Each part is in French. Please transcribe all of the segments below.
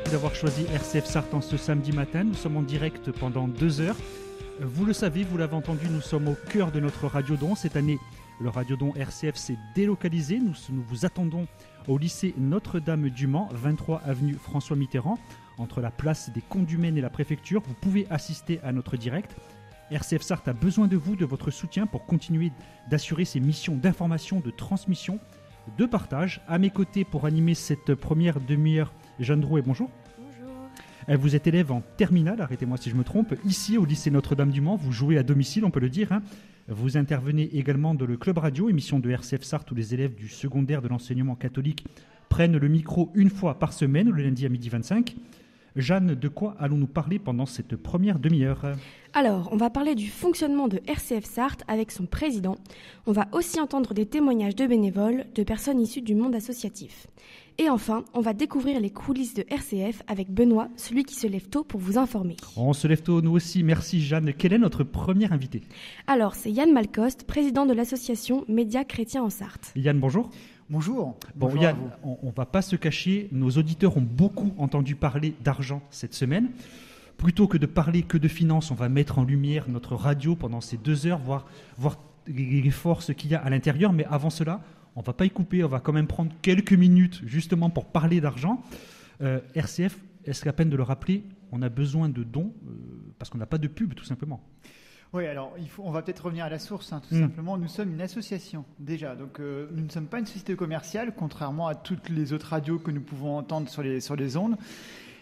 Merci d'avoir choisi RCF Sarthe en ce samedi matin. Nous sommes en direct pendant 2 heures. Vous le savez, vous l'avez entendu, nous sommes au cœur de notre radiodon. Cette année, le radiodon RCF s'est délocalisé. Nous vous attendons au lycée Notre-Dame du Mans, 23 avenue François Mitterrand, entre la place des Condumènes et la préfecture. Vous pouvez assister à notre direct. RCF Sarthe a besoin de vous, de votre soutien pour continuer d'assurer ses missions d'information, de transmission, de partage. À mes côtés pour animer cette première demi-heure, Jeanne Drouet, bonjour. Bonjour. Vous êtes élève en terminale, arrêtez-moi si je me trompe, ici au lycée Notre-Dame du Mans. Vous jouez à domicile, on peut le dire. Vous intervenez également dans le Club Radio, émission de RCF Sarthe où les élèves du secondaire de l'enseignement catholique prennent le micro une fois par semaine, le lundi à 12h25. Jeanne, de quoi allons-nous parler pendant cette première demi-heure ? Alors, on va parler du fonctionnement de RCF Sarthe avec son président. On va aussi entendre des témoignages de bénévoles, de personnes issues du monde associatif. Et enfin, on va découvrir les coulisses de RCF avec Benoît, celui qui se lève tôt pour vous informer. On se lève tôt, nous aussi. Merci Jeanne. Quel est notre premier invité ? Alors, c'est Yann Malcoste, président de l'association Médias Chrétiens en Sarthe. Yann, bonjour. Bonjour. Bon, Bonjour Yann, on ne va pas se cacher, nos auditeurs ont beaucoup entendu parler d'argent cette semaine. Plutôt que de parler que de finances, on va mettre en lumière notre radio pendant ces 2 heures, voir les forces qu'il y a à l'intérieur. Mais avant cela, on ne va pas y couper, on va quand même prendre quelques minutes justement pour parler d'argent. RCF, est-ce qu'à peine de le rappeler, on a besoin de dons parce qu'on n'a pas de pub tout simplement ? Oui, alors on va peut-être revenir à la source, tout simplement. Nous sommes une association déjà, donc nous ne sommes pas une société commerciale, contrairement à toutes les autres radios que nous pouvons entendre sur les ondes.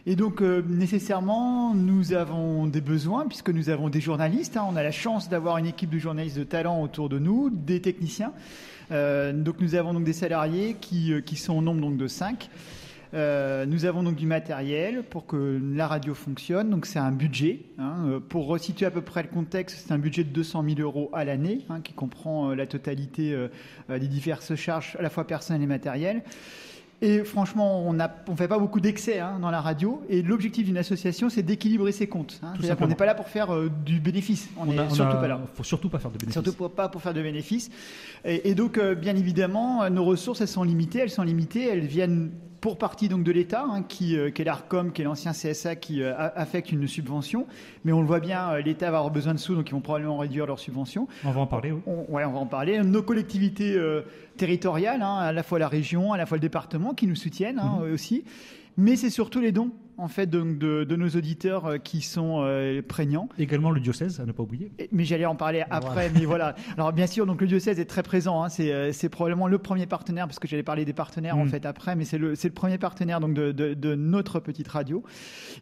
Et donc nécessairement, nous avons des besoins puisque nous avons des journalistes. On a la chance d'avoir une équipe de journalistes de talent autour de nous, des techniciens. Donc nous avons donc des salariés qui sont au nombre donc de 5. Nous avons donc du matériel pour que la radio fonctionne, donc c'est un budget. Pour resituer à peu près le contexte, c'est un budget de 200 000 € à l'année, qui comprend la totalité des diverses charges, à la fois personnelles et matérielles. Et franchement, on ne fait pas beaucoup d'excès dans la radio. Et l'objectif d'une association, c'est d'équilibrer ses comptes. C'est-à-dire qu'on n'est pas là pour faire du bénéfice. On n'est surtout pas là. Il ne faut surtout pas faire de bénéfice. Surtout pas pour faire de bénéfice. Et donc, bien évidemment, nos ressources, elles sont limitées. Elles viennent pour partie donc de l'État, qui est l'ARCOM, qui est l'ancien CSA, qui affecte une subvention. Mais on le voit bien, l'État va avoir besoin de sous, donc ils vont probablement réduire leur subvention. On va en parler, oui. On va en parler. Nos collectivités territoriales, à la fois la région, à la fois le département, qui nous soutiennent aussi. Mais c'est surtout les dons, en fait, de nos auditeurs qui sont prégnants. Également le diocèse, à ne pas oublier. Mais j'allais en parler après, mais voilà. Alors bien sûr, donc le diocèse est très présent. C'est probablement le premier partenaire, parce que j'allais parler des partenaires en fait après, mais c'est le premier partenaire donc de notre petite radio.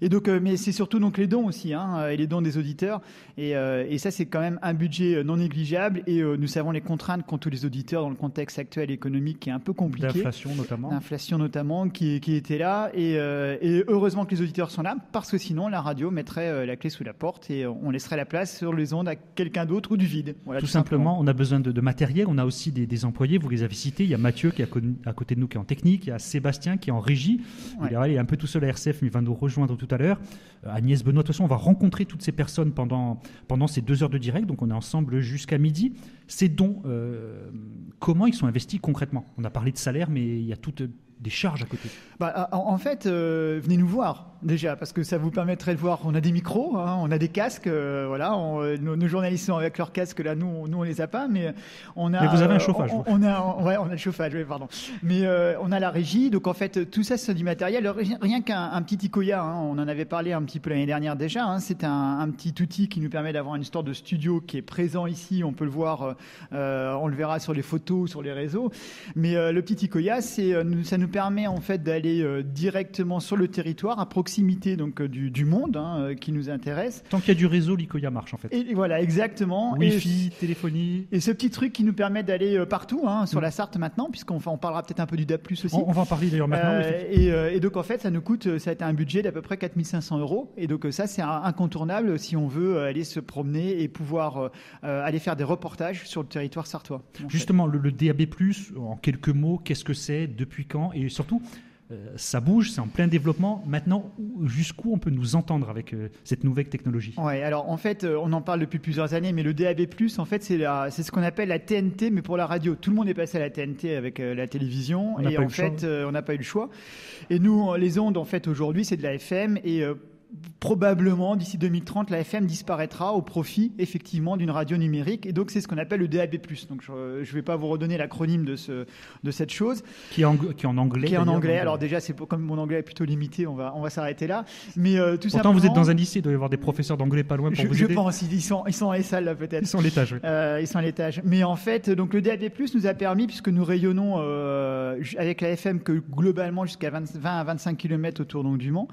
Et donc, mais c'est surtout donc les dons aussi, et les dons des auditeurs. Et ça, c'est quand même un budget non négligeable. Et nous savons les contraintes qu'ont tous les auditeurs dans le contexte actuel économique qui est un peu compliqué. D'inflation notamment, qui était là. Et heureusement que les auditeurs sont là, parce que sinon la radio mettrait la clé sous la porte et on laisserait la place sur les ondes à quelqu'un d'autre ou du vide. Voilà, tout simplement, on a besoin de matériel, on a aussi des employés, vous les avez cités, il y a Mathieu qui est à côté de nous qui est en technique, il y a Sébastien qui est en régie, il est un peu tout seul à RCF mais il va nous rejoindre tout à l'heure, Agnès Benoît, de toute façon on va rencontrer toutes ces personnes pendant ces 2 heures de direct, donc on est ensemble jusqu'à midi. Ces dons, comment ils sont investis concrètement ? On a parlé de salaire mais il y a toutes des charges à côté. En fait, venez nous voir déjà, parce que ça vous permettrait de voir. On a des micros, on a des casques, nos journalistes sont avec leurs casques là. Nous on les a pas, mais on a. Mais vous avez un chauffage. On a le chauffage, oui, pardon. Mais on a la régie, donc en fait tout ça c'est du matériel. Rien qu'un petit Icoya, on en avait parlé un petit peu l'année dernière déjà. C'est un petit outil qui nous permet d'avoir une sorte de studio qui est présent ici. On peut le voir, on le verra sur les photos, sur les réseaux. Mais le petit Icoya, ça nous permet en fait d'aller directement sur le territoire, à proximité donc du monde qui nous intéresse. Tant qu'il y a du réseau, l'Icoya marche en fait. Et voilà, exactement. Wi-Fi, téléphonie. Et ce petit truc qui nous permet d'aller partout sur la Sarthe maintenant, puisqu'on parlera peut-être un peu du DAB+ aussi. On va en parler d'ailleurs maintenant. Et donc en fait, ça nous coûte, ça a été un budget d'à peu près 4 500 €. Et donc ça, c'est incontournable si on veut aller se promener et pouvoir aller faire des reportages sur le territoire sartois. Justement, le DAB+, en quelques mots, qu'est-ce que c'est, depuis quand et surtout, Ça bouge, c'est en plein développement. Maintenant, jusqu'où on peut nous entendre avec cette nouvelle technologie? Ouais, alors en fait, on en parle depuis plusieurs années, mais le DAB+, en fait, c'est ce qu'on appelle la TNT, mais pour la radio. Tout le monde est passé à la TNT avec la télévision, et en fait, on n'a pas eu le choix. Et nous, les ondes, en fait, aujourd'hui, c'est de la FM, et probablement, d'ici 2030, la FM disparaîtra au profit, effectivement, d'une radio numérique. Et donc, c'est ce qu'on appelle le DAB+. Donc, je ne vais pas vous redonner l'acronyme de cette chose. Qui est en anglais. Qui est en anglais. Alors déjà, comme mon anglais est plutôt limité, on va s'arrêter là. Mais tout simplement... Pourtant, vous êtes dans un lycée, il doit y avoir des professeurs d'anglais pas loin pour vous aider. Je pense, ils sont à les salles, là, peut-être. Ils sont à l'étage, oui. Ils sont à l'étage. Mais en fait, donc, le DAB+, nous a permis, puisque nous rayonnons avec la FM que globalement jusqu'à 20 à 25 km autour donc, du Mans,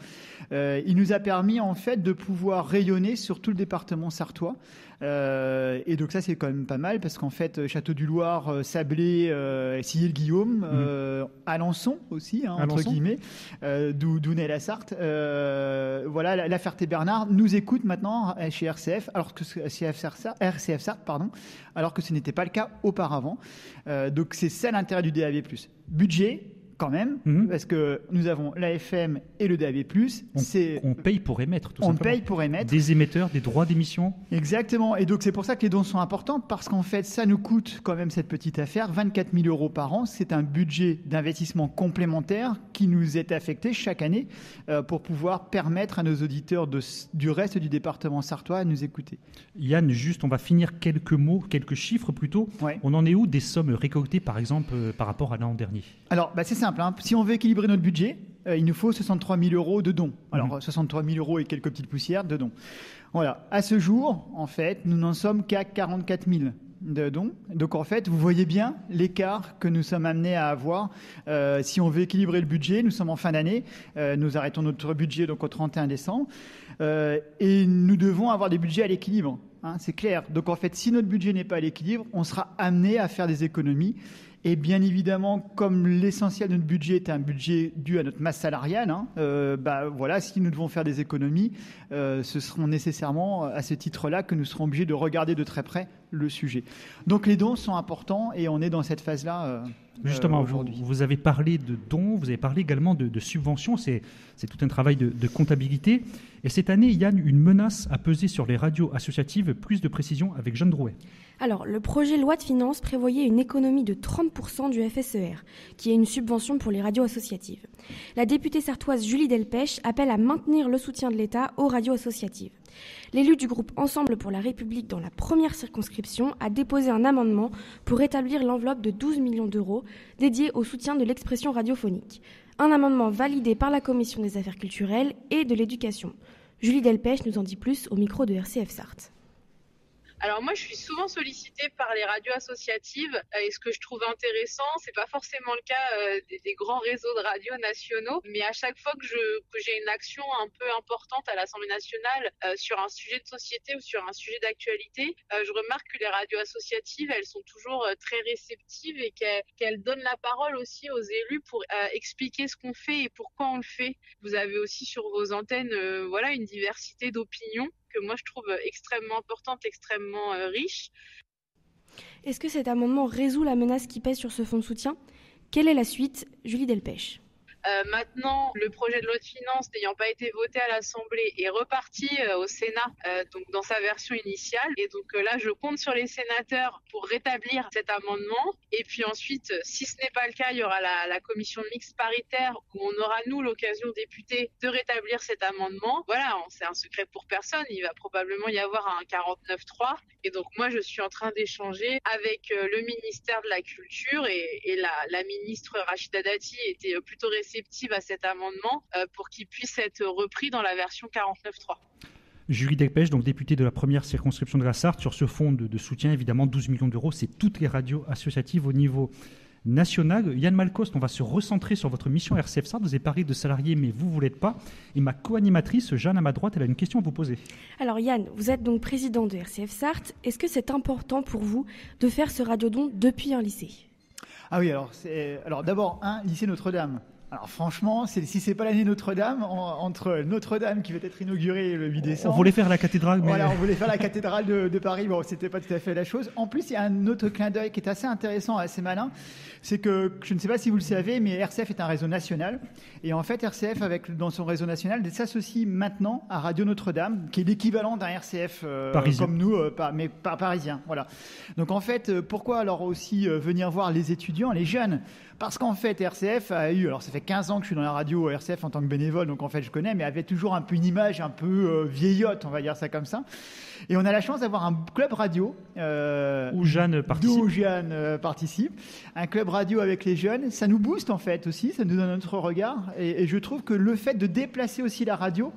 il nous a permis, en fait, de pouvoir rayonner sur tout le département sarthois. Et donc ça, c'est quand même pas mal, parce qu'en fait, Château-du-Loir, Sablé, Sillé-le-Guillaume, Alençon aussi, entre guillemets, d'où naît la Sarthe. Voilà, la Ferté-Bernard nous écoute maintenant chez RCF, alors que RCF Sarthe, alors que ce n'était pas le cas auparavant. Donc c'est ça l'intérêt du DAB+. Budget, quand même, parce que nous avons l'AFM et le DAB+. On paye pour émettre, tout simplement. On paye pour émettre. Des émetteurs, des droits d'émission. Exactement. Et donc, c'est pour ça que les dons sont importants, parce qu'en fait, ça nous coûte quand même cette petite affaire, 24 000 € par an. C'est un budget d'investissement complémentaire qui nous est affecté chaque année pour pouvoir permettre à nos auditeurs du reste du département sarthois à nous écouter. Yann, juste, on va finir quelques chiffres plutôt. Ouais. On en est où des sommes récoltées, par exemple, par rapport à l'an dernier? Alors, c'est simple. Si on veut équilibrer notre budget, il nous faut 63 000 € de dons. Alors, 63 000 € et quelques petites poussières de dons. Voilà. À ce jour, en fait, nous n'en sommes qu'à 44 000 de dons. Donc, en fait, vous voyez bien l'écart que nous sommes amenés à avoir. Si on veut équilibrer le budget, nous sommes en fin d'année. Nous arrêtons notre budget donc au 31 décembre. Et nous devons avoir des budgets à l'équilibre. C'est clair. Donc, en fait, si notre budget n'est pas à l'équilibre, on sera amené à faire des économies. Et bien évidemment, comme l'essentiel de notre budget est un budget dû à notre masse salariale, voilà, si nous devons faire des économies, ce seront nécessairement à ce titre-là que nous serons obligés de regarder de très près le sujet. Donc les dons sont importants et on est dans cette phase-là justement aujourd'hui. Vous avez parlé de dons, vous avez parlé également de subventions, c'est tout un travail de comptabilité. Et cette année, il y a une menace à peser sur les radios associatives. Plus de précision avec Jeanne Drouet. Alors, le projet loi de finances prévoyait une économie de 30% du FSER, qui est une subvention pour les radios associatives. La députée sarthoise Julie Delpech appelle à maintenir le soutien de l'État aux radios associatives. L'élu du groupe Ensemble pour la République dans la première circonscription a déposé un amendement pour établir l'enveloppe de 12 millions d'euros dédiée au soutien de l'expression radiophonique. Un amendement validé par la Commission des affaires culturelles et de l'éducation. Julie Delpech nous en dit plus au micro de RCF Sarthe. Alors moi, je suis souvent sollicitée par les radios associatives et ce que je trouve intéressant, c'est pas forcément le cas des grands réseaux de radios nationaux, mais à chaque fois que j'ai une action un peu importante à l'Assemblée nationale sur un sujet de société ou sur un sujet d'actualité, je remarque que les radios associatives, elles sont toujours très réceptives et qu'elles donnent la parole aussi aux élus pour expliquer ce qu'on fait et pourquoi on le fait. Vous avez aussi sur vos antennes une diversité d'opinions que moi je trouve extrêmement importante, extrêmement riche. Est-ce que cet amendement résout la menace qui pèse sur ce fonds de soutien ? Quelle est la suite ? Julie Delpech. Maintenant, le projet de loi de finances n'ayant pas été voté à l'Assemblée est reparti au Sénat donc dans sa version initiale. Et donc là, je compte sur les sénateurs pour rétablir cet amendement. Et puis ensuite, si ce n'est pas le cas, il y aura la commission mixte paritaire où on aura, nous, l'occasion, députés, de rétablir cet amendement. Voilà, c'est un secret pour personne. Il va probablement y avoir un 49.3. Et donc moi, je suis en train d'échanger avec le ministère de la Culture et la ministre Rachida Dati était plutôt réceptive à cet amendement pour qu'il puisse être repris dans la version 49.3. Julie Delpech, donc députée de la première circonscription de la Sarthe, sur ce fonds de soutien, évidemment, 12 millions d'euros, c'est toutes les radios associatives au niveau national. Yann Malcoste, on va se recentrer sur votre mission RCF Sarthe. Vous avez parlé de salariés, mais vous ne l'êtes pas. Et ma co-animatrice, Jeanne, à ma droite, elle a une question à vous poser. Alors Yann, vous êtes donc président de RCF Sarthe. Est-ce que c'est important pour vous de faire ce radiodon depuis un lycée ? Ah oui, alors d'abord, lycée Notre-Dame. Alors franchement, si c'est pas l'année Notre-Dame, entre Notre-Dame qui va être inaugurée le 8 décembre... On voulait faire la cathédrale, mais... Voilà, on voulait faire la cathédrale de Paris. Bon, c'était pas tout à fait la chose. En plus, il y a un autre clin d'œil qui est assez intéressant, assez malin. C'est que, je ne sais pas si vous le savez, mais RCF est un réseau national. Et en fait, RCF, dans son réseau national, s'associe maintenant à Radio Notre-Dame, qui est l'équivalent d'un RCF comme nous, mais parisien. Voilà. Donc en fait, pourquoi alors aussi venir voir les étudiants, les jeunes ? Parce qu'en fait, RCF a eu, alors ça fait 15 ans que je suis dans la radio RCF en tant que bénévole, donc en fait je connais, mais avait toujours un peu une image un peu vieillotte, on va dire ça comme ça. Et on a la chance d'avoir un club radio où Jeanne participe. Un club radio avec les jeunes, ça nous booste en fait aussi, ça nous donne notre regard. Et je trouve que le fait de déplacer aussi la radio,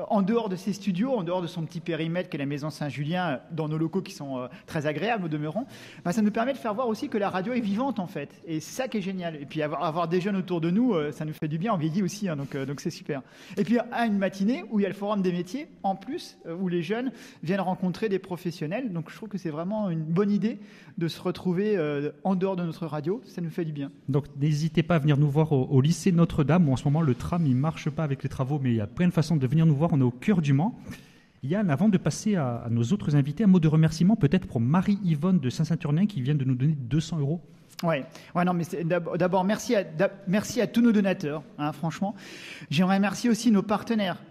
en dehors de ses studios, en dehors de son petit périmètre qu'est la Maison Saint-Julien, dans nos locaux qui sont très agréables au demeurant, ça nous permet de faire voir aussi que la radio est vivante en fait. Et c'est ça qui est génial. Et puis avoir des jeunes autour de nous, ça nous fait du bien, on vieillit aussi, donc c'est super. Et puis à une matinée où il y a le forum des métiers, en plus, où les jeunes viennent rencontrer des professionnels. Donc je trouve que c'est vraiment une bonne idée de se retrouver en dehors de notre radio, ça nous fait du bien. Donc n'hésitez pas à venir nous voir au lycée Notre-Dame, où en ce moment le tram il marche pas avec les travaux, mais il y a plein de façons de venir nous voir. On est au cœur du Mans. Yann, avant de passer à nos autres invités, un mot de remerciement peut-être pour Marie-Yvonne de Saint-Saturnin qui vient de nous donner 200 €. Ouais, non, mais d'abord merci à tous nos donateurs, franchement. J'aimerais remercier aussi nos partenaires,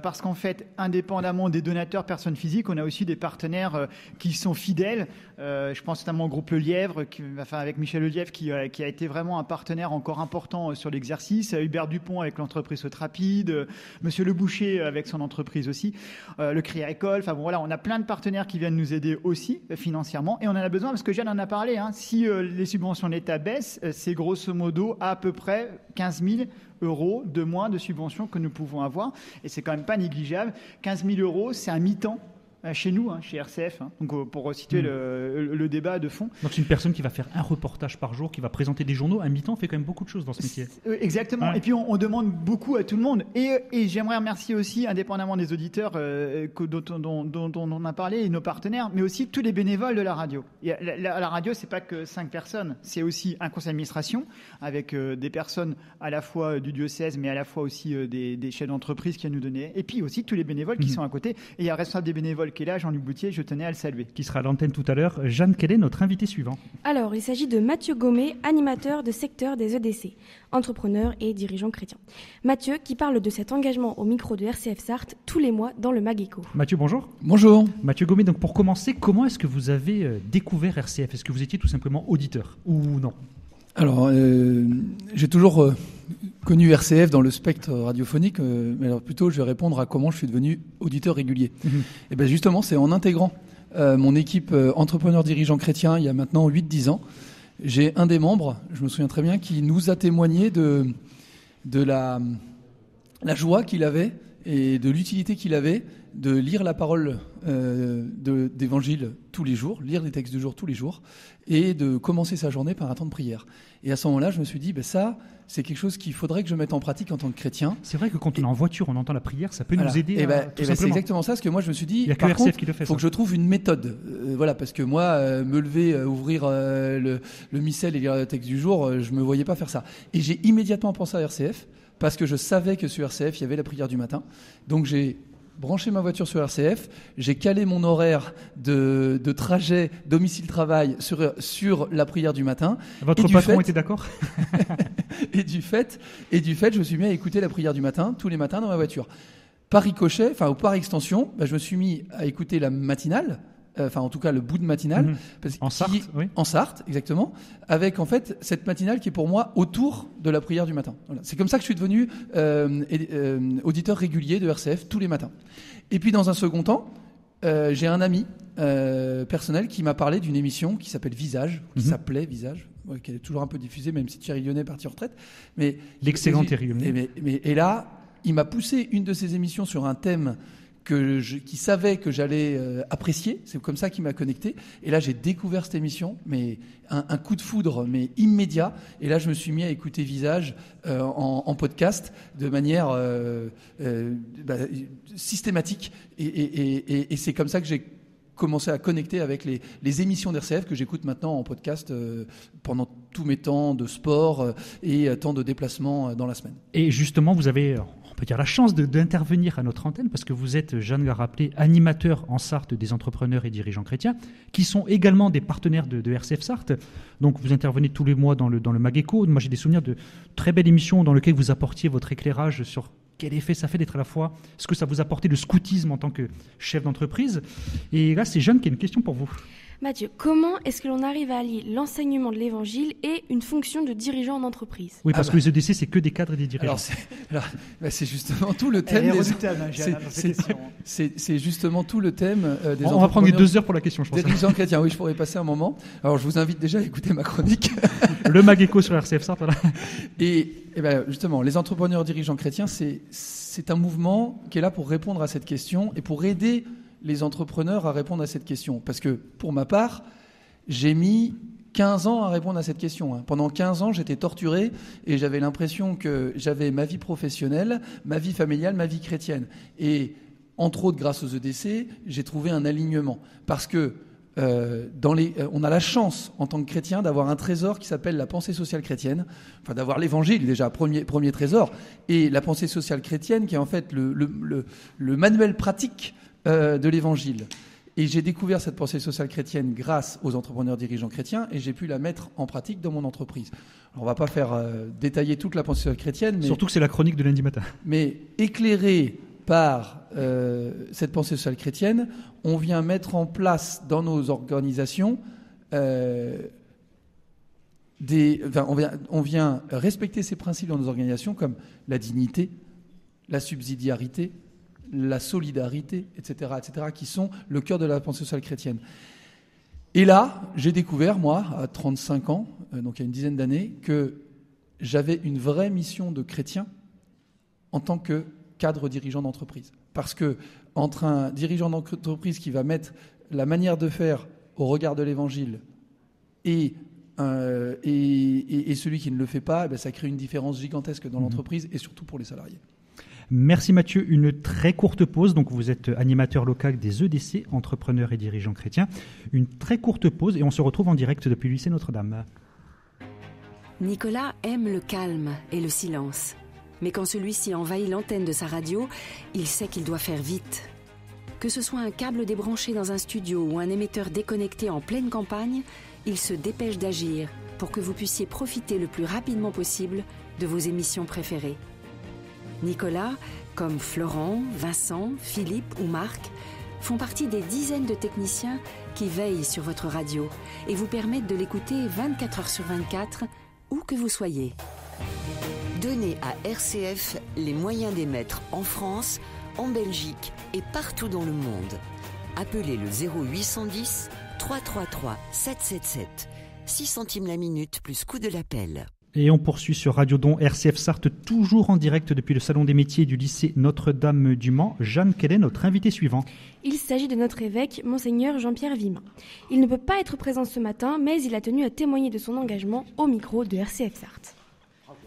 parce qu'en fait, indépendamment des donateurs personnes physiques, on a aussi des partenaires qui sont fidèles. Je pense notamment au groupe Le Lièvre, avec Michel Le Lièvre, qui a été vraiment un partenaire encore important sur l'exercice. Hubert Dupont avec l'entreprise Rapide, Monsieur Le Boucher avec son entreprise aussi, le Cri Agricole. Enfin bon, voilà, on a plein de partenaires qui viennent nous aider aussi financièrement, et on en a besoin parce que Jeanne en a parlé. Si les subventions de l'État baissent, c'est grosso modo à peu près 15 000 € de moins de subventions que nous pouvons avoir, et c'est quand même pas négligeable. 15 000 €, c'est un mi-temps chez nous, chez RCF, donc pour situer le débat de fond. Donc c'est une personne qui va faire un reportage par jour, qui va présenter des journaux. Un mi-temps fait quand même beaucoup de choses dans ce métier. Exactement. Ouais. Et puis on demande beaucoup à tout le monde. Et j'aimerais remercier aussi, indépendamment des auditeurs dont on a parlé, et nos partenaires, mais aussi tous les bénévoles de la radio. La radio, c'est pas que 5 personnes, c'est aussi un conseil d'administration avec des personnes à la fois du diocèse, mais à la fois aussi des chefs d'entreprise qui viennent nous donner. Et puis aussi tous les bénévoles qui sont à côté. Et il y a le responsable des bénévoles qui est là, Jean-Luc Boutier, je tenais à le saluer. Qui sera à l'antenne tout à l'heure. Jeanne, quel est notre invité suivant ? Alors, il s'agit de Mathieu Gommet, animateur de secteur des EDC, entrepreneur et dirigeant chrétien. Mathieu, qui parle de cet engagement au micro de RCF Sarthe tous les mois dans le Mag-Éco. Mathieu, bonjour. Bonjour. Mathieu Gommet, donc pour commencer, comment est-ce que vous avez découvert RCF ? Est-ce que vous étiez tout simplement auditeur ou non ? Alors, j'ai toujours connu RCF dans le spectre radiophonique, mais alors plutôt je vais répondre à comment je suis devenu auditeur régulier. Et bien justement, c'est en intégrant mon équipe entrepreneur dirigeant chrétien il y a maintenant 8-10 ans. J'ai un des membres, je me souviens très bien, qui nous a témoigné de la joie qu'il avait et de l'utilité qu'il avait de lire la parole d'évangile tous les jours, lire les textes du jour tous les jours, et de commencer sa journée par un temps de prière. Et à ce moment-là, je me suis dit, ça, c'est quelque chose qu'il faudrait que je mette en pratique en tant que chrétien. C'est vrai que quand on est en voiture, on entend la prière, ça peut nous aider. C'est exactement ça, parce que moi, je me suis dit, il y a que par RCF contre, qui le fait, il faut que je trouve une méthode. Parce que moi, me lever, ouvrir le missel et lire le texte du jour, je me voyais pas faire ça. Et j'ai immédiatement pensé à RCF, parce que je savais que sur RCF, il y avait la prière du matin. Donc j'ai branché ma voiture sur RCF, j'ai calé mon horaire de trajet domicile-travail sur la prière du matin. Votre patron était d'accord ? et du fait, je me suis mis à écouter la prière du matin, tous les matins dans ma voiture. Par ricochet, ou par extension, je me suis mis à écouter la matinale, en tout cas le bout de matinale. En Sarthe, oui. En Sarthe, exactement. Avec en fait cette matinale qui est pour moi autour de la prière du matin. Voilà. C'est comme ça que je suis devenu auditeur régulier de RCF tous les matins. Et puis dans un second temps, j'ai un ami personnel qui m'a parlé d'une émission qui s'appelle Visage, qui s'appelait Visage, qui est toujours un peu diffusée, même si Thierry Lyonnais est parti en retraite. Mais l'excellent Thierry Lyonnais. Et là, il m'a poussé une de ses émissions sur un thème qui savait que j'allais apprécier. C'est comme ça qu'il m'a connecté. Et là, j'ai découvert cette émission, mais un coup de foudre, mais immédiat. Et là, je me suis mis à écouter Visage en podcast de manière systématique. Et c'est comme ça que j'ai commencé à connecter avec les émissions d'RCF que j'écoute maintenant en podcast pendant tous mes temps de sport et temps de déplacement dans la semaine. Et justement, vous avez, on peut dire, la chance d'intervenir à notre antenne parce que vous êtes, Jeanne l'a rappelé, animateur en Sarthe des entrepreneurs et dirigeants chrétiens qui sont également des partenaires de RCF Sarthe. Donc vous intervenez tous les mois dans le MagEco. Moi j'ai des souvenirs de très belles émissions dans lesquelles vous apportiez votre éclairage sur quel effet ça fait d'être à la fois, ce que ça vous apportait le scoutisme en tant que chef d'entreprise. Et là, c'est Jeanne qui a une question pour vous. Mathieu, comment est-ce que l'on arrive à allier l'enseignement de l'Évangile et une fonction de dirigeant en entreprise ? Oui, parce que les EDC, c'est que des cadres et des dirigeants. C'est justement tout le thème. Elle est redoutable, Jeanne, dans cette question. C'est justement tout le thème des On va prendre 2 heures pour la question, je pense. Dirigeants chrétiens, oui, je pourrais passer un moment. Alors, je vous invite déjà à écouter ma chronique. Le MagEco sur RCF Sarthe, voilà. Et bien, justement, les entrepreneurs dirigeants chrétiens, c'est un mouvement qui est là pour répondre à cette question et pour aider les entrepreneurs à répondre à cette question. Parce que, pour ma part, j'ai mis 15 ans à répondre à cette question. Pendant 15 ans, j'étais torturé et j'avais l'impression que j'avais ma vie professionnelle, ma vie familiale, ma vie chrétienne. Et, entre autres, grâce aux EDC, j'ai trouvé un alignement. Parce que on a la chance, en tant que chrétien, d'avoir un trésor qui s'appelle la pensée sociale chrétienne, enfin d'avoir l'évangile déjà, premier trésor, et la pensée sociale chrétienne qui est en fait le manuel pratique de l'évangile. Et j'ai découvert cette pensée sociale chrétienne grâce aux entrepreneurs dirigeants chrétiens et j'ai pu la mettre en pratique dans mon entreprise. Alors, on ne va pas faire détailler toute la pensée sociale chrétienne. Surtout que c'est la chronique de lundi matin. Mais éclairé par cette pensée sociale chrétienne, on vient mettre en place dans nos organisations on vient respecter ces principes dans nos organisations comme la dignité, la subsidiarité, la solidarité, etc., qui sont le cœur de la pensée sociale chrétienne. Et là, j'ai découvert, moi, à 35 ans, donc il y a une dizaine d'années, que j'avais une vraie mission de chrétien en tant que cadre dirigeant d'entreprise. Parce que entre un dirigeant d'entreprise qui va mettre la manière de faire au regard de l'évangile et celui qui ne le fait pas, ça crée une différence gigantesque dans l'entreprise et surtout pour les salariés. Merci Mathieu. Une très courte pause. Donc vous êtes animateur local des EDC, entrepreneurs et dirigeants chrétiens. Une très courte pause et on se retrouve en direct depuis le lycée Notre-Dame. Nicolas aime le calme et le silence. Mais quand celui-ci envahit l'antenne de sa radio, il sait qu'il doit faire vite. Que ce soit un câble débranché dans un studio ou un émetteur déconnecté en pleine campagne, il se dépêche d'agir pour que vous puissiez profiter le plus rapidement possible de vos émissions préférées. Nicolas, comme Florent, Vincent, Philippe ou Marc, font partie des dizaines de techniciens qui veillent sur votre radio et vous permettent de l'écouter 24 heures sur 24, où que vous soyez. Donnez à RCF les moyens d'émettre en France, en Belgique et partout dans le monde. Appelez le 0810 333 777, 6 centimes la minute plus coût de l'appel. Et on poursuit sur Radio Don RCF Sarthe, toujours en direct depuis le Salon des métiers du lycée Notre-Dame du Mans. Jeanne, quel est notre invité suivant ? Il s'agit de notre évêque, Monseigneur Jean-Pierre Vimin. Il ne peut pas être présent ce matin, mais il a tenu à témoigner de son engagement au micro de RCF Sarthe.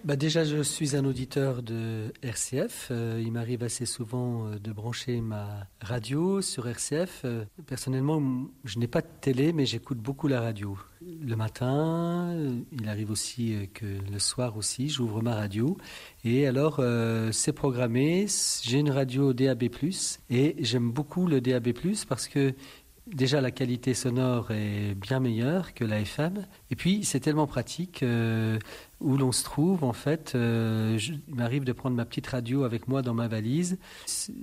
Déjà, je suis un auditeur de RCF. Il m'arrive assez souvent de brancher ma radio sur RCF. Personnellement, je n'ai pas de télé, mais j'écoute beaucoup la radio. Le matin, il arrive aussi que le soir aussi, j'ouvre ma radio. Et alors, c'est programmé. J'ai une radio DAB+, et j'aime beaucoup le DAB+, parce que déjà, la qualité sonore est bien meilleure que la FM. Et puis, c'est tellement pratique où l'on se trouve, en fait. Il m'arrive de prendre ma petite radio avec moi dans ma valise.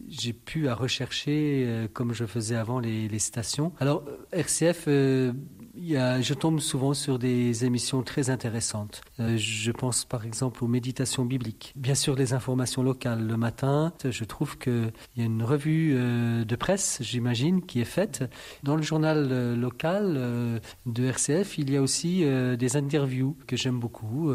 J'ai pu à rechercher, comme je faisais avant, les stations. Alors, RCF, je tombe souvent sur des émissions très intéressantes. Je pense par exemple aux méditations bibliques. Bien sûr, les informations locales. Le matin, je trouve qu'il y a une revue de presse, j'imagine, qui est faite. Dans le journal local de RCF, il y a aussi des interviews que j'aime beaucoup.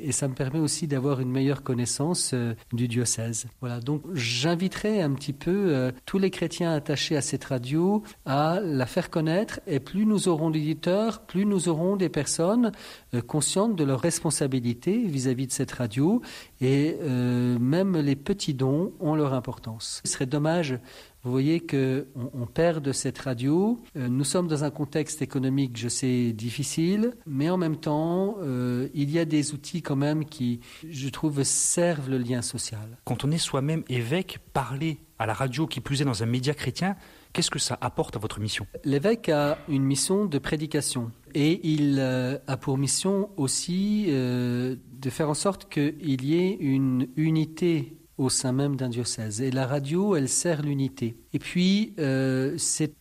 Et ça me permet aussi d'avoir une meilleure connaissance du diocèse. Voilà, donc j'inviterai un petit peu tous les chrétiens attachés à cette radio à la faire connaître. Et plus nous aurons d'éditeurs, plus nous aurons des personnes conscientes de leur responsabilité vis-à-vis de cette radio. Et même les petits dons ont leur importance. Ce serait dommage vous voyez qu'on perd de cette radio. Nous sommes dans un contexte économique, je sais, difficile, mais en même temps, il y a des outils quand même qui, je trouve, servent le lien social. Quand on est soi-même évêque, parler à la radio, qui plus est dans un média chrétien, qu'est-ce que ça apporte à votre mission ? L'évêque a une mission de prédication et il a pour mission aussi de faire en sorte qu'il y ait une unité au sein même d'un diocèse. Et la radio, elle sert l'unité. Et puis,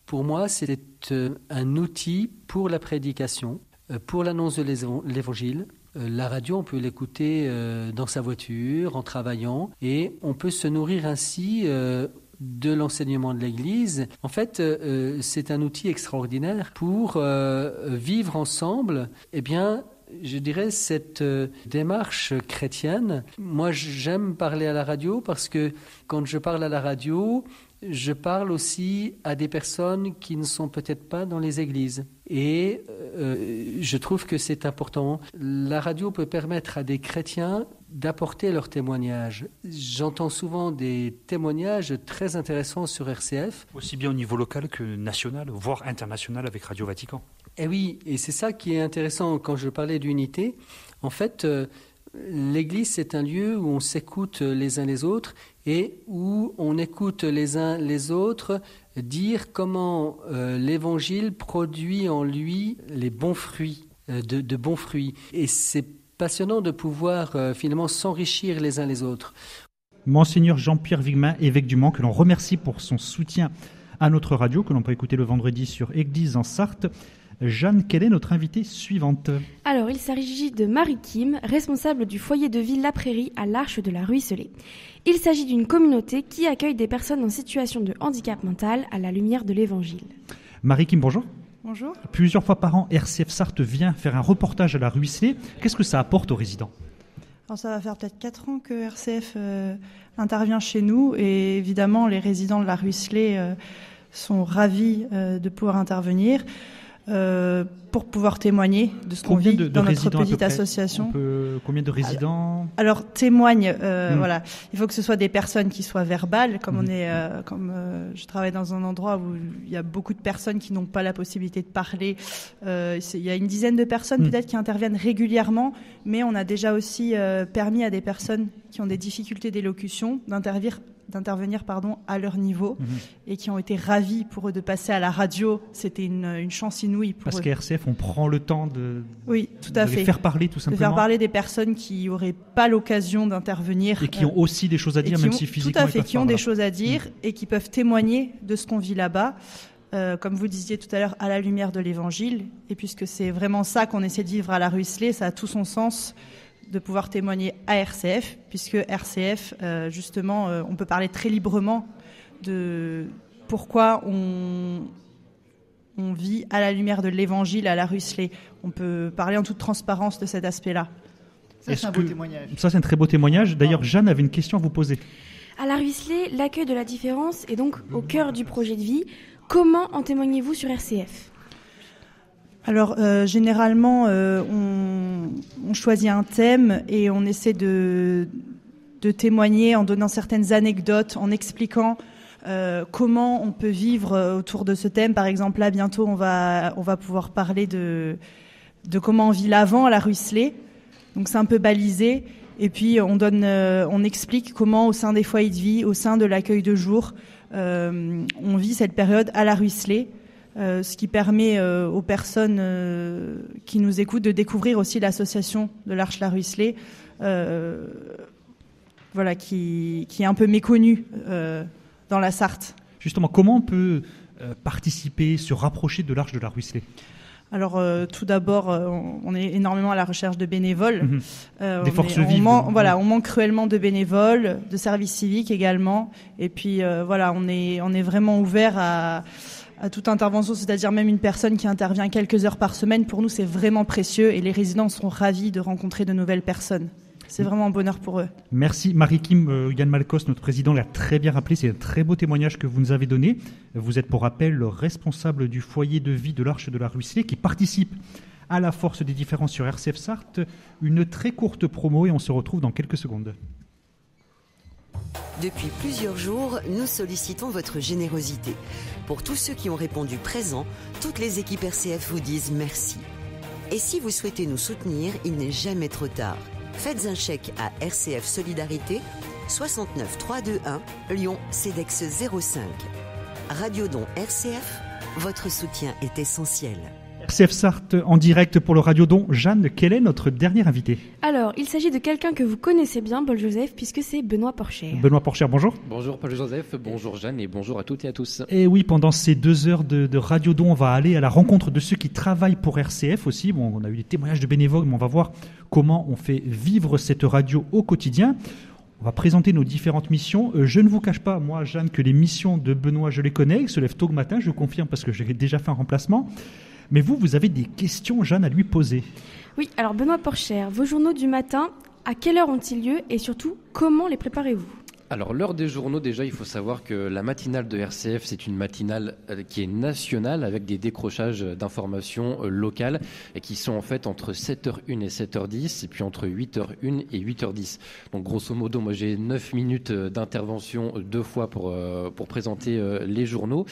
pour moi, c'est un outil pour la prédication, pour l'annonce de l'Évangile. La radio, on peut l'écouter dans sa voiture, en travaillant, et on peut se nourrir ainsi de l'enseignement de l'Église. En fait, c'est un outil extraordinaire pour vivre ensemble, eh bien, je dirais, cette démarche chrétienne. Moi, j'aime parler à la radio parce que quand je parle à la radio, je parle aussi à des personnes qui ne sont peut-être pas dans les églises. Et je trouve que c'est important. La radio peut permettre à des chrétiens d'apporter leur témoignage. J'entends souvent des témoignages très intéressants sur RCF. Aussi bien au niveau local que national, voire international avec Radio Vatican. Eh oui, et c'est ça qui est intéressant quand je parlais d'unité. En fait, l'Église, c'est un lieu où on s'écoute les uns les autres et où on écoute les uns les autres dire comment l'Évangile produit en lui les bons fruits, de bons fruits. Et c'est passionnant de pouvoir finalement s'enrichir les uns les autres. Monseigneur Jean-Pierre Wigman, évêque du Mans, que l'on remercie pour son soutien à notre radio, que l'on peut écouter le vendredi sur Église en Sarthe. Jeanne, quelle est notre invitée suivante ? Alors, il s'agit de Marie Kim, responsable du foyer de vie La Prairie à l'Arche de la Ruisselée. Il s'agit d'une communauté qui accueille des personnes en situation de handicap mental à la lumière de l'Évangile. Marie Kim, bonjour. Bonjour. Plusieurs fois par an, RCF Sarthe vient faire un reportage à la Ruisselée. Qu'est-ce que ça apporte aux résidents ? Alors ça va faire peut-être 4 ans que RCF intervient chez nous et évidemment les résidents de la Ruisselée sont ravis de pouvoir intervenir. Pour pouvoir témoigner de ce qu'on vit dans notre petite association. Combien de résidents ? Alors témoignent, voilà. Il faut que ce soit des personnes qui soient verbales, comme je travaille dans un endroit où il y a beaucoup de personnes qui n'ont pas la possibilité de parler. Il y a une dizaine de personnes peut-être qui interviennent régulièrement, mais on a déjà aussi permis à des personnes qui ont des difficultés d'élocution d'intervenir à leur niveau et qui ont été ravis pour eux de passer à la radio. C'était une chance inouïe pour eux. Parce qu'à RCF, on prend le temps de les faire parler tout simplement. De faire parler des personnes qui n'auraient pas l'occasion d'intervenir. Et qui ont aussi des choses à dire, même si physiquement. Tout à fait, qui ont des choses à dire et qui peuvent témoigner de ce qu'on vit là-bas. Comme vous disiez tout à l'heure, à la lumière de l'Évangile. Et puisque c'est vraiment ça qu'on essaie de vivre à la Ruisselée, ça a tout son sens de pouvoir témoigner à RCF, puisque RCF, justement, on peut parler très librement de pourquoi on vit à la lumière de l'Évangile à la Ruisselée. On peut parler en toute transparence de cet aspect-là. Ça, c'est un beau témoignage. Ça, c'est un très beau témoignage. D'ailleurs, Jeanne avait une question à vous poser. À la Ruisselée, l'accueil de la différence est donc au cœur du projet de vie. Comment en témoignez-vous sur RCF ? Alors, généralement, on choisit un thème et on essaie de témoigner en donnant certaines anecdotes, en expliquant comment on peut vivre autour de ce thème. Par exemple, là, bientôt, on va pouvoir parler de comment on vit l'Avent à la Ruisselée. Donc, c'est un peu balisé. Et puis, on explique comment, au sein des foyers de vie, au sein de l'accueil de jour, on vit cette période à la Ruisselée. Ce qui permet aux personnes qui nous écoutent de découvrir aussi l'association de l'Arche la Ruisselée, qui est un peu méconnue dans la Sarthe. Justement, comment on peut participer, se rapprocher de l'Arche de la Ruisselée ? Alors, tout d'abord, on est énormément à la recherche de bénévoles. Des forces vives. On manque cruellement de bénévoles, de services civiques également. Et puis, on est vraiment ouvert à toute intervention, c'est-à-dire même une personne qui intervient quelques heures par semaine. Pour nous, c'est vraiment précieux et les résidents sont ravis de rencontrer de nouvelles personnes. C'est vraiment un bonheur pour eux. Merci Marie-Kim. Yann Malkos, notre président, l'a très bien rappelé. C'est un très beau témoignage que vous nous avez donné. Vous êtes pour rappel le responsable du foyer de vie de l'Arche de la Ruisselée qui participe à la force des différences sur RCF Sarthe. Une très courte promo et on se retrouve dans quelques secondes. Depuis plusieurs jours, nous sollicitons votre générosité. Pour tous ceux qui ont répondu présent, toutes les équipes RCF vous disent merci. Et si vous souhaitez nous soutenir, il n'est jamais trop tard. Faites un chèque à RCF Solidarité, 69 321, Lyon, CEDEX 05. Radiodon RCF, votre soutien est essentiel. RCF Sarthe en direct pour le Radiodon. Jeanne, quel est notre dernier invité ? Alors, il s'agit de quelqu'un que vous connaissez bien, Paul Joseph, puisque c'est Benoît Porcher. Benoît Porcher, bonjour. Bonjour Paul Joseph, bonjour Jeanne et bonjour à toutes et à tous. Et oui, pendant ces 2 heures de Radiodon, on va aller à la rencontre de ceux qui travaillent pour RCF aussi. Bon, on a eu des témoignages de bénévoles, mais on va voir comment on fait vivre cette radio au quotidien. On va présenter nos différentes missions. Je ne vous cache pas, moi, Jeanne, que les missions de Benoît, je les connais. Il se lève tôt le matin, je confirme, parce que j'ai déjà fait un remplacement. Mais vous avez des questions, Jeanne, à lui poser. Oui, alors Benoît Porcher, vos journaux du matin, à quelle heure ont-ils lieu et surtout, comment les préparez-vous ? Alors l'heure des journaux, déjà il faut savoir que la matinale de RCF c'est une matinale qui est nationale avec des décrochages d'informations locales et qui sont en fait entre 7h01 et 7h10 et puis entre 8h01 et 8h10. Donc grosso modo moi j'ai 9 minutes d'intervention 2 fois pour présenter les journaux.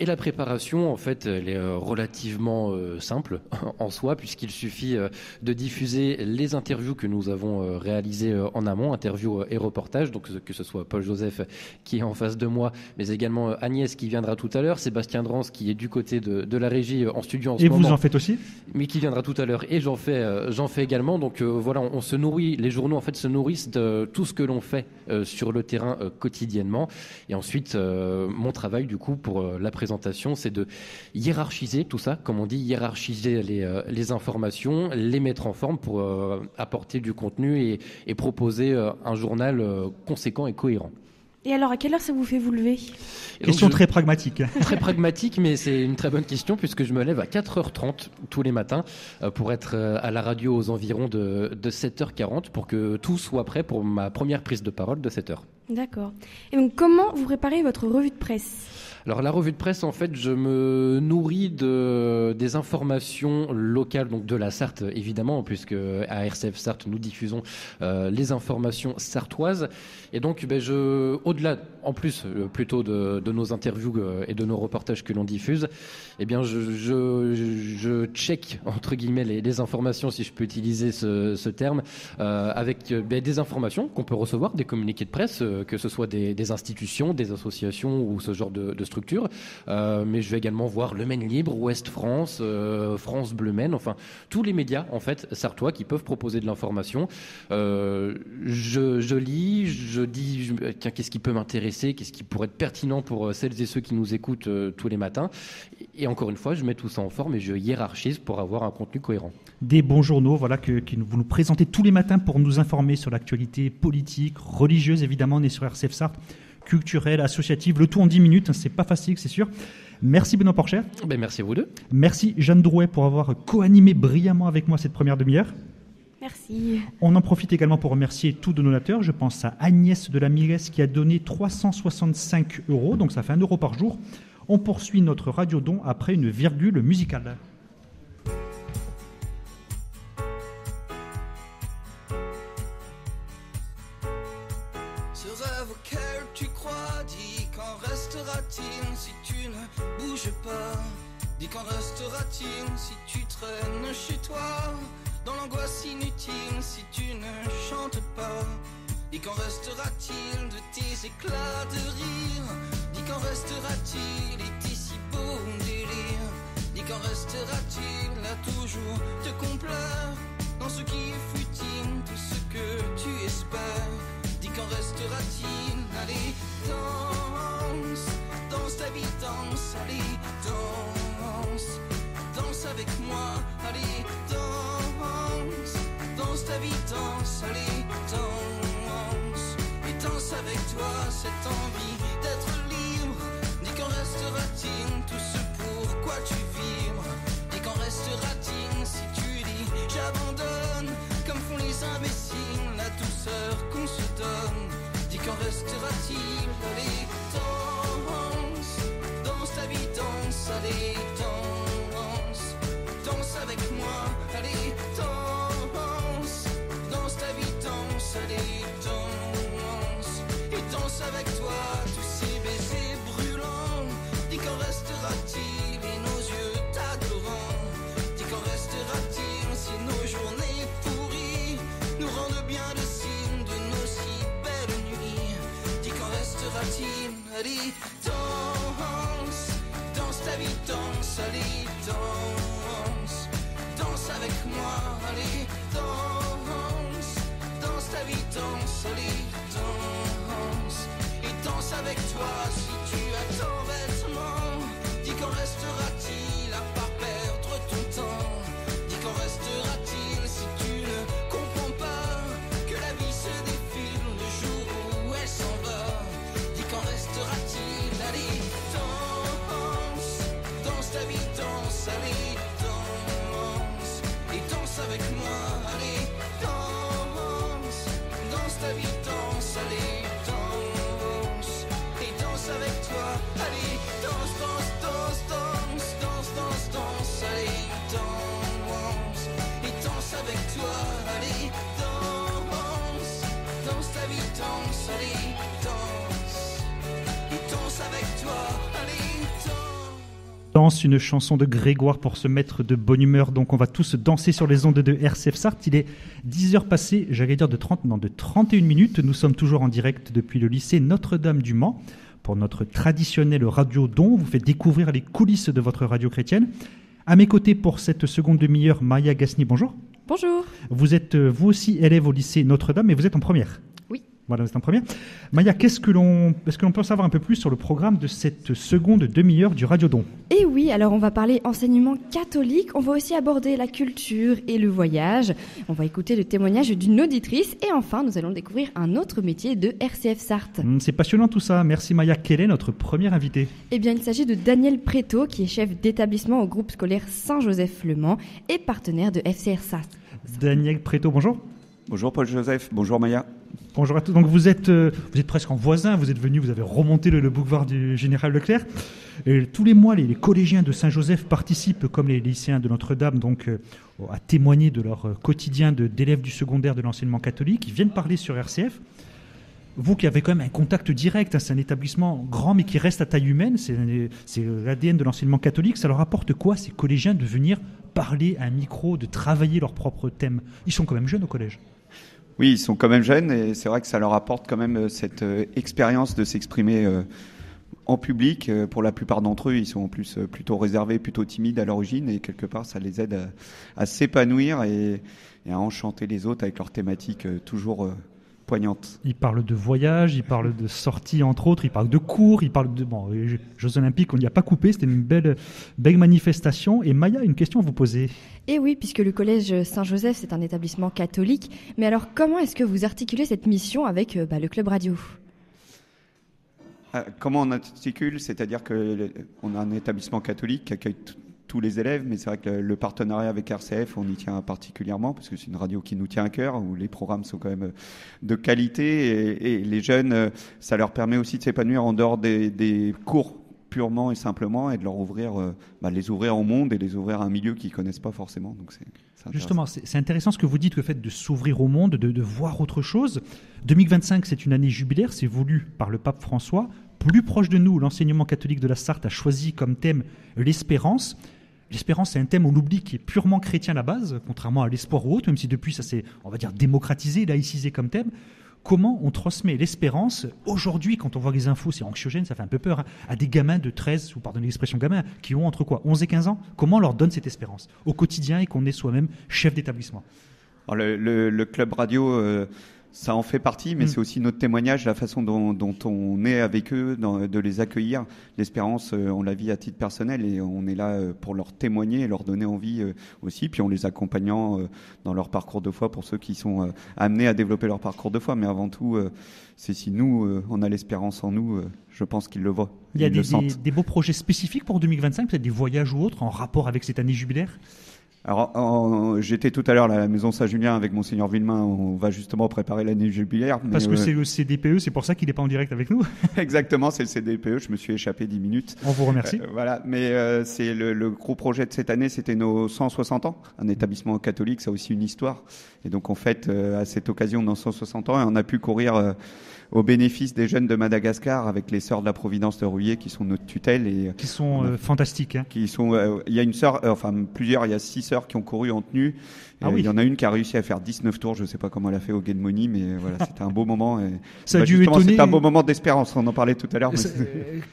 Et la préparation, en fait, elle est relativement simple en soi, puisqu'il suffit de diffuser les interviews que nous avons réalisées en amont, interviews et reportages, donc que ce soit Paul Joseph qui est en face de moi, mais également Agnès qui viendra tout à l'heure, Sébastien Drance qui est du côté de la régie en studio en ce moment. Et vous en faites aussi ? Mais qui viendra tout à l'heure, et j'en fais également. Donc voilà, on se nourrit, les journaux en fait se nourrissent de tout ce que l'on fait sur le terrain quotidiennement. Et ensuite, mon travail du coup pour la présentation, c'est de hiérarchiser tout ça, comme on dit, hiérarchiser les informations, les mettre en forme pour apporter du contenu et proposer un journal conséquent et cohérent. Et alors, à quelle heure ça vous fait vous lever ? Question très pragmatique. Très pragmatique, mais c'est une très bonne question puisque je me lève à 4h30 tous les matins pour être à la radio aux environs de 7h40 pour que tout soit prêt pour ma première prise de parole de 7h. D'accord. Et donc, comment vous préparez votre revue de presse ? Alors la revue de presse, en fait, je me nourris des informations locales, donc de la Sarthe évidemment, puisque à RCF Sarthe nous diffusons les informations sartoises. Et donc, au-delà, en plus, plutôt de nos interviews et de nos reportages que l'on diffuse, eh bien, je check entre guillemets les informations, si je peux utiliser ce terme, avec des informations qu'on peut recevoir, des communiqués de presse, que ce soit des institutions, des associations ou ce genre de structures. Mais je vais également voir Le Maine Libre, Ouest France, France Bleu Maine, enfin tous les médias en fait sartois qui peuvent proposer de l'information. Je lis, je dis tiens, qu'est-ce qui peut m'intéresser, qu'est-ce qui pourrait être pertinent pour celles et ceux qui nous écoutent tous les matins. Et encore une fois, je mets tout ça en forme et je hiérarchise pour avoir un contenu cohérent. Des bons journaux, voilà, que vous nous présentez tous les matins pour nous informer sur l'actualité politique, religieuse, évidemment, on est sur RCF Sarthe, culturelle, associative, le tout en 10 minutes, c'est pas facile, c'est sûr. Merci Benoît Porcher. Merci à vous deux. Merci Jeanne Drouet pour avoir co-animé brillamment avec moi cette première demi-heure. Merci. On en profite également pour remercier tous nos donateurs. Je pense à Agnès de la Miresse qui a donné 365 €, donc ça fait 1 € par jour. On poursuit notre radiodon après une virgule musicale. Ce rêve auquel tu crois, dis qu'en restera-t-il si tu ne bouges pas? Dis qu'en restera-t-il si tu traînes chez toi? Dans l'angoisse inutile si tu ne chantes pas? Dis qu'en restera-t-il de tes éclats de rire? Dis qu'en restera-t-il et tes si beaux délires? Dis qu'en restera-t-il à toujours te complaire dans ce qui est futile, tout ce que tu espères? Dis qu'en restera-t-il? Allez, danse, danse ta vie, danse, allez, danse, danse avec moi, allez, danse, danse ta vie, danse, allez, danse, et danse avec toi cette envie d'être libre. Dis qu'en restera-t-il tout ce pourquoi tu vibres? Dis qu'en restera-t-il si tu dis j'abandonne comme font les imbéciles? ratine. Allez, danse, danse ta vie, danse, allez, danse, danse avec moi, allez, danse, danse ta vie, danse, allez, danse, et danse avec toi. Si tu as tant vêtements, dis qu'en restera-t-il à part perdre ton temps? Dis qu'en restera-t-il si tu ne comprends pas que la vie se défile le jour où elle s'en va? Dis qu'en restera-t-il? Allez, danse, danse ta vie, danse, allez, danse, et danse avec moi, allez, danse, danse ta vie, danse, allez, danse, et danse avec toi, allez, danse, danse, danse, danse, danse, danse, danse, allez, danse, et danse avec toi, allez, danse, danse ta vie, danse, allez, danse, et danse avec toi, allez, danse. Danse, une chanson de Grégoire pour se mettre de bonne humeur. Donc on va tous danser sur les ondes de RCF Sarthe. Il est 10h passées, j'allais dire de 31 minutes. Nous sommes toujours en direct depuis le lycée Notre-Dame du Mans pour notre traditionnel radio don. Vous faites découvrir les coulisses de votre radio chrétienne. À mes côtés pour cette seconde demi-heure, Maya Gasny, bonjour. Bonjour. Vous êtes vous aussi élève au lycée Notre-Dame, mais vous êtes en première. Oui. Voilà, vous êtes en première. Maya, est-ce que l'on peut en savoir un peu plus sur le programme de cette seconde demi-heure du Radio Don? Et oui, alors on va parler enseignement catholique, on va aussi aborder la culture et le voyage, on va écouter le témoignage d'une auditrice et enfin nous allons découvrir un autre métier de RCF Sarthe. C'est passionnant tout ça, merci Maya. Quel est notre premier invité? Eh bien il s'agit de Daniel Préto qui est chef d'établissement au groupe scolaire Saint-Joseph-Le Mans et partenaire de FCR Sarthe. Daniel Préto, bonjour. Bonjour Paul-Joseph, bonjour Maya. Bonjour à tous. Donc vous êtes presque en voisin, vous avez remonté le boulevard du Général Leclerc. Et tous les mois, les collégiens de Saint-Joseph participent, comme les lycéens de Notre-Dame, donc à témoigner de leur quotidien d'élèves du secondaire de l'enseignement catholique. Ils viennent parler sur RCF. Vous qui avez quand même un contact direct, c'est un établissement grand mais qui reste à taille humaine, c'est l'ADN de l'enseignement catholique. Ça leur apporte quoi, ces collégiens, de venir parler à un micro, de travailler leurs propres thèmes? Ils sont quand même jeunes au collège. Oui, ils sont quand même jeunes et c'est vrai que ça leur apporte quand même cette expérience de s'exprimer en public. Pour la plupart d'entre eux, ils sont en plus plutôt réservés, plutôt timides à l'origine et quelque part ça les aide à s'épanouir et à enchanter les autres avec leurs thématiques toujours poignantes. Ils parlent de voyage, ils parlent de sorties entre autres, ils parlent de cours, ils parlent de Jeux Olympiques, on n'y a pas coupé, c'était une belle manifestation. Et Maya, une question à vous poser. Et oui, puisque le collège Saint-Joseph, c'est un établissement catholique. Mais alors, comment est-ce que vous articulez cette mission avec le club radio ? Comment on articule ? C'est-à-dire qu'on a un établissement catholique qui accueille tous les élèves, mais c'est vrai que le partenariat avec RCF, on y tient particulièrement, parce que c'est une radio qui nous tient à cœur, où les programmes sont quand même de qualité, et les jeunes, ça leur permet aussi de s'épanouir en dehors des cours purement et simplement, et de leur ouvrir, les ouvrir au monde et les ouvrir à un milieu qu'ils ne connaissent pas forcément. Donc c'est Justement, c'est intéressant ce que vous dites, le fait de s'ouvrir au monde, de voir autre chose. 2025, c'est une année jubilaire, c'est voulu par le pape François. Plus proche de nous, l'enseignement catholique de la Sarthe a choisi comme thème l'espérance. L'espérance, c'est un thème, on l'oublie, qui est purement chrétien à la base, contrairement à l'espoir ou autre, même si depuis ça s'est, on va dire, démocratisé, laïcisé comme thème. Comment on transmet l'espérance aujourd'hui, quand on voit les infos, c'est anxiogène, ça fait un peu peur, à des gamins de 13, ou pardonnez l'expression gamin, qui ont entre 11 et 15 ans? Comment on leur donne cette espérance au quotidien et qu'on est soi-même chef d'établissement? Alors le club radio, ça en fait partie, mais c'est aussi notre témoignage, la façon dont on est avec eux, de les accueillir. L'espérance, on la vit à titre personnel et on est là pour leur témoigner et leur donner envie aussi, puis en les accompagnant dans leur parcours de foi pour ceux qui sont amenés à développer leur parcours de foi. Mais avant tout, c'est si nous, on a l'espérance en nous, je pense qu'ils le voient. Il y a des beaux projets spécifiques pour 2025, peut-être des voyages ou autres en rapport avec cette année jubilaire? Alors, j'étais tout à l'heure à la maison Saint-Julien avec Monseigneur Villemain. On va justement préparer l'année jubilaire. Parce que c'est le CDPE, c'est pour ça qu'il n'est pas en direct avec nous. Exactement, c'est le CDPE. Je me suis échappé 10 minutes. On vous remercie. Voilà, mais c'est le gros projet de cette année, c'était nos 160 ans. Un établissement catholique, ça a aussi une histoire. Et donc, on fête à cette occasion nos 160 ans et on a pu courir au bénéfice des jeunes de Madagascar avec les sœurs de la Providence de Rouillé qui sont notre tutelle. Et qui sont fantastiques. Hein. Il y a une sœur, plusieurs, il y a 6 sœurs sœurs qui ont couru en tenue. Ah oui. Il y en a une qui a réussi à faire 19 tours. Je ne sais pas comment elle a fait au Game Money, mais voilà, c'était un beau moment. Et ça a dû étonner. C'était un beau moment d'espérance. On en parlait tout à l'heure.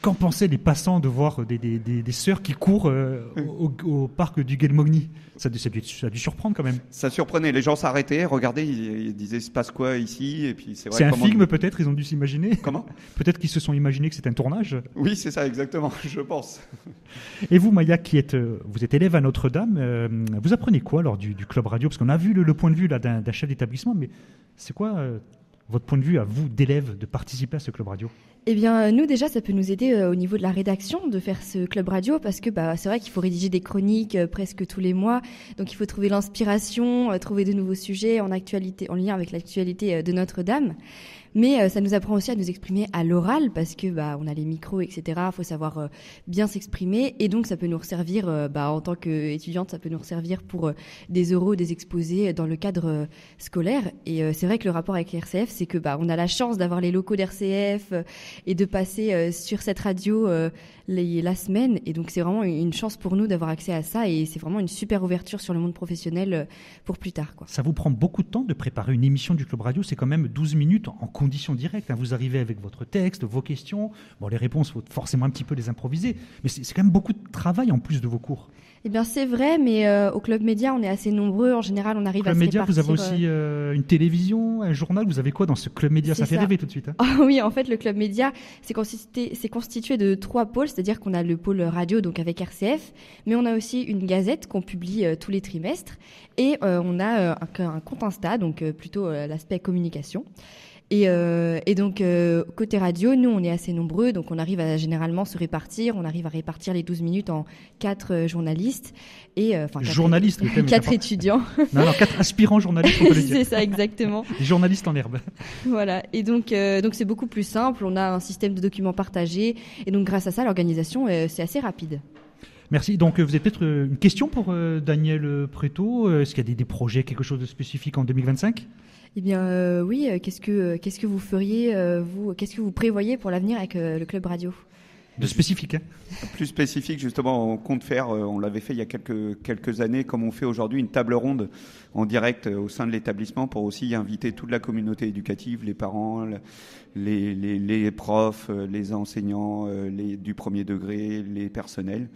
Qu'en pensaient les passants de voir des sœurs qui courent au parc du Game Money? Ça a dû surprendre quand même. Ça surprenait. Les gens s'arrêtaient, regardaient, ils disaient il se passe quoi ici? Et puis c'est un film peut-être. Ils ont dû s'imaginer. Comment? Peut-être qu'ils se sont imaginés que c'était un tournage. Oui, c'est ça exactement. Je pense. Et vous, Maya, vous êtes élève à Notre-Dame, vous apprenez quoi lors du club radio? Parce qu'on a vu le point de vue là d'un chef d'établissement, mais c'est quoi votre point de vue à vous d'élève de participer à ce club radio? Eh bien, nous déjà, ça peut nous aider au niveau de la rédaction de faire ce club radio parce que c'est vrai qu'il faut rédiger des chroniques presque tous les mois. Donc, il faut trouver l'inspiration, trouver de nouveaux sujets en lien avec l'actualité de Notre-Dame. Mais ça nous apprend aussi à nous exprimer à l'oral parce que on a les micros, etc. Il faut savoir bien s'exprimer et donc ça peut nous resservir en tant qu'étudiante, ça peut nous resservir pour des oraux, des exposés dans le cadre scolaire. Et c'est vrai que le rapport avec l'RCF, c'est que on a la chance d'avoir les locaux d'RCF et de passer sur cette radio la semaine. Et donc c'est vraiment une chance pour nous d'avoir accès à ça et c'est vraiment une super ouverture sur le monde professionnel pour plus tard, quoi. Ça vous prend beaucoup de temps de préparer une émission du club radio? C'est quand même 12 minutes en conditions directes. Vous arrivez avec votre texte, vos questions. Bon, les réponses, il faut forcément un petit peu les improviser. Mais c'est quand même beaucoup de travail en plus de vos cours. Eh bien, c'est vrai, mais au Club Média, on est assez nombreux. En général, on arrive à se répartir. Club Média, vous avez aussi une télévision, un journal. Vous avez quoi dans ce Club Média? Ça fait rêver tout de suite. Hein. Oh, oui, en fait, le Club Média, c'est constitué de 3 pôles. C'est-à-dire qu'on a le pôle radio, donc avec RCF, mais on a aussi une gazette qu'on publie tous les trimestres. Et on a un compte Insta, donc plutôt l'aspect communication. Et donc, côté radio, nous, on est assez nombreux, donc on arrive à généralement se répartir. On arrive à répartir les 12 minutes en 4 journalistes et 4 étudiants. Non, 4 aspirants journalistes, on peut le dire. C'est ça, exactement. Les journalistes en herbe. Voilà. Et donc c'est beaucoup plus simple. On a un système de documents partagés. Et donc, grâce à ça, l'organisation, c'est assez rapide. Merci. Donc, vous avez peut-être une question pour Daniel Préto? Est-ce qu'il y a des projets, quelque chose de spécifique en 2025? Eh bien, oui. Qu'est-ce que vous feriez, vous? Qu'est-ce que vous prévoyez pour l'avenir avec le club radio? De spécifique, hein? Plus spécifique, justement, on compte faire, on l'avait fait il y a quelques années, comme on fait aujourd'hui, une table ronde en direct au sein de l'établissement pour aussi inviter toute la communauté éducative, les parents, les profs, les enseignants du premier degré, les personnels.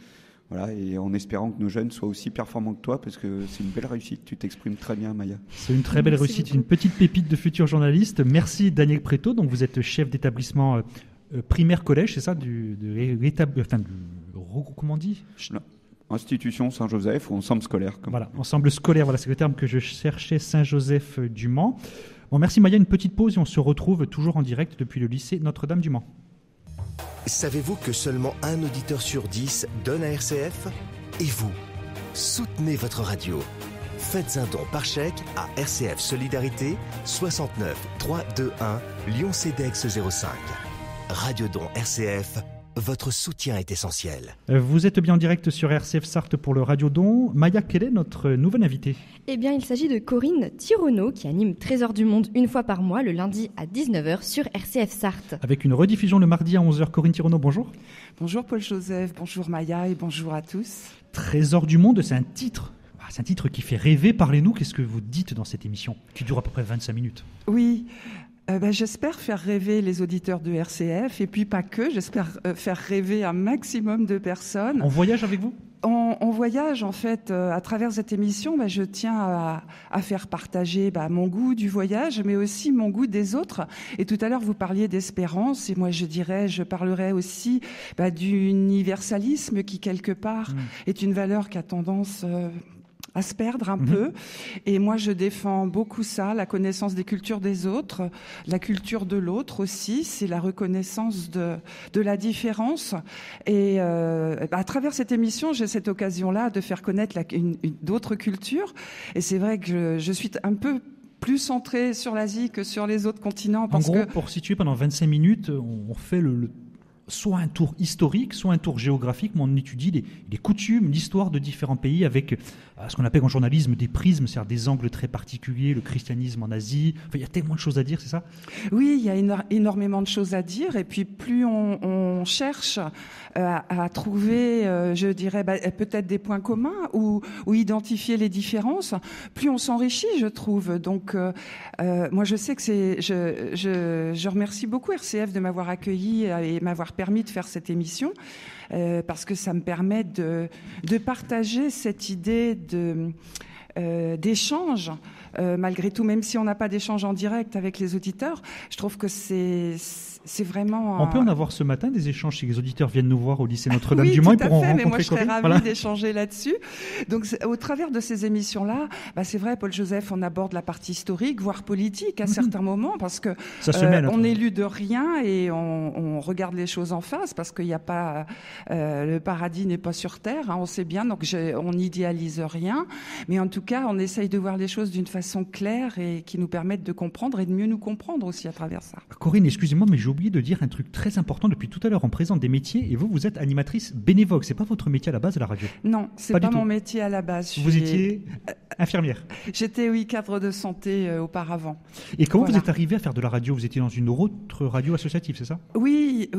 Voilà, et en espérant que nos jeunes soient aussi performants que toi, parce que c'est une belle réussite. Tu t'exprimes très bien, Maya. C'est une très belle réussite, une petite pépite de futur journaliste. Merci, Daniel Préto. Donc, vous êtes chef d'établissement primaire collège, c'est ça, comment on dit? Institution Saint-Joseph ou ensemble scolaire. Voilà, ensemble scolaire, voilà, c'est le terme que je cherchais, Saint-Joseph du Mans. Bon, merci Maya, une petite pause et on se retrouve toujours en direct depuis le lycée Notre-Dame du Mans. Savez-vous que seulement 1 auditeur sur 10 donne à RCF? Et vous, soutenez votre radio. Faites un don par chèque à RCF Solidarité 69 321 Lyon-CEDEX 05. Radio Don RCF, votre soutien est essentiel. Vous êtes bien en direct sur RCF Sarthe pour le Radio Don. Maya, quel est notre nouvel invité? Eh bien, il s'agit de Corinne Thironneau qui anime Trésor du Monde une fois par mois, le lundi à 19h sur RCF Sarthe. Avec une rediffusion le mardi à 11h. Corinne Thironneau, bonjour. Bonjour Paul-Joseph, bonjour Maya et bonjour à tous. Trésor du Monde, c'est un titre. C'est un titre qui fait rêver. Parlez-nous, qu'est-ce que vous dites dans cette émission qui dure à peu près 25 minutes? Oui. J'espère faire rêver les auditeurs de RCF et puis pas que, j'espère faire rêver un maximum de personnes. On voyage avec vous? On voyage en fait à travers cette émission. Je tiens à faire partager mon goût du voyage, mais aussi mon goût des autres. Et tout à l'heure vous parliez d'espérance, et moi je parlerai aussi d'universalisme qui quelque part est une valeur qui a tendance à se perdre un peu. Et moi, je défends beaucoup ça, la connaissance des cultures des autres, la culture de l'autre aussi, c'est la reconnaissance de la différence. Et à travers cette émission, j'ai cette occasion-là de faire connaître d'autres cultures. Et c'est vrai que je suis un peu plus centrée sur l'Asie que sur les autres continents. En gros, pour situer pendant 25 minutes, on fait soit un tour historique, soit un tour géographique, mais on étudie les coutumes, l'histoire de différents pays avec ce qu'on appelle en journalisme des prismes, c'est-à-dire des angles très particuliers, le christianisme en Asie. Enfin, il y a tellement de choses à dire, c'est ça ? Oui, il y a énormément de choses à dire, et puis plus on cherche à trouver, je dirais, peut-être des points communs ou identifier les différences, plus on s'enrichit, je trouve. Donc, moi, je sais que je remercie beaucoup RCF de m'avoir accueilli et m'avoir permis de faire cette émission, parce que ça me permet de partager cette idée d'échange. Malgré tout, même si on n'a pas d'échange en direct avec les auditeurs, je trouve que c'est vraiment... On peut en avoir ce matin des échanges si les auditeurs viennent nous voir au lycée Notre-Dame-du-Mans. Oui, tout à fait, mais moi je serais ravie d'échanger là-dessus. Donc au travers de ces émissions-là, c'est vrai, Paul Joseph, on aborde la partie historique, voire politique à certains moments, parce que on est élu de rien et on regarde les choses en face, parce qu'il n'y a pas... le paradis n'est pas sur Terre, hein, on sait bien, donc on n'idéalise rien, mais en tout cas, on essaye de voir les choses d'une façon claire et qui nous permettent de comprendre et de mieux nous comprendre aussi à travers ça. Corinne, excusez-moi, mais j'ai oublié de dire un truc très important depuis tout à l'heure. On présente des métiers et vous êtes animatrice bénévole. C'est pas votre métier à la base à la radio? Non, c'est pas mon métier à la base. Vous étiez infirmière? J'étais, oui, cadre de santé auparavant. Et comment vous êtes arrivée à faire de la radio? Vous étiez dans une autre radio associative, c'est ça? Oui.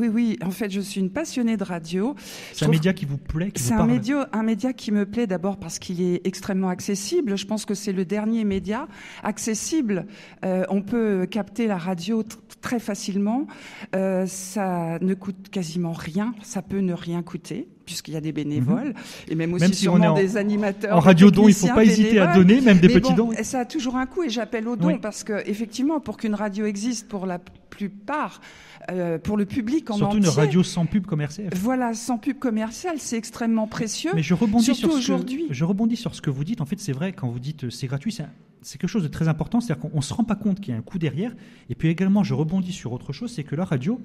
En fait, je suis une passionnée de radio. C'est un média qui vous plaît, qui vous parle? C'est un média qui me plaît d'abord parce qu'il est extrêmement accessible. Je pense que c'est le dernier média accessible. On peut capter la radio très facilement. Ça ne coûte quasiment rien. Ça peut ne rien coûter, puisqu'il y a des bénévoles, et même aussi si sûrement des animateurs. En radio don, il ne faut pas hésiter à donner, même des petits dons. Ça a toujours un coût, et j'appelle au don, parce que effectivement, pour qu'une radio existe, pour la plupart, pour le public en entier. Surtout une radio sans pub comme RCF. Voilà, sans pub commerciale, c'est extrêmement précieux. Mais je rebondis aujourd'hui. Je rebondis sur ce que vous dites. En fait, c'est vrai, quand vous dites c'est gratuit, c'est quelque chose de très important. C'est-à-dire qu'on ne se rend pas compte qu'il y a un coût derrière. Et puis également, je rebondis sur autre chose, c'est que la radio,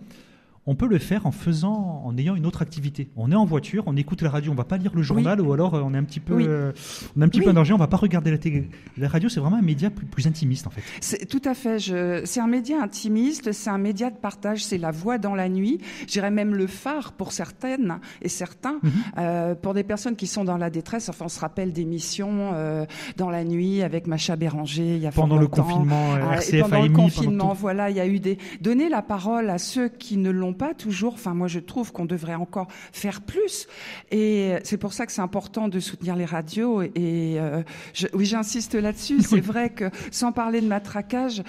on peut le faire en ayant une autre activité. On est en voiture, on écoute la radio, on ne va pas lire le journal, ou alors on est un petit peu, peu en danger, on ne va pas regarder la télé. La radio, c'est vraiment un média plus intimiste, en fait. Tout à fait. C'est un média intimiste, c'est un média de partage, c'est la voix dans la nuit. Je dirais même le phare pour certaines et certains. Pour des personnes qui sont dans la détresse, enfin, on se rappelle d'émissions dans la nuit avec Macha Béranger, il y a pendant le confinement, RCF pendant le confinement, voilà, il y a eu donner la parole à ceux qui ne l'ont pas toujours. Enfin, moi, je trouve qu'on devrait encore faire plus. Et c'est pour ça que c'est important de soutenir les radios. Et oui, j'insiste là-dessus. C'est vrai que, sans parler de matraquage,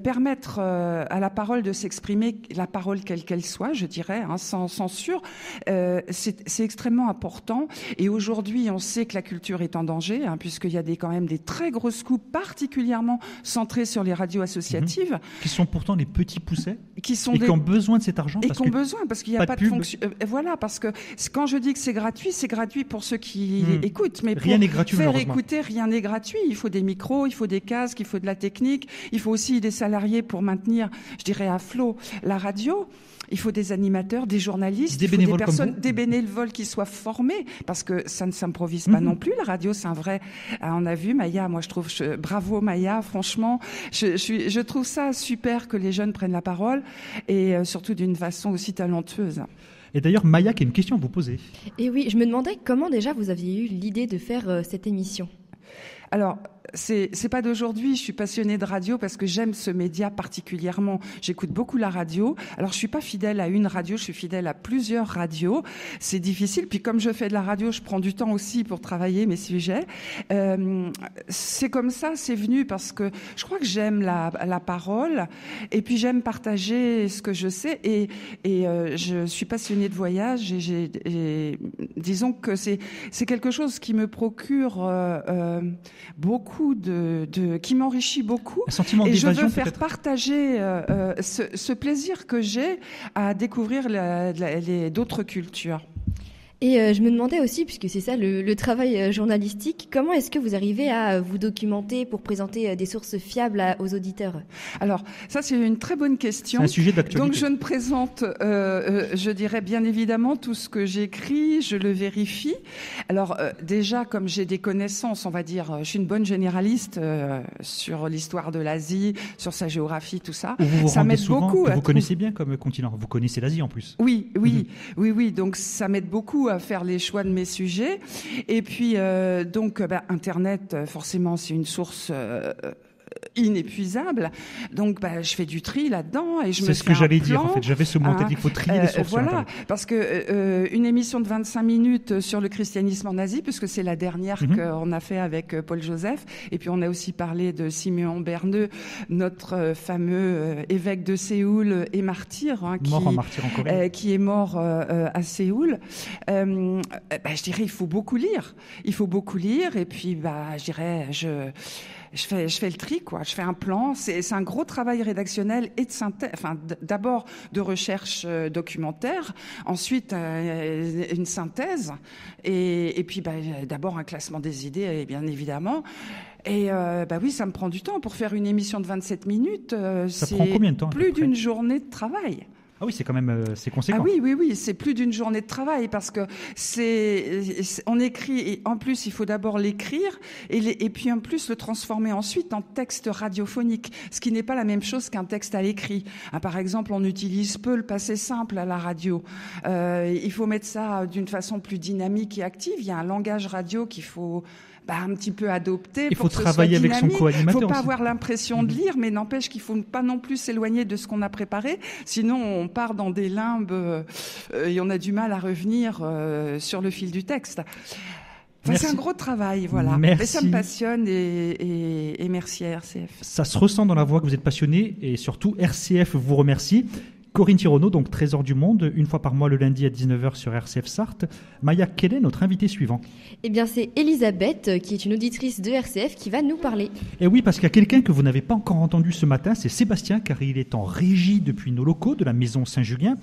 permettre à la parole de s'exprimer, la parole quelle qu'elle soit, je dirais, sans censure, c'est extrêmement important. Et aujourd'hui, on sait que la culture est en danger, puisqu'il y a quand même des très grosses coupes, particulièrement centrées sur les radios associatives. Qui sont pourtant les petits poussets, qui ont besoin de cet argent. Et qui ont besoin, parce qu'il n'y a pas de fonction. Voilà, parce que quand je dis que c'est gratuit pour ceux qui écoutent, mais rien n'est gratuit, faire écouter, rien n'est gratuit. Il faut des micros, il faut des casques, il faut de la technique, il faut aussi des salariés pour maintenir, je dirais, à flot la radio. Il faut des animateurs, des journalistes, des bénévoles qui soient formés, parce que ça ne s'improvise pas non plus. La radio, c'est un vrai... On a vu, Maya, moi je trouve... Bravo Maya, franchement. Je trouve ça super que les jeunes prennent la parole, et surtout d'une façon aussi talentueuse. Et d'ailleurs, Maya, qui a une question à vous poser. Et oui, je me demandais comment déjà vous aviez eu l'idée de faire cette émission. Alors, c'est pas d'aujourd'hui. Je suis passionnée de radio parce que j'aime ce média particulièrement. J'écoute beaucoup la radio. Alors, je suis pas fidèle à une radio, je suis fidèle à plusieurs radios. C'est difficile. Puis, comme je fais de la radio, je prends du temps aussi pour travailler mes sujets. C'est comme ça, c'est venu parce que je crois que j'aime la parole. Et puis, j'aime partager ce que je sais. Et je suis passionnée de voyage. Et disons que c'est quelque chose qui me procure beaucoup qui m'enrichit beaucoup. Un sentiment et je d'évasion, veux faire partager ce plaisir que j'ai à découvrir d'autres cultures. Et je me demandais aussi, puisque c'est ça le travail journalistique, comment est-ce que vous arrivez à vous documenter pour présenter des sources fiables aux auditeurs? Alors, ça c'est une très bonne question. C'est un sujet d'actualité. Donc je ne présente, je dirais bien évidemment tout ce que j'écris, je le vérifie. Alors déjà, comme j'ai des connaissances, on va dire, je suis une bonne généraliste sur l'histoire de l'Asie, sur sa géographie, tout ça. Ça m'aide beaucoup. Vous connaissez bien comme continent. Vous connaissez l'Asie en plus. Oui. Donc ça m'aide beaucoup à faire les choix de mes sujets. Et puis Internet, forcément, c'est une source inépuisable. Donc, je fais du tri là-dedans et je me fais un plan. C'est ce que j'allais dire, en fait. J'avais ce mot en tête, il faut trier les sources. Voilà, parce que une émission de 25 minutes sur le christianisme en Asie, puisque c'est la dernière qu'on a fait avec Paul Joseph, et puis on a aussi parlé de Siméon Berneux, notre fameux évêque de Séoul et martyr, mort en martyr en Corée, qui est mort à Séoul. Je dirais, il faut beaucoup lire. Et puis, je dirais, je fais le tri, quoi. Je fais un plan. C'est un gros travail rédactionnel et de synthèse. Enfin, d'abord de recherche documentaire, ensuite une synthèse, et puis d'abord un classement des idées, bien évidemment. Et oui, ça me prend du temps pour faire une émission de 27 minutes. Ça prend combien de temps? Plus d'une journée de travail. Ah oui, c'est quand même c'est conséquent. Ah oui, c'est plus d'une journée de travail parce que on écrit et en plus il faut d'abord l'écrire et puis en plus le transformer ensuite en texte radiophonique, ce qui n'est pas la même chose qu'un texte à l'écrit. Par exemple, on utilise peu le passé simple à la radio. Il faut mettre ça d'une façon plus dynamique et active. Il y a un langage radio qu'il faut un petit peu adopté. Il faut travailler avec son co-animateur. Il ne faut pas aussi avoir l'impression de lire, mais n'empêche qu'il ne faut pas non plus s'éloigner de ce qu'on a préparé. Sinon, on part dans des limbes et on a du mal à revenir sur le fil du texte. C'est un gros travail, voilà. Merci. Et ça me passionne et merci à RCF. Ça se ressent dans la voix que vous êtes passionné et surtout RCF vous remercie. Corinne Thironneau, donc Trésor du Monde, une fois par mois le lundi à 19h sur RCF Sarthe. Maya, quel est notre invité suivant? Eh bien, c'est Elisabeth, qui est une auditrice de RCF, qui va nous parler. Et oui, parce qu'il y a quelqu'un que vous n'avez pas encore entendu ce matin, c'est Sébastien, car il est en régie depuis nos locaux de la maison Saint-Julien,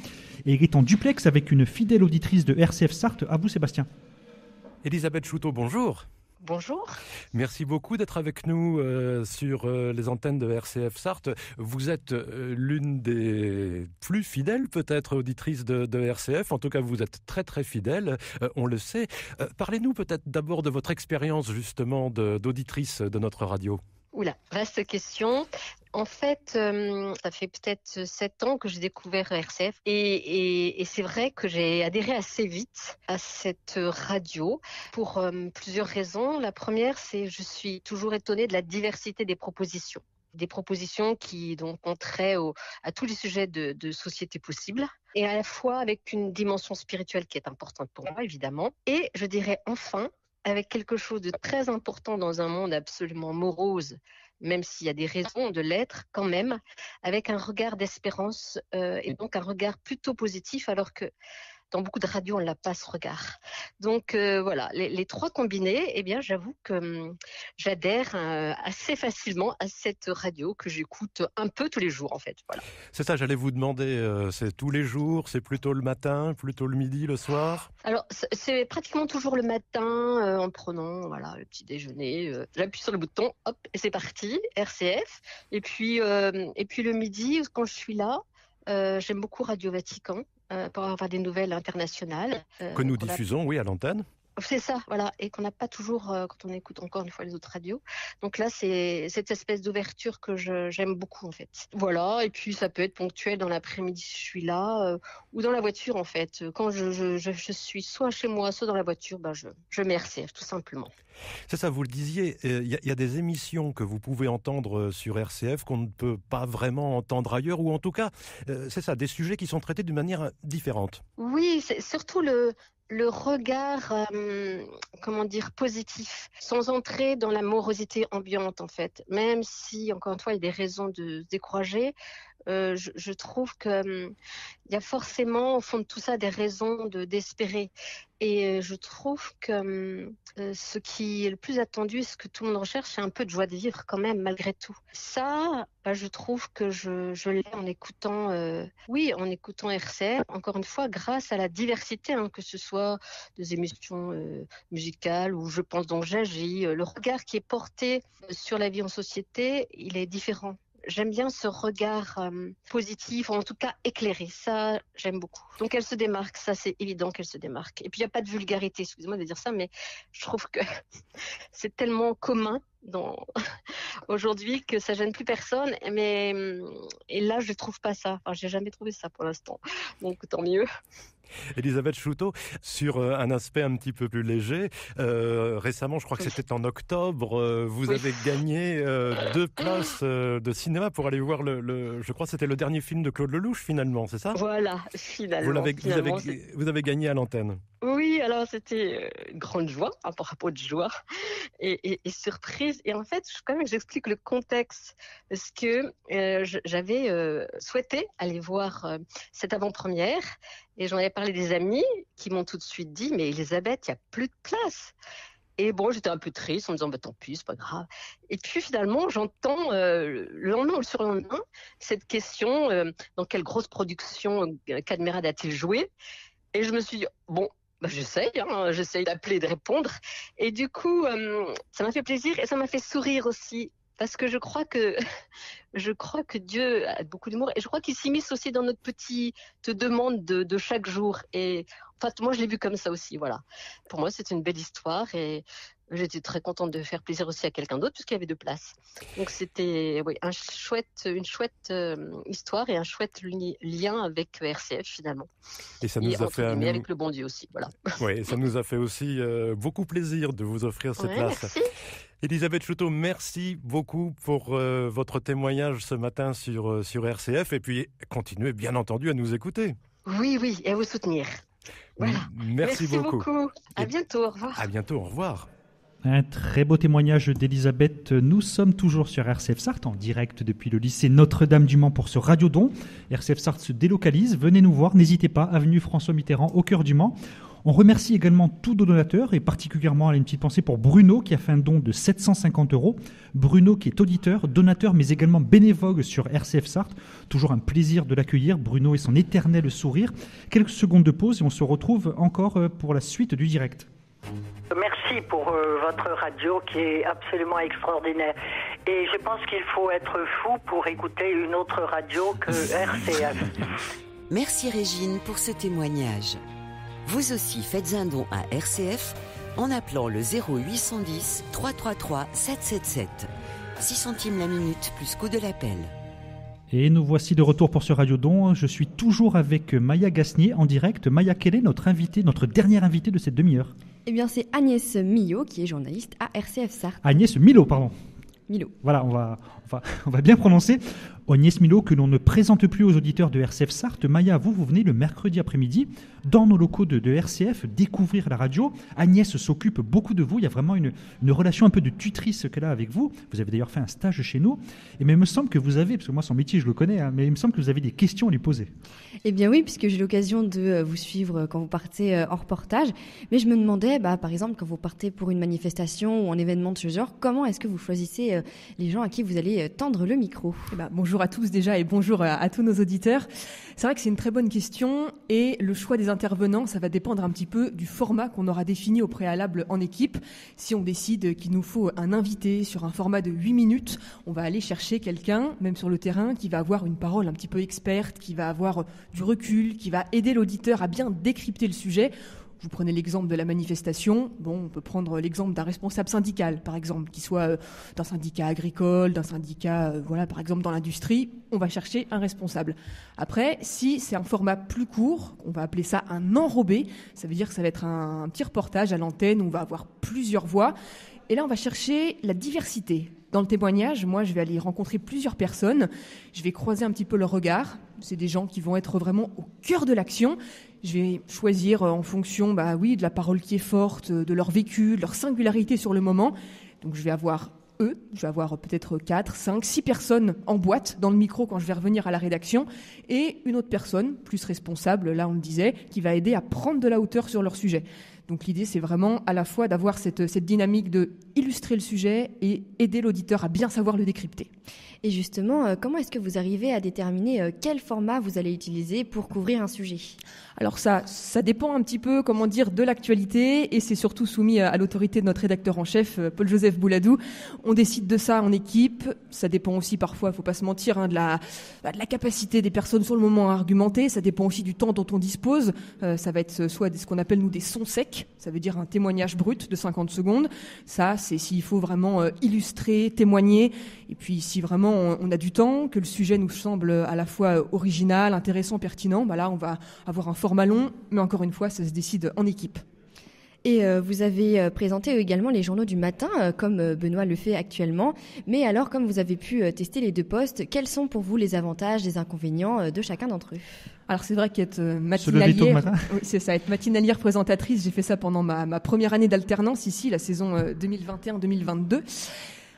et il est en duplex avec une fidèle auditrice de RCF Sarthe. À vous, Sébastien. Elisabeth Chouteau, bonjour. Bonjour. Merci beaucoup d'être avec nous sur les antennes de RCF Sarthe. Vous êtes l'une des plus fidèles peut-être auditrices de RCF. En tout cas, vous êtes très très fidèle, on le sait. Parlez-nous peut-être d'abord de votre expérience justement d'auditrice de notre radio. Oula, vaste question. En fait, ça fait peut-être 7 ans que j'ai découvert RCF et c'est vrai que j'ai adhéré assez vite à cette radio pour plusieurs raisons. La première, c'est que je suis toujours étonnée de la diversité des propositions. Des propositions qui donc ont trait à tous les sujets de société possibles et à la fois avec une dimension spirituelle qui est importante pour moi, évidemment. Et je dirais enfin, avec quelque chose de très important dans un monde absolument morose, même s'il y a des raisons de l'être quand même, avec un regard d'espérance et donc un regard plutôt positif, alors que dans beaucoup de radios, on n'a pas ce regard. Donc voilà, les trois combinés, eh bien, j'avoue que j'adhère assez facilement à cette radio que j'écoute un peu tous les jours, en fait. Voilà. C'est ça, j'allais vous demander, c'est tous les jours, c'est plutôt le matin, plutôt le midi, le soir? Alors, c'est pratiquement toujours le matin, en prenant le petit déjeuner. J'appuie sur le bouton, hop, et c'est parti, RCF. Et puis le midi, quand je suis là, j'aime beaucoup Radio Vatican. Pour avoir des nouvelles internationales. Que nous diffusons, oui, à l'antenne. C'est ça, voilà, et qu'on n'a pas toujours quand on écoute encore une fois les autres radios. Donc là, c'est cette espèce d'ouverture que j'aime beaucoup, en fait. Voilà, et puis ça peut être ponctuel dans l'après-midi si je suis là, ou dans la voiture, en fait. Quand je suis soit chez moi, soit dans la voiture, je mets RCF, tout simplement. C'est ça, vous le disiez, il y a des émissions que vous pouvez entendre sur RCF qu'on ne peut pas vraiment entendre ailleurs, ou en tout cas, c'est ça, des sujets qui sont traités d'une manière différente. Oui, c'est surtout le regard, positif, sans entrer dans la morosité ambiante, en fait. Même si, encore une fois, il y a des raisons de se décourager, je trouve que il y a forcément au fond de tout ça des raisons d'espérer. Et je trouve que ce qui est le plus attendu, ce que tout le monde recherche, c'est un peu de joie de vivre quand même, malgré tout. Ça, je trouve que je l'ai en écoutant, en écoutant RCF, encore une fois, grâce à la diversité, que ce soit des émissions musicales ou Je pense donc j'agis. Le regard qui est porté sur la vie en société, il est différent. J'aime bien ce regard positif, ou en tout cas éclairé. Ça, j'aime beaucoup. Donc, elle se démarque. Ça, c'est évident qu'elle se démarque. Et puis, il n'y a pas de vulgarité. Excusez-moi de dire ça, mais je trouve que c'est tellement commun aujourd'hui que ça gêne plus personne. Et là, je ne trouve pas ça. Enfin, je n'ai jamais trouvé ça pour l'instant. Donc, tant mieux. Elisabeth Chouteau, sur un aspect un petit peu plus léger, récemment, je crois que c'était en octobre, vous avez gagné 2 places de cinéma pour aller voir je crois que c'était le dernier film de Claude Lelouch finalement, c'est ça ? Voilà, finalement. Vous avez gagné à l'antenne. Oui, alors c'était une grande joie, un propos de joie et surprise. Et en fait, quand même, j'explique le contexte parce que j'avais souhaité aller voir cette avant-première et j'en avais parlé des amis qui m'ont tout de suite dit « Mais Elisabeth, il n'y a plus de place !» Et bon, j'étais un peu triste en me disant « Tant pis, c'est pas grave ». Et puis finalement, j'entends le lendemain ou le surlendemain cette question « Dans quelle grosse production Cadmerade a-t-il joué ?» Et je me suis dit « Bon, j'essaye d'appeler et de répondre. » Et du coup, ça m'a fait plaisir et ça m'a fait sourire aussi. Parce que je crois que Dieu a beaucoup d'humour et je crois qu'il s'immisce aussi dans notre petite demande de chaque jour. Et en fait, moi, je l'ai vu comme ça aussi. Voilà. Pour moi, c'est une belle histoire et j'étais très contente de faire plaisir aussi à quelqu'un d'autre puisqu'il y avait 2 places. Donc, c'était une chouette histoire et un chouette lien avec RCF finalement. Et ça nous a fait avec le bon Dieu aussi. Voilà. Oui, ça nous a fait aussi beaucoup plaisir de vous offrir cette place. Merci. Elisabeth Chouteau, merci beaucoup pour votre témoignage ce matin sur RCF et puis continuez bien entendu à nous écouter. Oui, et à vous soutenir. Voilà. Merci beaucoup. À bientôt, au revoir. À bientôt, au revoir. Un très beau témoignage d'Elisabeth. Nous sommes toujours sur RCF Sarthe, en direct depuis le lycée Notre-Dame du Mans pour ce radiodon. RCF Sarthe se délocalise. Venez nous voir, n'hésitez pas, avenue François Mitterrand, au cœur du Mans. On remercie également tous nos donateurs et particulièrement une petite pensée pour Bruno qui a fait un don de 750 €. Bruno qui est auditeur, donateur mais également bénévole sur RCF Sarthe. Toujours un plaisir de l'accueillir. Bruno et son éternel sourire. Quelques secondes de pause et on se retrouve encore pour la suite du direct. Merci pour votre radio qui est absolument extraordinaire. Et je pense qu'il faut être fou pour écouter une autre radio que RCF. Merci Régine pour ce témoignage. Vous aussi faites un don à RCF en appelant le 0810 333 777. 6 centimes la minute plus coût de l'appel. Et nous voici de retour pour ce radiodon. Je suis toujours avec Maya Gasnier en direct. Maya, quelle est notre dernière invitée de cette demi-heure ? Eh bien, c'est Agnès Millot qui est journaliste à RCF Sarthe. Agnès Millot, pardon. Millot. Voilà, on va bien prononcer. Agnès Millot, que l'on ne présente plus aux auditeurs de RCF Sarthe. Maya, vous venez le mercredi après-midi dans nos locaux de RCF découvrir la radio. Agnès s'occupe beaucoup de vous. Il y a vraiment une relation un peu de tutrice qu'elle a avec vous. Vous avez d'ailleurs fait un stage chez nous. Et mais il me semble que vous avez, parce que moi son métier je le connais, mais il me semble que vous avez des questions à lui poser. Eh bien oui, puisque j'ai l'occasion de vous suivre quand vous partez en reportage. Mais je me demandais, par exemple, quand vous partez pour une manifestation ou un événement de ce genre, comment est-ce que vous choisissez les gens à qui vous allez tendre le micro ? Bonjour à tous déjà et bonjour à tous nos auditeurs. C'est vrai que c'est une très bonne question et le choix des intervenants, ça va dépendre un petit peu du format qu'on aura défini au préalable en équipe. Si on décide qu'il nous faut un invité sur un format de 8 minutes, on va aller chercher quelqu'un, même sur le terrain, qui va avoir une parole un petit peu experte, qui va avoir du recul, qui va aider l'auditeur à bien décrypter le sujet. Vous prenez l'exemple de la manifestation. Bon, on peut prendre l'exemple d'un responsable syndical, par exemple, qui soit d'un syndicat agricole, d'un syndicat, par exemple, dans l'industrie. On va chercher un responsable. Après, si c'est un format plus court, on va appeler ça un enrobé. Ça veut dire que ça va être un petit reportage à l'antenne où on va avoir plusieurs voix. Et là, on va chercher la diversité. Dans le témoignage, moi, je vais aller rencontrer plusieurs personnes. Je vais croiser un petit peu leur regard. C'est des gens qui vont être vraiment au cœur de l'action. Je vais choisir en fonction, de la parole qui est forte, de leur vécu, de leur singularité sur le moment. Donc, je vais avoir eux. Je vais avoir peut-être 4, 5, 6 personnes en boîte dans le micro quand je vais revenir à la rédaction, et une autre personne, plus responsable, là on le disait, qui va aider à prendre de la hauteur sur leur sujet. Donc l'idée, c'est vraiment à la fois d'avoir cette dynamique de illustrer le sujet et aider l'auditeur à bien savoir le décrypter. Et justement, comment est-ce que vous arrivez à déterminer quel format vous allez utiliser pour couvrir un sujet ? Alors ça dépend un petit peu, de l'actualité, et c'est surtout soumis à l'autorité de notre rédacteur en chef, Paul-Joseph Bouladou. On décide de ça en équipe. Ça dépend aussi parfois, il ne faut pas se mentir, de la capacité des personnes sur le moment à argumenter. Ça dépend aussi du temps dont on dispose. Ça va être soit ce qu'on appelle nous des sons secs. Ça veut dire un témoignage brut de 50 secondes. Ça, c'est s'il faut vraiment illustrer, témoigner. Et puis si vraiment on a du temps, que le sujet nous semble à la fois original, intéressant, pertinent, là on va avoir un format long, mais encore une fois, ça se décide en équipe. Et vous avez présenté également les journaux du matin, comme Benoît le fait actuellement. Mais alors, comme vous avez pu tester les deux postes, quels sont pour vous les avantages, les inconvénients de chacun d'entre eux ? Alors c'est vrai qu'être matinalière, oui, c'est ça, être matinalière présentatrice, j'ai fait ça pendant ma première année d'alternance ici, la saison 2021-2022.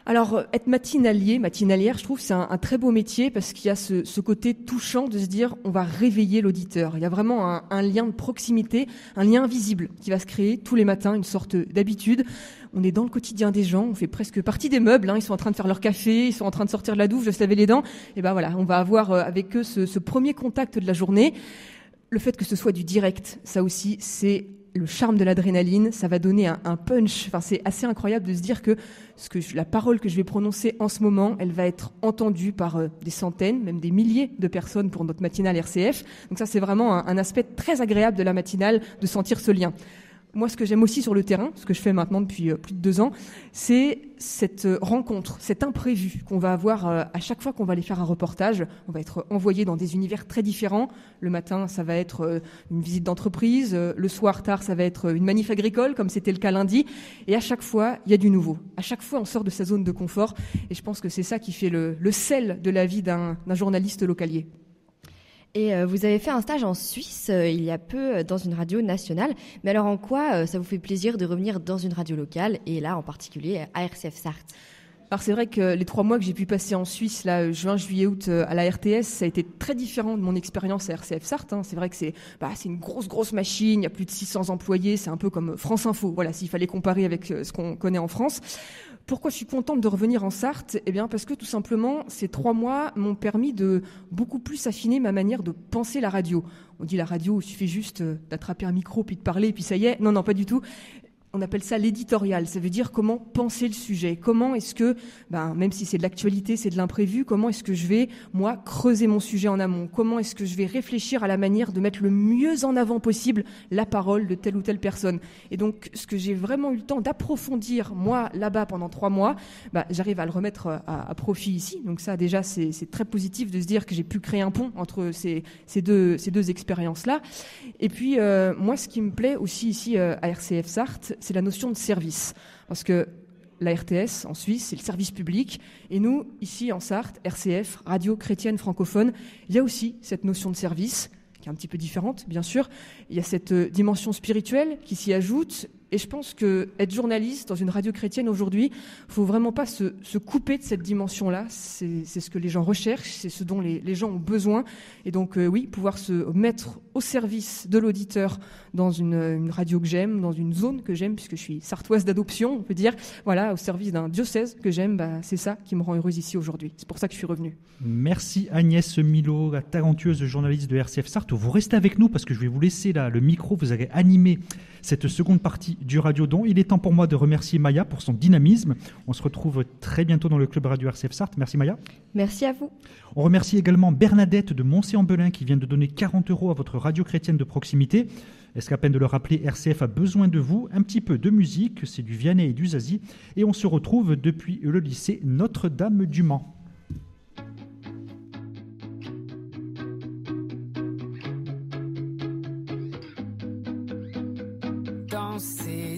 Alors, être matinalière, je trouve c'est un très beau métier parce qu'il y a ce côté touchant de se dire on va réveiller l'auditeur. Il y a vraiment un lien de proximité, un lien invisible qui va se créer tous les matins, une sorte d'habitude. On est dans le quotidien des gens, on fait presque partie des meubles, ils sont en train de faire leur café, ils sont en train de sortir de la douche, de se laver les dents. Et voilà, on va avoir avec eux ce premier contact de la journée. Le fait que ce soit du direct, ça aussi, c'est le charme de l'adrénaline, ça va donner un punch. Enfin, c'est assez incroyable de se dire que la parole que je vais prononcer en ce moment, elle va être entendue par des centaines, même des milliers de personnes pour notre matinale RCF. Donc ça, c'est vraiment un aspect très agréable de la matinale, de sentir ce lien. Moi, ce que j'aime aussi sur le terrain, ce que je fais maintenant depuis plus de 2 ans, c'est cette rencontre, cet imprévu qu'on va avoir à chaque fois qu'on va aller faire un reportage. On va être envoyé dans des univers très différents. Le matin, ça va être une visite d'entreprise. Le soir, tard, ça va être une manif agricole, comme c'était le cas lundi. Et à chaque fois, il y a du nouveau. À chaque fois, on sort de sa zone de confort. Et je pense que c'est ça qui fait le sel de la vie d'un journaliste localier. Et vous avez fait un stage en Suisse il y a peu dans une radio nationale. Mais alors en quoi ça vous fait plaisir de revenir dans une radio locale et là en particulier à RCF Sarthe ? Alors c'est vrai que les 3 mois que j'ai pu passer en Suisse, là, juin, juillet, août, à la RTS, ça a été très différent de mon expérience à RCF Sarthe. C'est vrai que c'est une grosse machine, il y a plus de 600 employés, c'est un peu comme France Info, voilà, s'il fallait comparer avec ce qu'on connaît en France. Pourquoi je suis contente de revenir en Sarthe ? Eh bien, parce que tout simplement, ces 3 mois m'ont permis de beaucoup plus affiner ma manière de penser la radio. On dit la radio, il suffit juste d'attraper un micro, puis de parler, puis ça y est. Non, pas du tout. On appelle ça l'éditorial, ça veut dire comment penser le sujet, comment est-ce que, même si c'est de l'actualité, c'est de l'imprévu, comment est-ce que je vais, moi, creuser mon sujet en amont, comment est-ce que je vais réfléchir à la manière de mettre le mieux en avant possible la parole de telle ou telle personne. Et donc, ce que j'ai vraiment eu le temps d'approfondir, moi, là-bas, pendant 3 mois, j'arrive à le remettre à profit ici. Donc ça, déjà, c'est très positif de se dire que j'ai pu créer un pont entre ces deux expériences-là. Et puis, moi, ce qui me plaît aussi ici à RCF Sarthe, c'est la notion de service. Parce que la RTS, en Suisse, c'est le service public. Et nous, ici en Sarthe, RCF, Radio Chrétienne Francophone, il y a aussi cette notion de service, qui est un petit peu différente, bien sûr. Il y a cette dimension spirituelle qui s'y ajoute. Et je pense que être journaliste dans une radio chrétienne aujourd'hui, faut vraiment pas se couper de cette dimension-là. C'est ce que les gens recherchent, c'est ce dont les gens ont besoin. Et donc oui, pouvoir se mettre au service de l'auditeur dans une radio que j'aime, dans une zone que j'aime, puisque je suis sartoise d'adoption, on peut dire, voilà, au service d'un diocèse que j'aime, c'est ça qui me rend heureuse ici aujourd'hui. C'est pour ça que je suis revenue. Merci Agnès Milot, la talentueuse journaliste de RCF Sarthe. Vous restez avec nous parce que je vais vous laisser là le micro. Vous allez animer cette seconde partie du Radio-Don. Il est temps pour moi de remercier Maya pour son dynamisme. On se retrouve très bientôt dans le club radio RCF Sarthe. Merci Maya. Merci à vous. On remercie également Bernadette de Moncé-en-Belin qui vient de donner 40 € à votre radio chrétienne de proximité. Est-ce qu'à peine de le rappeler, RCF a besoin de vous. Un petit peu de musique, c'est du Vianney et du Zazie. Et on se retrouve depuis le lycée Notre-Dame du Mans.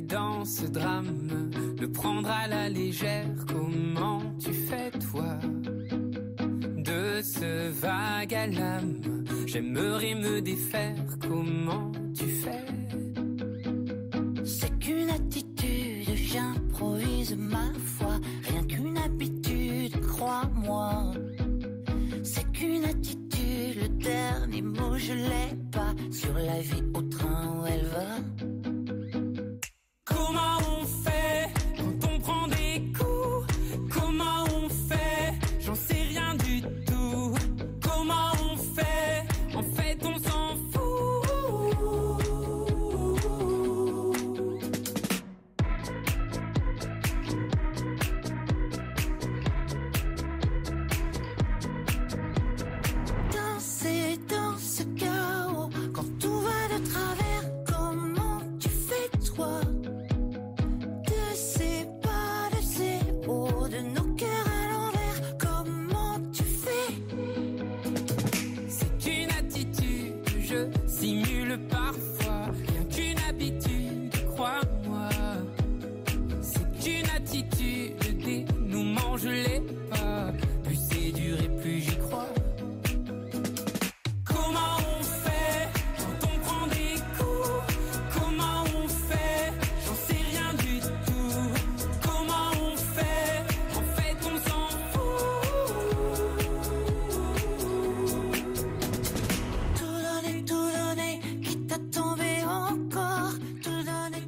Dans ce drame, le prendre à la légère, comment tu fais toi? De ce vague à l'âme, j'aimerais me défaire, comment tu fais? C'est qu'une attitude, j'improvise ma foi, rien qu'une le dernier mot, je l'ai pas sur la vie au train où elle va. Comment on fait quand on prend des coups? Comment on fait? J'en sais rien du tout. Comment on fait? En fait, on s'en fout. Danser dans ce chaos, quand tout va de travers, comment tu fais toi? De ces pas, de ces hauts, de nos cœurs à l'envers, comment tu fais? C'est une attitude que je simule parfois, rien qu'une habitude, crois-moi. C'est une attitude, des dénouement, je l'ai pas. Plus c'est dur et plus j'y crois. Comment on fait quand on prend des coups? Comment on fait? J'en sais rien du tout. Comment on fait? En fait, on s'en Tout donner, quitte à tomber encore. Tout donner.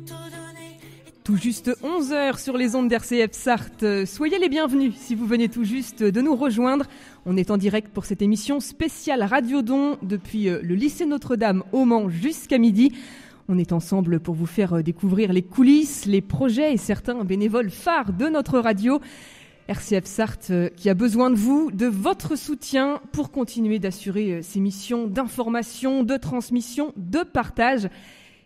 Tout juste 11h sur les ondes d'RCF Sarthe. Soyez les bienvenus si vous venez tout juste de nous rejoindre. On est en direct pour cette émission spéciale Radio Don depuis le lycée Notre-Dame au Mans jusqu'à midi. On est ensemble pour vous faire découvrir les coulisses, les projets et certains bénévoles phares de notre radio. RCF Sarthe qui a besoin de vous, de votre soutien pour continuer d'assurer ces missions d'information, de transmission, de partage.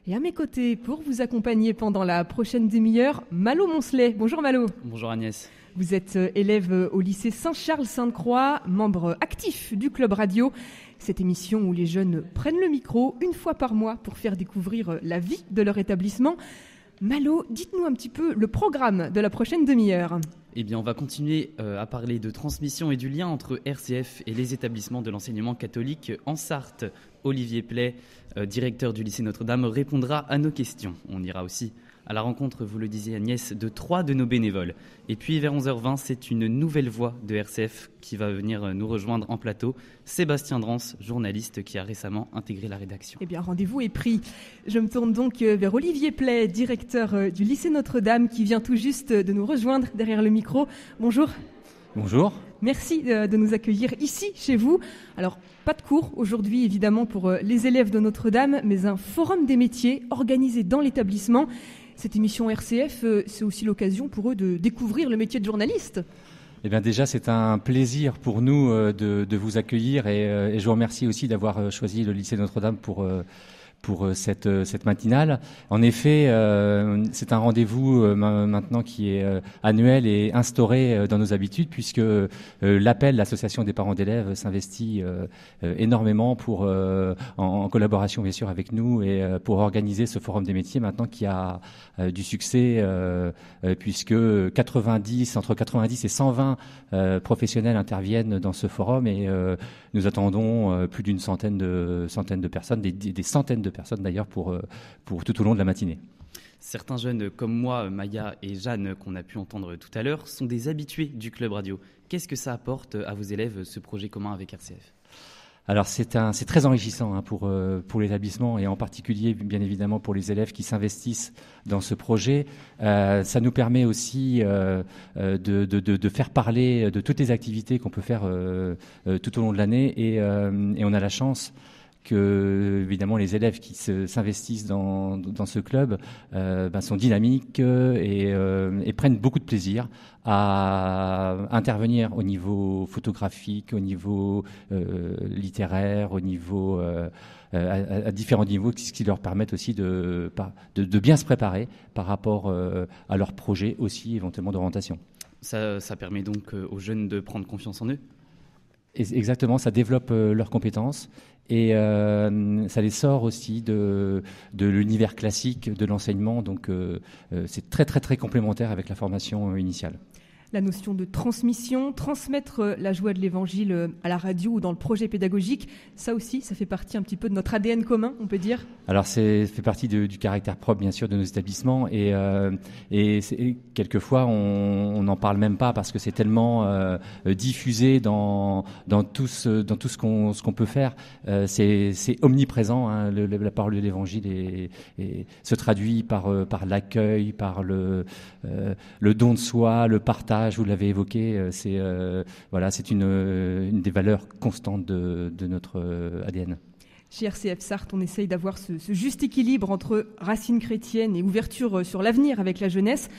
Et à mes côtés, pour vous accompagner pendant la prochaine demi-heure, Malo Moncelet. Bonjour Malo. Bonjour Agnès. Vous êtes élève au lycée Saint-Charles-Sainte-Croix, membre actif du Club Radio. Cette émission où les jeunes prennent le micro une fois par mois pour faire découvrir la vie de leur établissement. Malo, dites-nous un petit peu le programme de la prochaine demi-heure. Eh bien, on va continuer à parler de transmission et du lien entre RCF et les établissements de l'enseignement catholique en Sarthe. Olivier Play, directeur du lycée Notre-Dame, répondra à nos questions. On ira aussi à la rencontre, vous le disiez Agnès, de 3 de nos bénévoles. Et puis vers 11h20, c'est une nouvelle voix de RCF qui va venir nous rejoindre en plateau. Sébastien Drance, journaliste qui a récemment intégré la rédaction. Eh bien, rendez-vous est pris. Je me tourne donc vers Olivier Play, directeur du lycée Notre-Dame, qui vient tout juste de nous rejoindre derrière le micro. Bonjour. Bonjour. Merci de nous accueillir ici, chez vous. Alors, pas de cours aujourd'hui, évidemment, pour les élèves de Notre-Dame, mais un forum des métiers organisé dans l'établissement. Cette émission RCF, c'est aussi l'occasion pour eux de découvrir le métier de journaliste. Eh bien déjà, c'est un plaisir pour nous de vous accueillir et je vous remercie aussi d'avoir choisi le lycée Notre-Dame pour cette matinale. En effet, c'est un rendez-vous maintenant qui est annuel et instauré dans nos habitudes puisque l'APPEL, l'association des parents d'élèves, s'investit énormément en collaboration bien sûr avec nous et pour organiser ce forum des métiers maintenant qui a du succès puisque entre 90 et 120 professionnels interviennent dans ce forum et nous attendons plus d'une centaine de personnes, des centaines de personnes d'ailleurs pour tout au long de la matinée. Certains jeunes comme moi, Maya et Jeanne, qu'on a pu entendre tout à l'heure, sont des habitués du Club Radio. Qu'est-ce que ça apporte à vos élèves, ce projet commun avec RCF ? Alors c'est très enrichissant pour l'établissement et en particulier bien évidemment pour les élèves qui s'investissent dans ce projet. Ça nous permet aussi de faire parler de toutes les activités qu'on peut faire tout au long de l'année et on a la chance que évidemment les élèves qui s'investissent dans ce club sont dynamiques et prennent beaucoup de plaisir à intervenir au niveau photographique, au niveau littéraire, au niveau à différents niveaux, ce qui leur permettent aussi de bien se préparer par rapport à leur projet aussi éventuellement d'orientation. Ça permet donc aux jeunes de prendre confiance en eux ? Exactement, ça développe leurs compétences et ça les sort aussi de l'univers classique de l'enseignement. Donc c'est très très très complémentaire avec la formation initiale. La notion de transmission, transmettre la joie de l'évangile à la radio ou dans le projet pédagogique, ça aussi, ça fait partie un petit peu de notre ADN commun, on peut dire. Alors, ça fait partie du caractère propre, bien sûr, de nos établissements. Et quelquefois, on n'en parle même pas parce que c'est tellement diffusé dans tout ce qu'on peut faire. C'est omniprésent. Hein, la parole de l'évangile se traduit par l'accueil, par le don de soi, le partage. Vous l'avez évoqué, c'est une des valeurs constantes de notre ADN. Chez RCF Sarthe, on essaye d'avoir ce juste équilibre entre racines chrétiennes et ouverture sur l'avenir avec la jeunesse.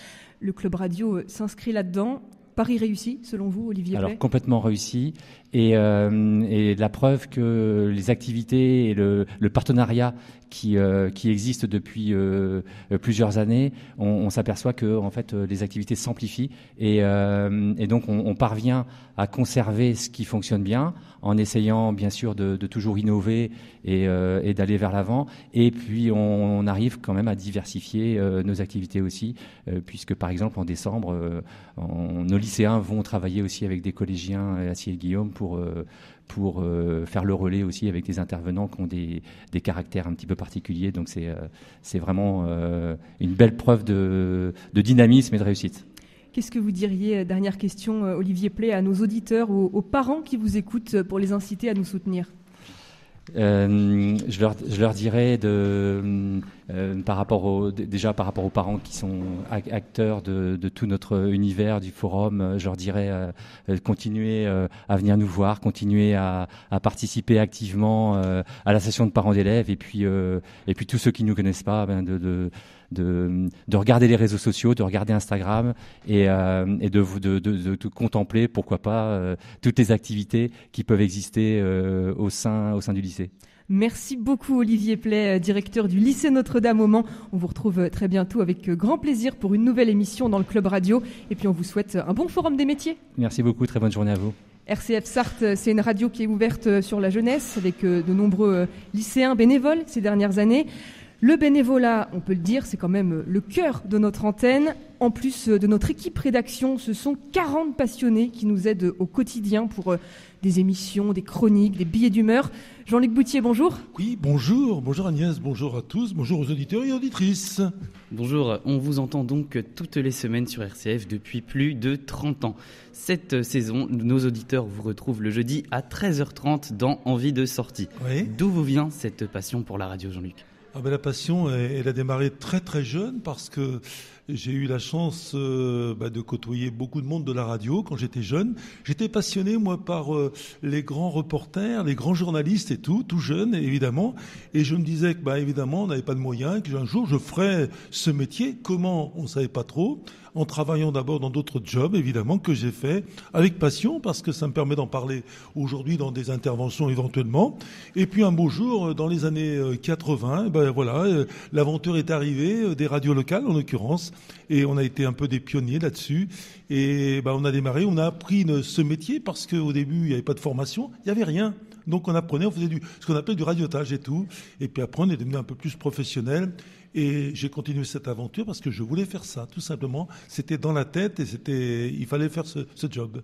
Le club radio s'inscrit là-dedans. Pari réussi, selon vous, Olivier Play ? Alors, complètement réussi. Et la preuve que les activités et le partenariat qui existent depuis plusieurs années, on s'aperçoit que en fait les activités s'amplifient et donc on parvient à conserver ce qui fonctionne bien en essayant bien sûr de toujours innover et d'aller vers l'avant. Et puis on arrive quand même à diversifier nos activités aussi, puisque par exemple en décembre, nos lycéens vont travailler aussi avec des collégiens à Ciel-Guillaume pour faire le relais aussi avec des intervenants qui ont des caractères un petit peu particuliers. Donc c'est vraiment une belle preuve de dynamisme et de réussite. Qu'est-ce que vous diriez, dernière question, Olivier Play, à nos auditeurs, aux parents qui vous écoutent pour les inciter à nous soutenir ? Je leur dirais par rapport aux parents qui sont acteurs de tout notre univers du forum, je leur dirais continuer à venir nous voir, continuer à participer activement à la session de parents d'élèves et puis tous ceux qui ne nous connaissent pas, de regarder les réseaux sociaux, de regarder Instagram et de contempler, pourquoi pas, toutes les activités qui peuvent exister au sein du lycée. Merci beaucoup Olivier Play, directeur du lycée Notre-Dame au Mans. On vous retrouve très bientôt avec grand plaisir pour une nouvelle émission dans le Club Radio. Et puis on vous souhaite un bon forum des métiers. Merci beaucoup, très bonne journée à vous. RCF Sarthe, c'est une radio qui est ouverte sur la jeunesse avec de nombreux lycéens bénévoles ces dernières années. Le bénévolat, on peut le dire, c'est quand même le cœur de notre antenne. En plus de notre équipe rédaction, ce sont 40 passionnés qui nous aident au quotidien pour des émissions, des chroniques, des billets d'humeur. Jean-Luc Boutier, bonjour. Oui, bonjour. Bonjour Agnès, bonjour à tous, bonjour aux auditeurs et auditrices. Bonjour, on vous entend donc toutes les semaines sur RCF depuis plus de 30 ans. Cette saison, nos auditeurs vous retrouvent le jeudi à 13h30 dans Envie de sortie. Oui. D'où vous vient cette passion pour la radio, Jean-Luc ? La passion, elle a démarré très très jeune parce que j'ai eu la chance de côtoyer beaucoup de monde de la radio quand j'étais jeune. J'étais passionné, moi, par les grands reporters, les grands journalistes et tout jeune, évidemment. Et je me disais que, évidemment, on n'avait pas de moyens, qu'un jour, je ferais ce métier. Comment ? On ne savait pas trop. En travaillant d'abord dans d'autres jobs, évidemment, que j'ai fait avec passion, parce que ça me permet d'en parler aujourd'hui dans des interventions éventuellement. Et puis un beau jour, dans les années 80, l'aventure est arrivée, des radios locales en l'occurrence, et on a été un peu des pionniers là-dessus. Et on a démarré, on a appris ce métier, parce qu'au début, il n'y avait pas de formation, il n'y avait rien. Donc on apprenait, on faisait ce qu'on appelle du radiotage et tout. Et puis après, on est devenu un peu plus professionnel. Et j'ai continué cette aventure parce que je voulais faire ça, tout simplement. C'était dans la tête et il fallait faire ce job.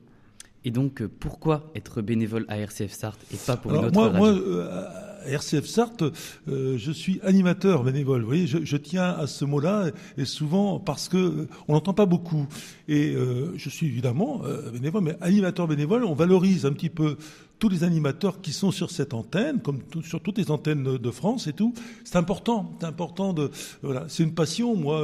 Et donc, pourquoi être bénévole à RCF Sarthe et pas pour une autre radio ? Moi, à RCF Sarthe, je suis animateur bénévole. Vous voyez, je tiens à ce mot-là, et souvent parce que on n'entend pas beaucoup. Et je suis évidemment bénévole, mais animateur bénévole, on valorise un petit peu tous les animateurs qui sont sur cette antenne, comme sur toutes les antennes de France et tout. C'est important c'est une passion. Moi,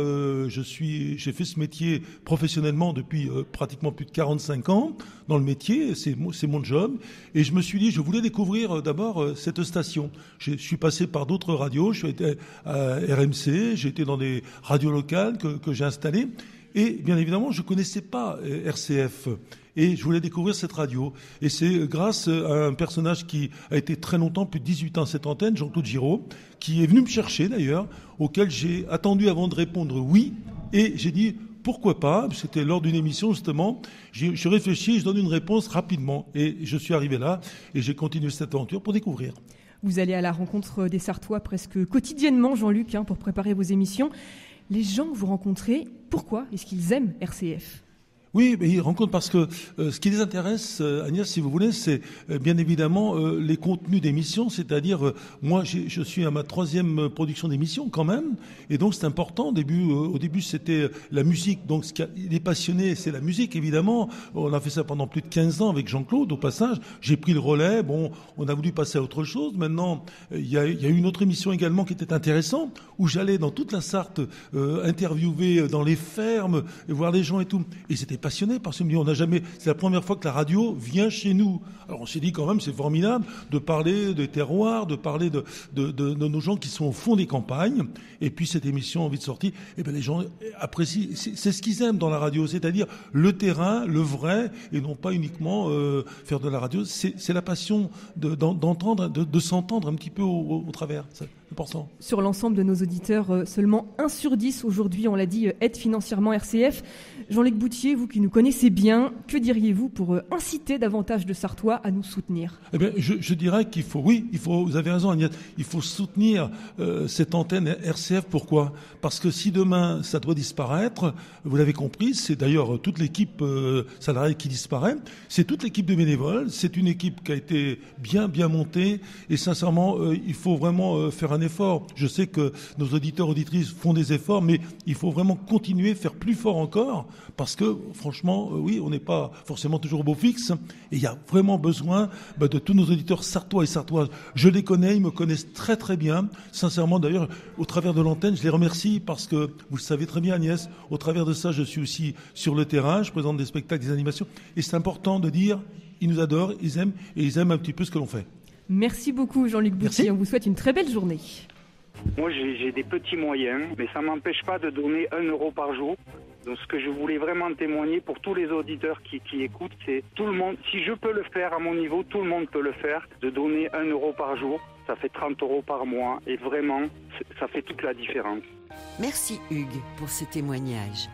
j'ai fait ce métier professionnellement depuis pratiquement plus de 45 ans dans le métier. C'est mon job. Et je me suis dit, je voulais découvrir d'abord cette station. Je suis passé par d'autres radios. Je suis été à RMC, j'ai été dans des radios locales que j'ai installées. Et bien évidemment, je connaissais pas RCF. Et je voulais découvrir cette radio. Et c'est grâce à un personnage qui a été très longtemps, plus de 18 ans à cette antenne, Jean-Claude Giraud, qui est venu me chercher d'ailleurs, auquel j'ai attendu avant de répondre oui. Et j'ai dit, pourquoi pas ? C'était lors d'une émission justement. Je réfléchis, je donne une réponse rapidement. Et je suis arrivé là et j'ai continué cette aventure pour découvrir. Vous allez à la rencontre des Sartois presque quotidiennement, Jean-Luc, pour préparer vos émissions. Les gens que vous rencontrez, pourquoi est-ce qu'ils aiment RCF ? Oui, mais ils rencontrent parce que ce qui les intéresse, Agnès, si vous voulez, c'est bien évidemment les contenus d'émissions, c'est-à-dire moi je suis à ma 3e production d'émission quand même, et donc c'est important. Au début c'était la musique, donc il est passionné, c'est la musique évidemment. On a fait ça pendant plus de 15 ans avec Jean-Claude. Au passage, j'ai pris le relais. Bon, on a voulu passer à autre chose. Maintenant, il y a eu une autre émission également qui était intéressante où j'allais dans toute la Sarthe interviewer dans les fermes et voir les gens et tout, et c'était passionné par ce milieu. C'est la première fois que la radio vient chez nous. Alors on s'est dit quand même, c'est formidable de parler des terroirs, de parler de nos gens qui sont au fond des campagnes. Et puis cette émission Envie de sortie, les gens apprécient. C'est ce qu'ils aiment dans la radio, c'est-à-dire le terrain, le vrai, et non pas uniquement faire de la radio. C'est la passion d'entendre, de s'entendre un petit peu au travers. C'est important. Sur l'ensemble de nos auditeurs, seulement 1 sur 10 aujourd'hui, on l'a dit, aide financièrement RCF. Jean-Luc Boutier, vous qui nous connaissez bien, que diriez-vous pour inciter davantage de Sarthois à nous soutenir ? Je dirais qu'il faut, vous avez raison Agnès, il faut soutenir cette antenne RCF. Pourquoi ? Parce que si demain ça doit disparaître, vous l'avez compris, c'est d'ailleurs toute l'équipe salariée qui disparaît, c'est toute l'équipe de bénévoles, c'est une équipe qui a été bien montée, et sincèrement, il faut vraiment faire un effort. Je sais que nos auditeurs, auditrices font des efforts, mais il faut vraiment continuer, faire plus fort encore, parce que franchement, on n'est pas forcément toujours au beau fixe, et il y a vraiment besoin de tous nos auditeurs sarthois et sarthoises. Je les connais, ils me connaissent très très bien. Sincèrement, d'ailleurs, au travers de l'antenne, je les remercie parce que, vous le savez très bien Agnès, au travers de ça, je suis aussi sur le terrain, je présente des spectacles, des animations, et c'est important de dire, ils nous adorent, ils aiment, et ils aiment un petit peu ce que l'on fait. Merci beaucoup Jean-Luc Boutier, on vous souhaite une très belle journée. Moi j'ai des petits moyens, mais ça ne m'empêche pas de donner 1 euro par jour. Donc ce que je voulais vraiment témoigner pour tous les auditeurs qui écoutent, c'est tout le monde, si je peux le faire à mon niveau, tout le monde peut le faire, de donner 1 euro par jour, ça fait 30 euros par mois, et vraiment, ça fait toute la différence. Merci Hugues pour ce témoignage.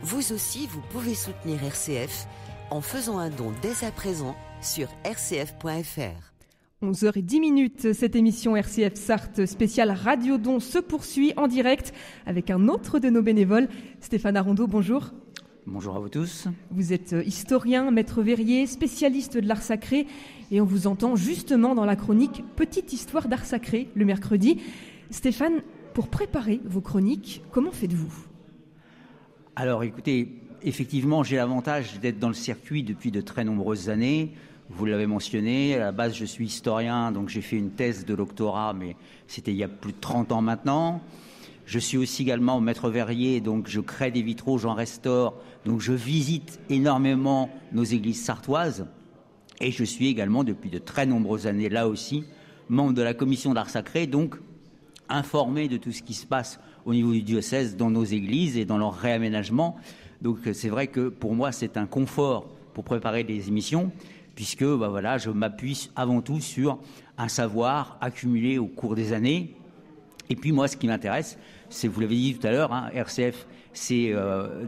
Vous aussi, vous pouvez soutenir RCF en faisant un don dès à présent sur rcf.fr. 11h10, cette émission RCF Sarthe spéciale Radio Don se poursuit en direct avec un autre de nos bénévoles, Stéphane Arondeau, bonjour. Bonjour à vous tous. Vous êtes historien, maître verrier, spécialiste de l'art sacré, et on vous entend justement dans la chronique Petite histoire d'art sacré le mercredi. Stéphane, pour préparer vos chroniques, comment faites-vous ? Alors écoutez, effectivement j'ai l'avantage d'être dans le circuit depuis de très nombreuses années. Vous l'avez mentionné, à la base je suis historien, donc j'ai fait une thèse de doctorat, mais c'était il y a plus de 30 ans maintenant. Je suis aussi également maître verrier, donc je crée des vitraux, j'en restaure, donc je visite énormément nos églises sarthoises. Et je suis également depuis de très nombreuses années, là aussi, membre de la commission d'art sacré, donc informé de tout ce qui se passe au niveau du diocèse dans nos églises et dans leur réaménagement. Donc c'est vrai que pour moi c'est un confort pour préparer des émissions, puisque je m'appuie avant tout sur un savoir accumulé au cours des années. Et puis moi, ce qui m'intéresse, c'est, vous l'avez dit tout à l'heure, RCF, c'est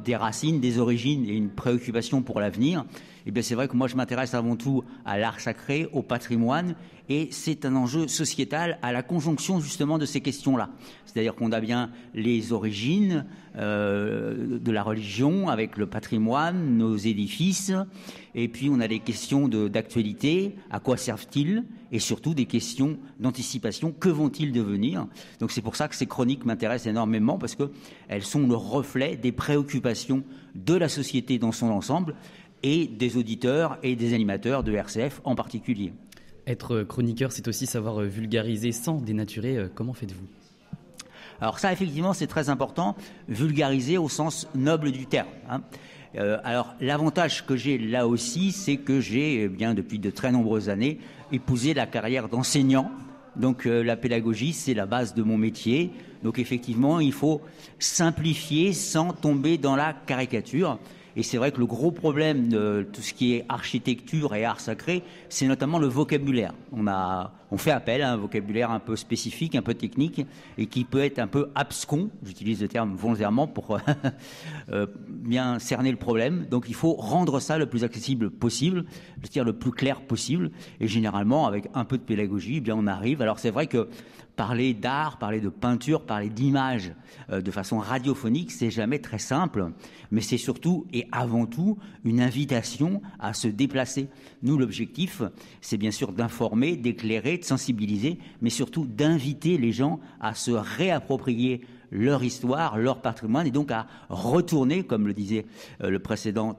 des racines, des origines et une préoccupation pour l'avenir. Et bien c'est vrai que moi, je m'intéresse avant tout à l'art sacré, au patrimoine, et c'est un enjeu sociétal à la conjonction justement de ces questions-là. C'est-à-dire qu'on a bien les origines de la religion avec le patrimoine, nos édifices, et puis on a des questions d'actualité, à quoi servent-ils, et surtout des questions d'anticipation, que vont-ils devenir. Donc c'est pour ça que ces chroniques m'intéressent énormément, parce qu'elles sont le reflet des préoccupations de la société dans son ensemble, et des auditeurs et des animateurs de RCF en particulier. Être chroniqueur, c'est aussi savoir vulgariser sans dénaturer. Comment faites-vous ? Alors ça, effectivement, c'est très important, vulgariser au sens noble du terme. Alors l'avantage que j'ai là aussi, c'est que j'ai, depuis de très nombreuses années, épousé la carrière d'enseignant. Donc la pédagogie, c'est la base de mon métier. Donc effectivement, il faut simplifier sans tomber dans la caricature. Et c'est vrai que le gros problème de tout ce qui est architecture et art sacré, c'est notamment le vocabulaire. On a on fait appel à un vocabulaire un peu spécifique, un peu technique, et qui peut être un peu abscon, j'utilise le terme volontairement pour bien cerner le problème. Donc il faut rendre ça le plus accessible possible, c'est-à-dire le plus clair possible, et généralement avec un peu de pédagogie, eh bien on arrive. Alors c'est vrai que parler d'art, parler de peinture, parler d'image de façon radiophonique, c'est jamais très simple, mais c'est surtout et avant tout une invitation à se déplacer. Nous, l'objectif, c'est bien sûr d'informer, d'éclairer, de sensibiliser, mais surtout d'inviter les gens à se réapproprier leur histoire, leur patrimoine, et donc à retourner, comme le disait le précédent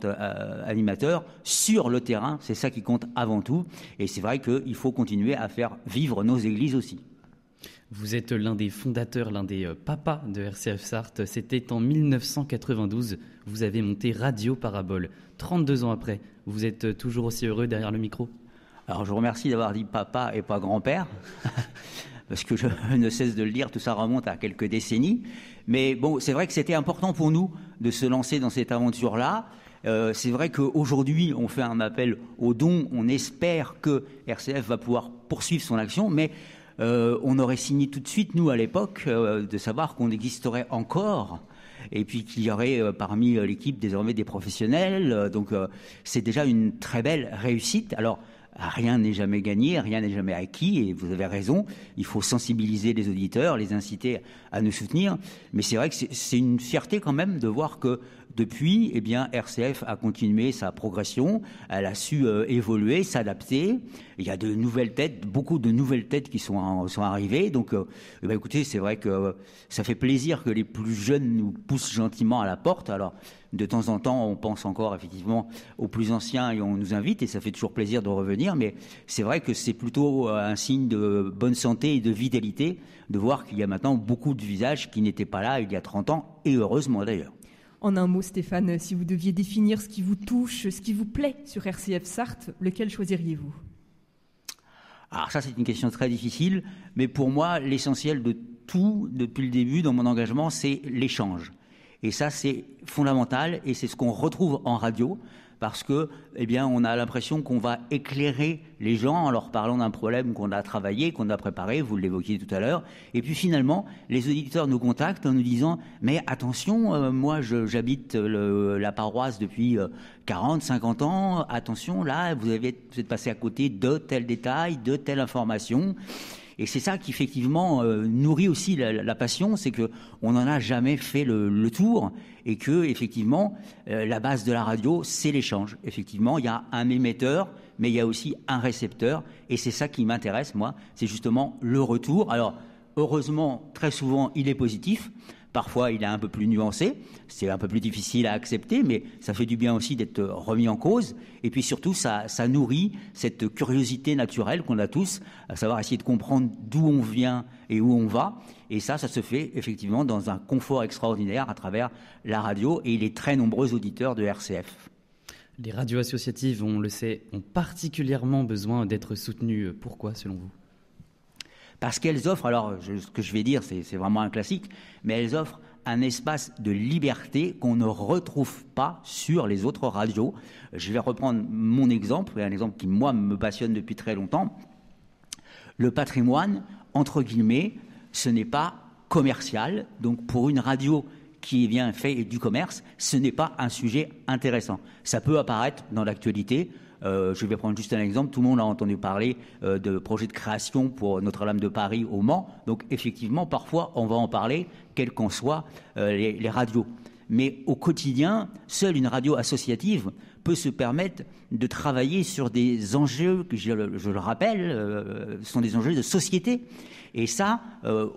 animateur, sur le terrain. C'est ça qui compte avant tout, et c'est vrai qu'il faut continuer à faire vivre nos églises aussi. Vous êtes l'un des fondateurs, l'un des papas de RCF Sarthe. C'était en 1992. Vous avez monté Radio Parabole. 32 ans après, vous êtes toujours aussi heureux derrière le micro? Alors je vous remercie d'avoir dit papa et pas grand-père, parce que je ne cesse de le dire, tout ça remonte à quelques décennies. Mais bon, c'est vrai que c'était important pour nous de se lancer dans cette aventure-là. C'est vrai qu'aujourd'hui, on fait un appel aux dons. On espère que RCF va pouvoir poursuivre son action, mais on aurait signé tout de suite, nous, à l'époque, de savoir qu'on existerait encore, et puis qu'il y aurait parmi l'équipe désormais des professionnels. Donc c'est déjà une très belle réussite. Alors, rien n'est jamais gagné, rien n'est jamais acquis, et vous avez raison, il faut sensibiliser les auditeurs, les inciter à nous soutenir. Mais c'est vrai que c'est une fierté quand même de voir que depuis, eh bien, RCF a continué sa progression, elle a su évoluer, s'adapter. Il y a de nouvelles têtes, beaucoup de nouvelles têtes qui sont arrivées. Donc, eh bien, écoutez, c'est vrai que ça fait plaisir que les plus jeunes nous poussent gentiment à la porte. Alors, de temps en temps, on pense encore effectivement aux plus anciens et on nous invite, et ça fait toujours plaisir de revenir. Mais c'est vrai que c'est plutôt un signe de bonne santé et de vitalité de voir qu'il y a maintenant beaucoup de visages qui n'étaient pas là il y a 30 ans, et heureusement d'ailleurs. En un mot, Stéphane, si vous deviez définir ce qui vous touche, ce qui vous plaît sur RCF Sarthe, lequel choisiriez-vous? Alors ça, c'est une question très difficile, mais pour moi, l'essentiel de tout, depuis le début, dans mon engagement, c'est l'échange. Et ça, c'est fondamental, et c'est ce qu'on retrouve en radio, parce que, eh bien, on a l'impression qu'on va éclairer les gens en leur parlant d'un problème qu'on a travaillé, qu'on a préparé, vous l'évoquiez tout à l'heure, et puis finalement, les auditeurs nous contactent en nous disant « Mais attention, moi j'habite la paroisse depuis 40, 50 ans, attention, là, vous êtes passé à côté de tel détail, de telle information ». Et c'est ça qui effectivement nourrit aussi la passion, c'est que on n'en a jamais fait le tour, et que effectivement la base de la radio, c'est l'échange. Effectivement, il y a un émetteur, mais il y a aussi un récepteur, et c'est ça qui m'intéresse, moi, c'est justement le retour. Alors heureusement, très souvent, il est positif. Parfois, il est un peu plus nuancé, c'est un peu plus difficile à accepter, mais ça fait du bien aussi d'être remis en cause. Et puis surtout, ça nourrit cette curiosité naturelle qu'on a tous, à savoir essayer de comprendre d'où on vient et où on va. Et ça se fait effectivement dans un confort extraordinaire à travers la radio et les très nombreux auditeurs de RCF. Les radios associatives, on le sait, ont particulièrement besoin d'être soutenues. Pourquoi, selon vous ? Parce qu'elles offrent, alors ce que je vais dire, c'est vraiment un classique, mais elles offrent un espace de liberté qu'on ne retrouve pas sur les autres radios. Je vais reprendre mon exemple, un exemple qui, moi, me passionne depuis très longtemps. Le patrimoine, entre guillemets, ce n'est pas commercial. Donc, pour une radio qui vient fait du commerce, ce n'est pas un sujet intéressant. Ça peut apparaître dans l'actualité. Je vais prendre juste un exemple. Tout le monde a entendu parler de projets de création pour Notre-Dame de Paris au Mans. Donc, effectivement, parfois, on va en parler, quelles qu'en soient les radios. Mais au quotidien, seule une radio associative peut se permettre de travailler sur des enjeux, que je le rappelle, sont des enjeux de société. Et ça,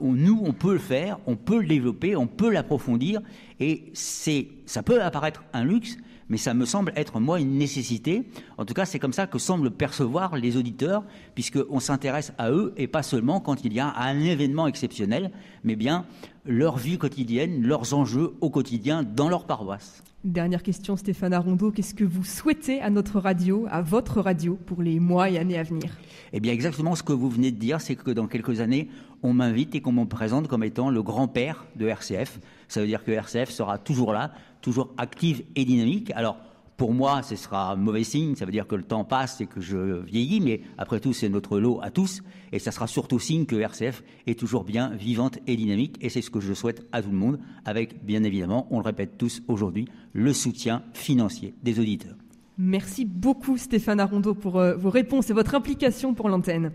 nous, on peut le faire, on peut le développer, on peut l'approfondir. Et ça peut apparaître un luxe, mais ça me semble être, moi, une nécessité. En tout cas, c'est comme ça que semblent percevoir les auditeurs, puisqu'on s'intéresse à eux, et pas seulement quand il y a un événement exceptionnel, mais bien leur vie quotidienne, leurs enjeux au quotidien dans leur paroisse. Dernière question, Stéphane Arondeau. Qu'est-ce que vous souhaitez à notre radio, à votre radio, pour les mois et années à venir ? Eh bien, exactement ce que vous venez de dire, c'est que dans quelques années, on m'invite et qu'on me présente comme étant le grand-père de RCF. Ça veut dire que RCF sera toujours là, toujours active et dynamique. Alors, pour moi, ce sera un mauvais signe. Ça veut dire que le temps passe et que je vieillis. Mais après tout, c'est notre lot à tous. Et ça sera surtout signe que RCF est toujours bien vivante et dynamique. Et c'est ce que je souhaite à tout le monde, avec, bien évidemment, on le répète tous aujourd'hui, le soutien financier des auditeurs. Merci beaucoup Stéphane Arondeau pour vos réponses et votre implication pour l'antenne.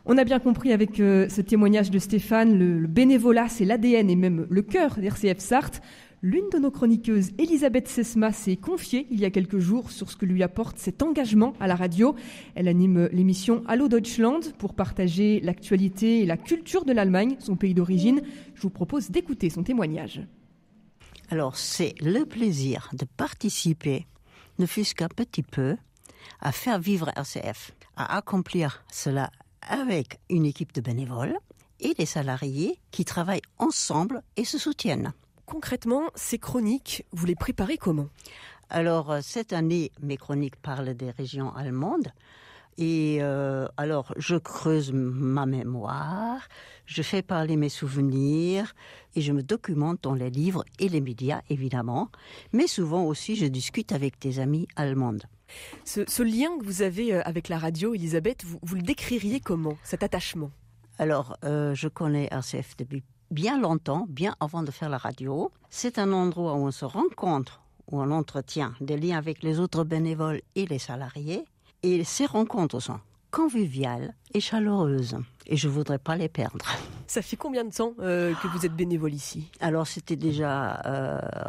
On a bien compris avec ce témoignage de Stéphane, le bénévolat, c'est l'ADN et même le cœur d'RCF Sarthe. L'une de nos chroniqueuses, Elisabeth Sesma, s'est confiée il y a quelques jours sur ce que lui apporte cet engagement à la radio. Elle anime l'émission Hallo Deutschland pour partager l'actualité et la culture de l'Allemagne, son pays d'origine. Je vous propose d'écouter son témoignage. Alors, c'est le plaisir de participer, ne fût-ce qu'un petit peu, à faire vivre RCF, à accomplir cela avec une équipe de bénévoles et des salariés qui travaillent ensemble et se soutiennent. Concrètement, ces chroniques, vous les préparez comment ? Alors, cette année, mes chroniques parlent des régions allemandes. Et alors, je creuse ma mémoire, je fais parler mes souvenirs et je me documente dans les livres et les médias, évidemment. Mais souvent aussi, je discute avec des amies allemandes. Ce lien que vous avez avec la radio, Elisabeth, vous le décririez comment, cet attachement ? Alors, je connais RCF depuis bien longtemps, bien avant de faire la radio. C'est un endroit où on se rencontre, où on entretient des liens avec les autres bénévoles et les salariés. Et ces rencontres sont conviviales et chaleureuses. Et je ne voudrais pas les perdre. Ça fait combien de temps que vous êtes bénévole ici ? Alors, c'était déjà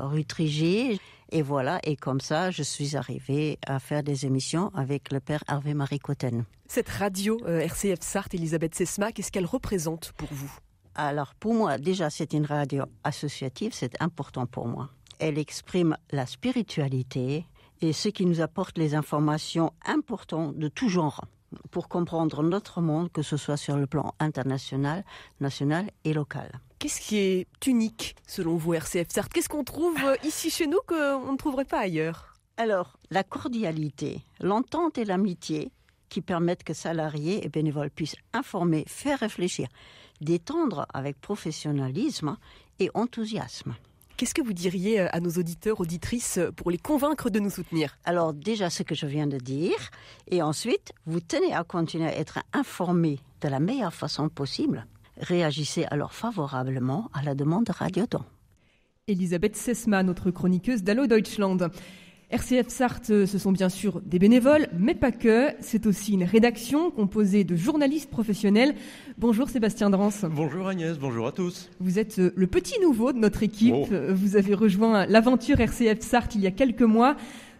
rue Trigé. Et voilà, et comme ça, je suis arrivée à faire des émissions avec le père Hervé-Marie Cotten. Cette radio RCF Sarthe, Elisabeth Sesma, qu'est-ce qu'elle représente pour vous ? Alors, pour moi, déjà, c'est une radio associative, c'est important pour moi. Elle exprime la spiritualité et ce qui nous apporte les informations importantes de tout genre pour comprendre notre monde, que ce soit sur le plan international, national et local. Qu'est-ce qui est unique, selon vous, RCF Sarthe ? Qu'est-ce qu'on trouve ici chez nous qu'on ne trouverait pas ailleurs ? Alors, la cordialité, l'entente et l'amitié qui permettent que salariés et bénévoles puissent informer, faire réfléchir, détendre avec professionnalisme et enthousiasme. Qu'est-ce que vous diriez à nos auditeurs, auditrices, pour les convaincre de nous soutenir ? Alors déjà ce que je viens de dire, et ensuite vous tenez à continuer à être informés de la meilleure façon possible. Réagissez alors favorablement à la demande de Radiodon. Elisabeth Sesma, notre chroniqueuse d'Hallo Deutschland. RCF Sarthe, ce sont bien sûr des bénévoles, mais pas que. C'est aussi une rédaction composée de journalistes professionnels. Bonjour Sébastien Drance. Bonjour Agnès, bonjour à tous. Vous êtes le petit nouveau de notre équipe. Oh. Vous avez rejoint l'aventure RCF Sarthe il y a quelques mois.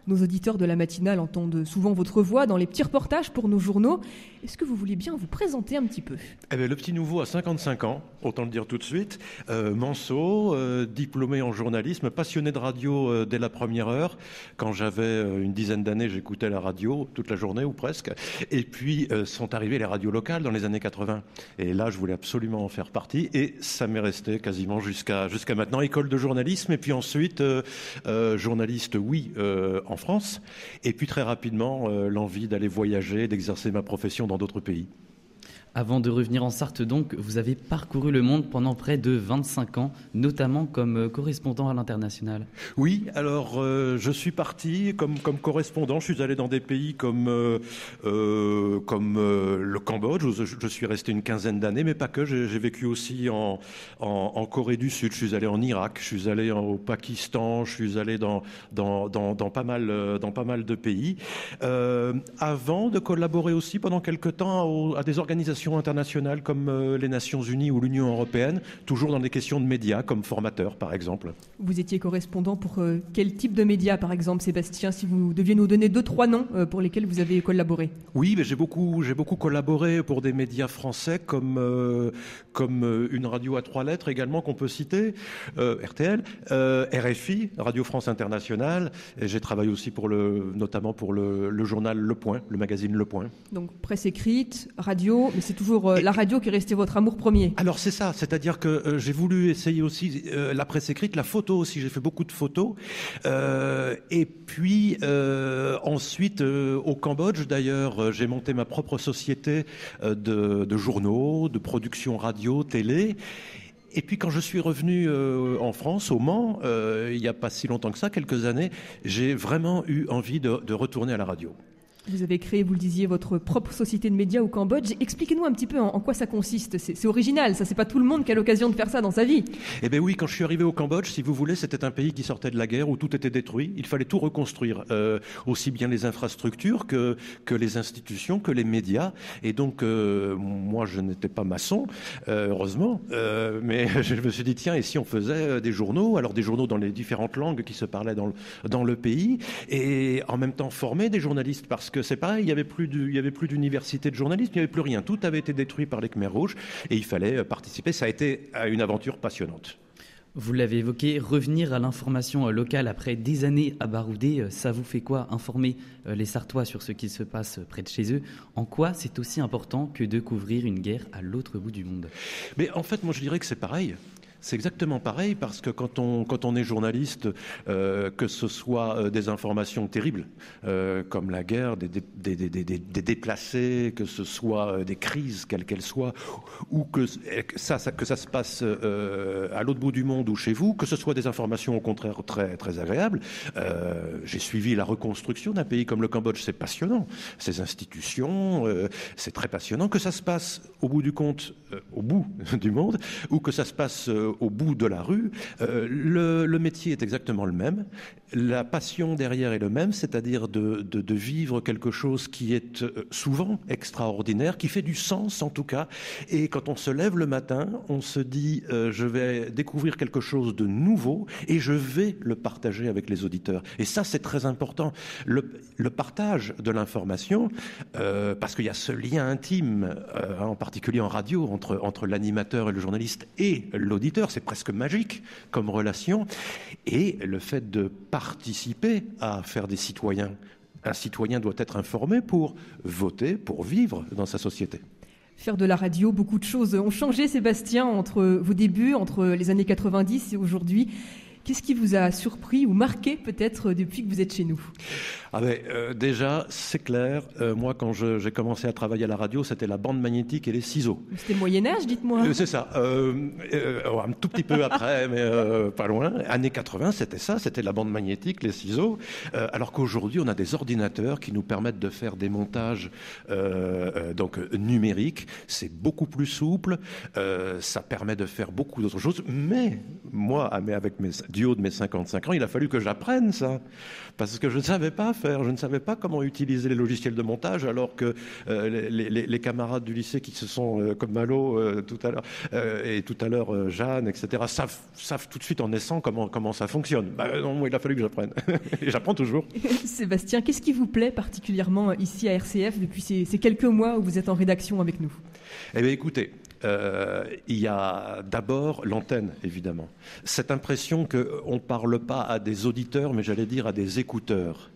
Nos auditeurs de la matinale entendent souvent votre voix dans les petits reportages pour nos journaux. Est-ce que vous voulez bien vous présenter un petit peu ? Eh bien, le petit nouveau a 55 ans, autant le dire tout de suite. Manceau, diplômé en journalisme, passionné de radio dès la première heure. Quand j'avais une dizaine d'années, j'écoutais la radio toute la journée ou presque. Et puis sont arrivées les radios locales dans les années 80. Et là, je voulais absolument en faire partie. Et ça m'est resté quasiment jusqu'à maintenant. École de journalisme et puis ensuite journaliste, oui, en France. Et puis très rapidement, l'envie d'aller voyager, d'exercer ma profession dans d'autres pays. Avant de revenir en Sarthe donc, vous avez parcouru le monde pendant près de 25 ans, notamment comme correspondant à l'international. Oui, alors je suis parti comme correspondant, je suis allé dans des pays comme le Cambodge, où je suis resté une quinzaine d'années, mais pas que, j'ai vécu aussi en Corée du Sud, je suis allé en Irak, je suis allé au Pakistan, je suis allé dans pas mal de pays. Avant de collaborer aussi pendant quelques temps à des organisations internationales comme les Nations Unies ou l'Union Européenne, toujours dans des questions de médias, comme formateur par exemple. Vous étiez correspondant pour quel type de médias par exemple, Sébastien, si vous deviez nous donner 2-3 noms pour lesquels vous avez collaboré? Oui, mais j'ai beaucoup collaboré pour des médias français comme une radio à 3 lettres également qu'on peut citer, RTL, RFI, Radio France Internationale, et j'ai travaillé aussi notamment pour le journal Le Point, le magazine Le Point. Donc presse écrite, radio, mais c'est toujours la radio qui est restée votre amour premier. Alors c'est ça, c'est-à-dire que j'ai voulu essayer aussi la presse écrite, la photo aussi, j'ai fait beaucoup de photos. Et puis ensuite au Cambodge d'ailleurs, j'ai monté ma propre société de journaux, de production radio, télé. Et puis quand je suis revenu en France, au Mans, il n'y a pas si longtemps que ça, quelques années, j'ai vraiment eu envie de retourner à la radio. Vous avez créé, vous le disiez, votre propre société de médias au Cambodge. Expliquez-nous un petit peu en quoi ça consiste. C'est original, ça, c'est pas tout le monde qui a l'occasion de faire ça dans sa vie. Eh bien oui, quand je suis arrivé au Cambodge, si vous voulez, c'était un pays qui sortait de la guerre, où tout était détruit. Il fallait tout reconstruire, aussi bien les infrastructures que les institutions, que les médias. Et donc, moi, je n'étais pas maçon, heureusement, mais je me suis dit, tiens, et si on faisait des journaux, alors des journaux dans les différentes langues qui se parlaient dans le pays, et en même temps former des journalistes, parce que c'est pareil, il n'y avait plus d'université de journalisme, il n'y avait plus rien. Tout avait été détruit par les Khmers rouges et il fallait participer. Ça a été une aventure passionnante. Vous l'avez évoqué, revenir à l'information locale après des années à barouder, ça vous fait quoi? Informer les Sartois sur ce qui se passe près de chez eux. En quoi c'est aussi important que de couvrir une guerre à l'autre bout du monde? Mais en fait, moi je dirais que c'est pareil. C'est exactement pareil parce que quand on est journaliste, que ce soit des informations terribles comme la guerre, des déplacés, que ce soit des crises quelles qu'elles soient, ou que ça se passe à l'autre bout du monde ou chez vous, que ce soit des informations au contraire très très agréables. J'ai suivi la reconstruction d'un pays comme le Cambodge, c'est passionnant. Ces institutions, c'est très passionnant. Que ça se passe au bout du compte, au bout du monde, ou que ça se passe au bout de la rue, le métier est exactement le même. La passion derrière est le même, c'est-à-dire de vivre quelque chose qui est souvent extraordinaire, qui fait du sens en tout cas. Et quand on se lève le matin, on se dit je vais découvrir quelque chose de nouveau et je vais le partager avec les auditeurs. Et ça, c'est très important. Le partage de l'information, parce qu'il y a ce lien intime, en particulier en radio, entre l'animateur et le journaliste et l'auditeur. C'est presque magique comme relation. Et le fait de participer à faire des citoyens. Un citoyen doit être informé pour voter, pour vivre dans sa société. Faire de la radio, beaucoup de choses ont changé, Sébastien, entre vos débuts, entre les années 90 et aujourd'hui. Qu'est-ce qui vous a surpris ou marqué peut-être depuis que vous êtes chez nous? Déjà, c'est clair, moi quand j'ai commencé à travailler à la radio, c'était la bande magnétique et les ciseaux. C'était Moyen-Âge, dites-moi. C'est ça, un tout petit peu après, mais pas loin. Années 80, c'était ça, c'était la bande magnétique, les ciseaux. Alors qu'aujourd'hui, on a des ordinateurs qui nous permettent de faire des montages donc numériques. C'est beaucoup plus souple, ça permet de faire beaucoup d'autres choses. Mais moi, du haut de mes 55 ans, il a fallu que j'apprenne ça, parce que je ne savais pas faire, je ne savais pas comment utiliser les logiciels de montage, alors que les camarades du lycée qui se sont, comme Malo tout à l'heure, et tout à l'heure Jeanne, etc., savent tout de suite en naissant comment ça fonctionne. Non, moi, il a fallu que j'apprenne, et j'apprends toujours. Sébastien, qu'est-ce qui vous plaît particulièrement ici à RCF depuis ces quelques mois où vous êtes en rédaction avec nous? Eh bien, écoutez, il y a d'abord l'antenne, évidemment. Cette impression qu'on ne parle pas à des auditeurs, mais j'allais dire à des écouteurs.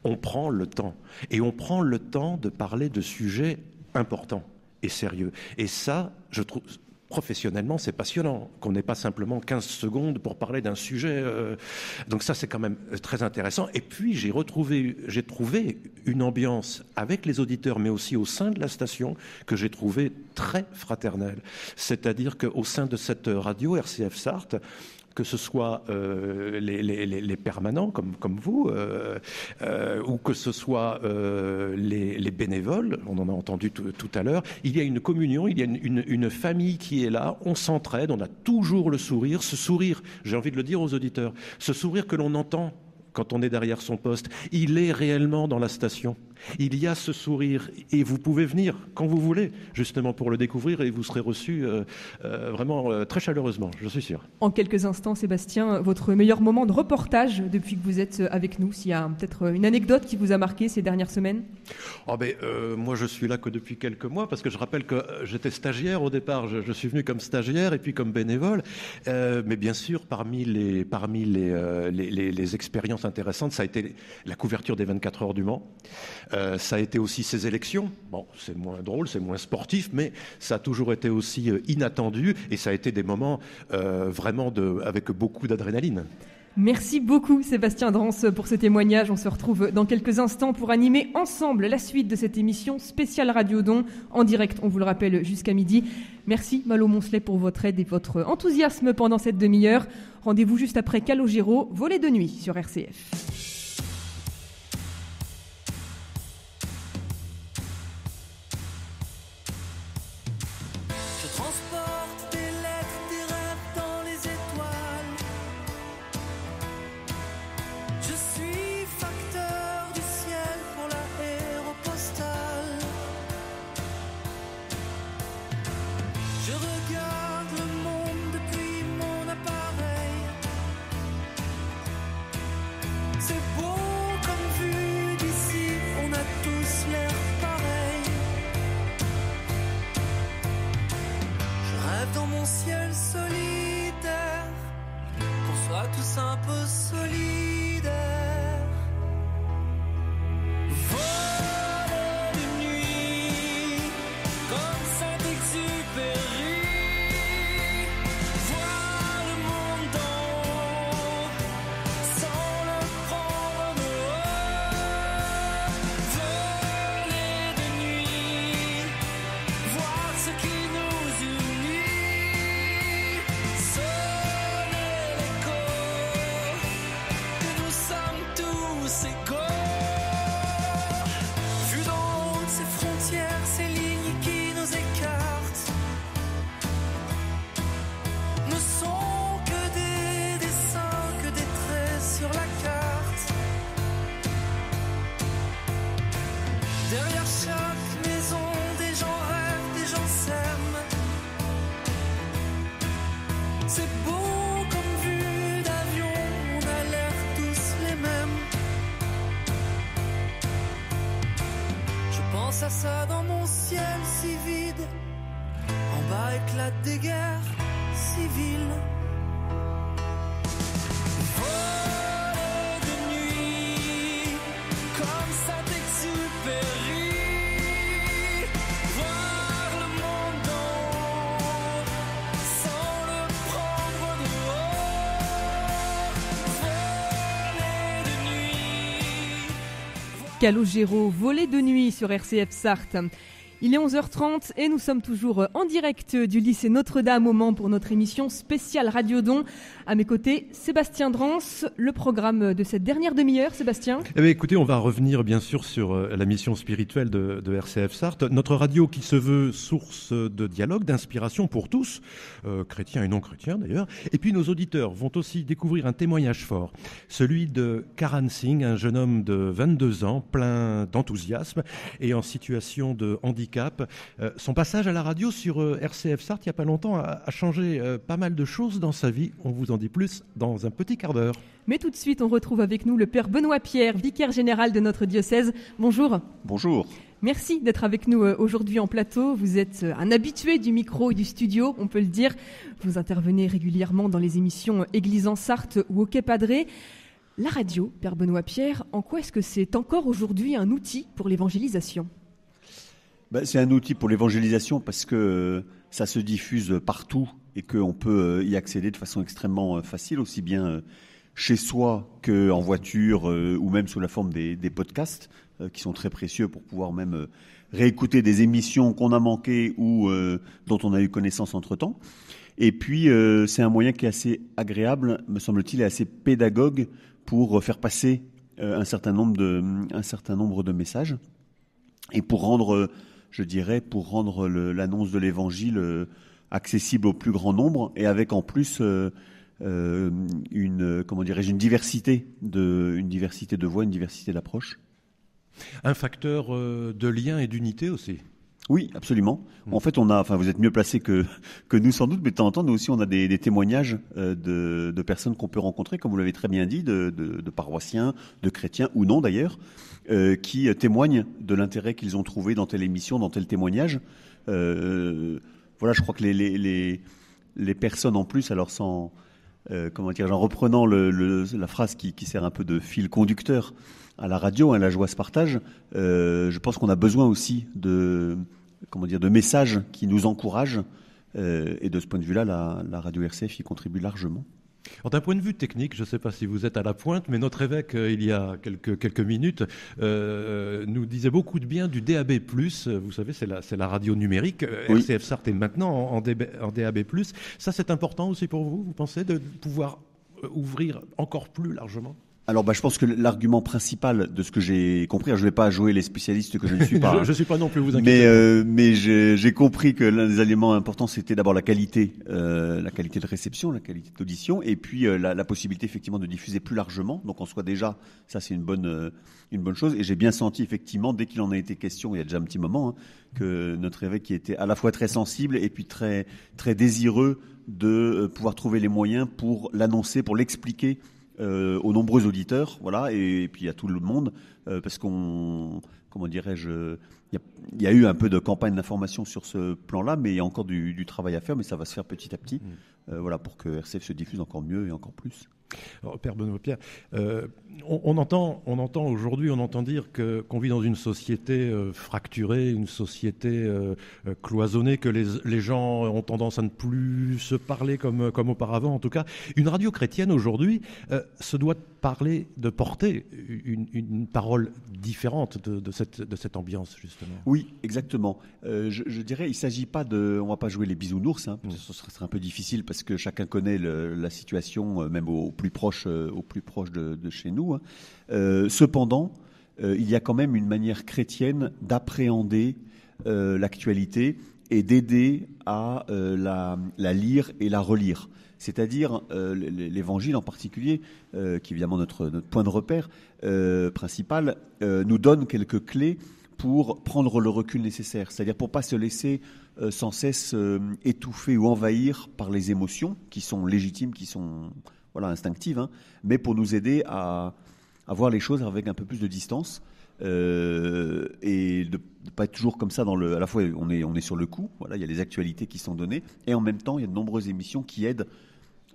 On prend le temps. Et on prend le temps de parler de sujets importants et sérieux. Et ça, je trouve... Professionnellement, c'est passionnant qu'on n'ait pas simplement 15 secondes pour parler d'un sujet. Donc ça, c'est quand même très intéressant. Et puis, j'ai trouvé une ambiance avec les auditeurs, mais aussi au sein de la station, que j'ai trouvé très fraternelle. C'est-à-dire qu'au sein de cette radio, RCF Sarthe, que ce soit les permanents comme vous, ou que ce soit les bénévoles, on en a entendu tout à l'heure, il y a une communion, il y a une famille qui est là, on s'entraide, on a toujours le sourire, ce sourire, j'ai envie de le dire aux auditeurs, ce sourire que l'on entend quand on est derrière son poste, il est réellement dans la station. Il y a ce sourire et vous pouvez venir quand vous voulez, justement pour le découvrir, et vous serez reçu vraiment très chaleureusement, je suis sûr. En quelques instants, Sébastien, votre meilleur moment de reportage depuis que vous êtes avec nous, s'il y a peut-être une anecdote qui vous a marqué ces dernières semaines? Moi, je suis là que depuis quelques mois, parce que je rappelle que j'étais stagiaire au départ. Je suis venu comme stagiaire et puis comme bénévole. Mais bien sûr, parmi les expériences intéressantes, ça a été la couverture des 24 heures du Mans. Ça a été aussi ces élections. Bon, c'est moins drôle, c'est moins sportif, mais ça a toujours été aussi inattendu et ça a été des moments vraiment avec beaucoup d'adrénaline. Merci beaucoup Sébastien Drance pour ce témoignage. On se retrouve dans quelques instants pour animer ensemble la suite de cette émission spéciale Radio Don en direct, on vous le rappelle, jusqu'à midi. Merci Malo Moncelet pour votre aide et votre enthousiasme pendant cette demi-heure. Rendez-vous juste après Calogero, Volet de nuit sur RCF. Ça dans mon ciel si vide, en bas éclatent des guerres civiles. Voler de nuit, comme Saint-Exupéry, voir le monde d'en haut, sans le prendre de haut. Voler de nuit. Calogero, Volet de nuit sur RCF Sarthe. Il est 11h30 et nous sommes toujours en direct du lycée Notre-Dame au Mans pour notre émission spéciale Radio Don. À mes côtés, Sébastien Drance, le programme de cette dernière demi-heure. Sébastien ? Eh bien, écoutez, on va revenir bien sûr sur la mission spirituelle de RCF Sarthe, notre radio qui se veut source de dialogue, d'inspiration pour tous, chrétiens et non chrétiens d'ailleurs. Et puis nos auditeurs vont aussi découvrir un témoignage fort, celui de Karan Singh, un jeune homme de 22 ans, plein d'enthousiasme et en situation de handicap. Son passage à la radio sur RCF Sarthe il n'y a pas longtemps a changé pas mal de choses dans sa vie. On vous en dit plus dans un petit quart d'heure. Mais tout de suite, on retrouve avec nous le Père Benoît Pierre, vicaire général de notre diocèse. Bonjour. Bonjour. Merci d'être avec nous aujourd'hui en plateau. Vous êtes un habitué du micro et du studio, on peut le dire. Vous intervenez régulièrement dans les émissions Église en Sarthe ou au Quai Padré. La radio, Père Benoît Pierre, en quoi est-ce que c'est encore aujourd'hui un outil pour l'évangélisation ? C'est un outil pour l'évangélisation parce que ça se diffuse partout et qu'on peut y accéder de façon extrêmement facile, aussi bien chez soi qu'en voiture ou même sous la forme des podcasts qui sont très précieux pour pouvoir même réécouter des émissions qu'on a manquées ou dont on a eu connaissance entre-temps. Et puis, c'est un moyen qui est assez agréable, me semble-t-il, et assez pédagogue pour faire passer un certain nombre de messages et pour rendre l'annonce de l'Évangile accessible au plus grand nombre et avec en plus une diversité de voix, une diversité d'approches. Un facteur de lien et d'unité aussi. Oui, absolument. En fait, vous êtes mieux placé que nous sans doute, mais de temps en temps, nous aussi, on a des témoignages de personnes qu'on peut rencontrer, comme vous l'avez très bien dit, de paroissiens, de chrétiens ou non d'ailleurs, qui témoignent de l'intérêt qu'ils ont trouvé dans telle émission, dans tel témoignage. Je crois que les personnes en plus, alors en reprenant la phrase qui sert un peu de fil conducteur à la radio, la joie se partage. Je pense qu'on a besoin aussi de messages qui nous encouragent. Et de ce point de vue-là, la radio RCF y contribue largement. Alors, d'un point de vue technique, je ne sais pas si vous êtes à la pointe, mais notre évêque, il y a quelques minutes, nous disait beaucoup de bien du DAB+. Vous savez, c'est la radio numérique. Oui. RCF Sarthe est maintenant en DAB+. Ça, c'est important aussi pour vous pensez, de pouvoir ouvrir encore plus largement ? Alors, je pense que l'argument principal de ce que j'ai compris, je ne vais pas jouer les spécialistes que je ne suis pas. Je ne suis pas non plus, vous inquiétez. Mais j'ai compris que l'un des éléments importants, c'était d'abord la qualité de réception, la qualité d'audition, et puis la possibilité effectivement de diffuser plus largement. Donc, en soi déjà, ça c'est une bonne chose. Et j'ai bien senti effectivement, dès qu'il en a été question, il y a déjà un petit moment, que notre évêque qui était à la fois très sensible et puis très très désireux de pouvoir trouver les moyens pour l'annoncer, pour l'expliquer aux nombreux auditeurs, voilà, et puis à tout le monde, parce qu'on, comment dirais-je, il y a eu un peu de campagne d'information sur ce plan-là, mais il y a encore du travail à faire, mais ça va se faire petit à petit, voilà, pour que RCF se diffuse encore mieux et encore plus. Alors, Père Benoît Pierre, on entend aujourd'hui, on entend dire qu'on vit dans une société fracturée, une société cloisonnée, que les gens ont tendance à ne plus se parler comme auparavant. En tout cas, une radio chrétienne aujourd'hui se doit de porter une parole différente de cette ambiance, justement. Oui, exactement. Je dirais, il ne s'agit pas on va pas jouer les bisounours, ce serait un peu difficile parce que chacun connaît la situation, même au plus proche de chez nous. Cependant, il y a quand même une manière chrétienne d'appréhender l'actualité et d'aider à la lire et la relire. C'est-à-dire l'Évangile en particulier, qui est évidemment notre point de repère principal, nous donne quelques clés pour prendre le recul nécessaire. C'est-à-dire pour ne pas se laisser sans cesse étouffer ou envahir par les émotions qui sont légitimes, qui sont instinctives, mais pour nous aider à voir les choses avec un peu plus de distance. Et de ne pas être toujours comme ça à la fois on est sur le coup, voilà, il y a les actualités qui sont données, et en même temps il y a de nombreuses émissions qui aident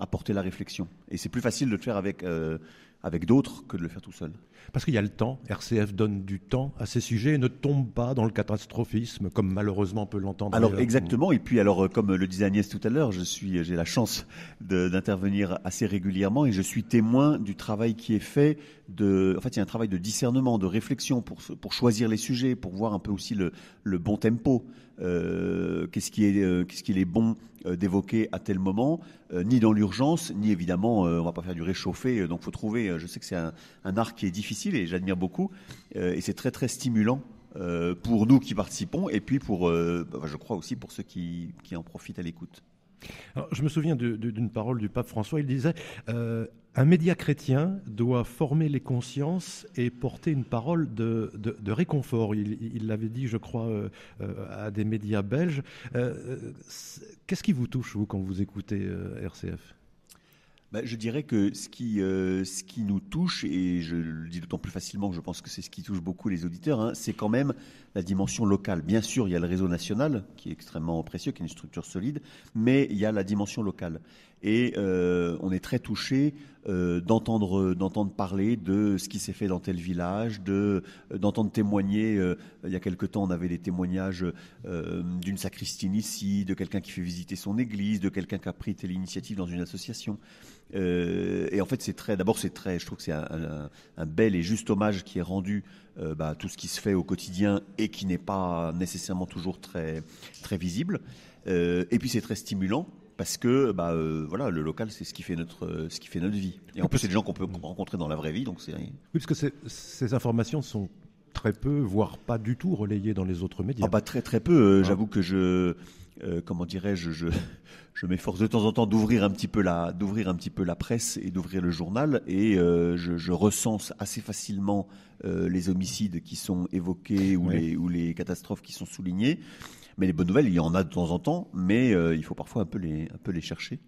à porter la réflexion. Et c'est plus facile de le faire avec d'autres que de le faire tout seul. Parce qu'il y a le temps, RCF donne du temps à ces sujets et ne tombe pas dans le catastrophisme, comme malheureusement on peut l'entendre. Alors exactement, et puis comme le disait Agnès tout à l'heure, j'ai la chance d'intervenir assez régulièrement et je suis témoin du travail qui est fait. En fait, il y a un travail de discernement, de réflexion pour choisir les sujets, pour voir un peu aussi le bon tempo. Qu'est-ce qu'il est bon d'évoquer à tel moment, ni dans l'urgence, ni évidemment, on va pas faire du réchauffé, donc faut trouver, je sais que c'est un art qui est difficile et j'admire beaucoup, et c'est très très stimulant pour nous qui participons, et puis je crois aussi pour ceux qui en profitent à l'écoute. Alors, je me souviens d'une parole du pape François, il disait un média chrétien doit former les consciences et porter une parole de réconfort. Il l'avait dit, je crois, à des médias belges. Qu'est-ce qui vous touche, vous, quand vous écoutez RCF ? Je dirais que ce qui nous touche, et je le dis d'autant plus facilement que je pense que c'est ce qui touche beaucoup les auditeurs, c'est quand même la dimension locale. Bien sûr, il y a le réseau national qui est extrêmement précieux, qui est une structure solide, mais il y a la dimension locale. Et on est très touché d'entendre parler de ce qui s'est fait dans tel village, d'entendre témoigner. Il y a quelque temps, on avait des témoignages d'une sacristine ici, de quelqu'un qui fait visiter son église, de quelqu'un qui a pris telle initiative dans une association. Et en fait, je trouve que c'est un bel et juste hommage qui est rendu à tout ce qui se fait au quotidien et qui n'est pas nécessairement toujours très, très visible. Et puis c'est très stimulant. Parce que le local, c'est ce qui fait notre vie. Et en plus, c'est des gens qu'on peut rencontrer dans la vraie vie. Donc oui, parce que ces informations sont très peu, voire pas du tout relayées dans les autres médias. Très très peu. J'avoue que je m'efforce de temps en temps d'ouvrir un petit peu la presse et d'ouvrir le journal. Et je recense assez facilement les homicides qui sont évoqués ou les catastrophes qui sont soulignées. Mais les bonnes nouvelles, il y en a de temps en temps, mais il faut parfois un peu les chercher.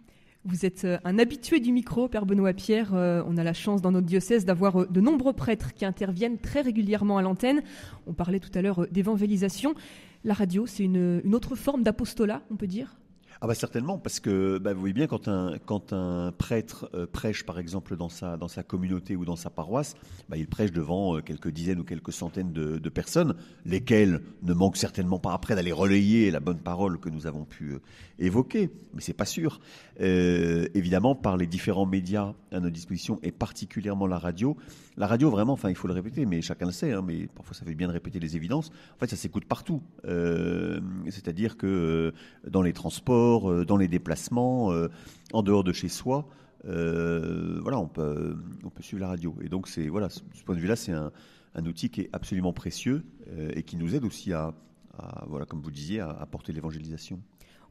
Vous êtes un habitué du micro, Père Benoît Pierre. On a la chance dans notre diocèse d'avoir de nombreux prêtres qui interviennent très régulièrement à l'antenne. On parlait tout à l'heure d'évangélisation. La radio, c'est une autre forme d'apostolat, on peut dire ? Ah bah certainement, parce que vous voyez bien quand un prêtre prêche par exemple dans sa communauté ou dans sa paroisse, il prêche devant quelques dizaines ou quelques centaines de personnes, lesquelles ne manquent certainement pas après d'aller relayer la bonne parole que nous avons pu évoquer, mais c'est pas sûr. Évidemment, par les différents médias à notre disposition et particulièrement la radio vraiment, il faut le répéter, mais chacun le sait, mais parfois ça fait bien de répéter les évidences. En fait, ça s'écoute partout, c'est-à-dire que dans les transports, dans les déplacements, en dehors de chez soi, on peut suivre la radio. Et donc, ce point de vue-là, c'est un outil qui est absolument précieux et qui nous aide aussi à comme vous disiez, à porter l'évangélisation.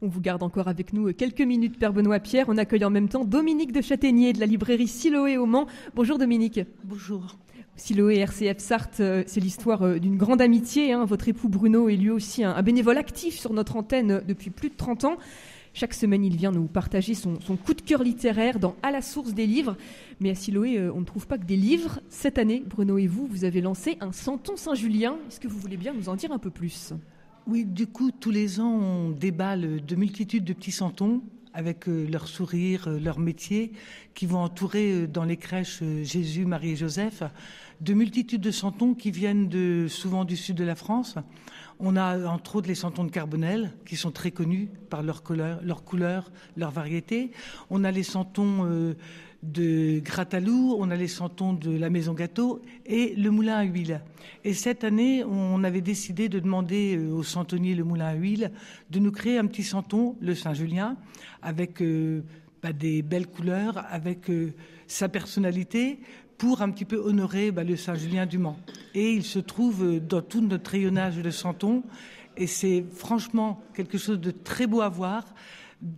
On vous garde encore avec nous quelques minutes, Père Benoît Pierre. On accueille en même temps Dominique de Châtaignier de la librairie Siloé au Mans. Bonjour Dominique. Bonjour. Siloé RCF Sarthe, c'est l'histoire d'une grande amitié. Votre époux Bruno est lui aussi un bénévole actif sur notre antenne depuis plus de 30 ans. Chaque semaine, il vient nous partager son coup de cœur littéraire dans À la source des livres. Mais à Siloé, on ne trouve pas que des livres. Cette année, Bruno et vous avez lancé un Santon Saint-Julien. Est-ce que vous voulez bien nous en dire un peu plus ? Oui, du coup, tous les ans, on déballe de multitudes de petits santons avec leur sourire, leur métier, qui vont entourer dans les crèches Jésus, Marie et Joseph, de multitudes de santons qui viennent souvent du sud de la France. On a entre autres les santons de Carbonel, qui sont très connus par leur couleur, leur variété. On a les santons de Gratalou, on a les santons de la Maison Gâteau et le Moulin à Huile. Et cette année, on avait décidé de demander au santonnier le Moulin à Huile de nous créer un petit santon, le Saint-Julien, avec des belles couleurs, avec sa personnalité, pour un petit peu honorer le Saint-Julien du Mans. Et il se trouve dans tout notre rayonnage de santons, et c'est franchement quelque chose de très beau à voir,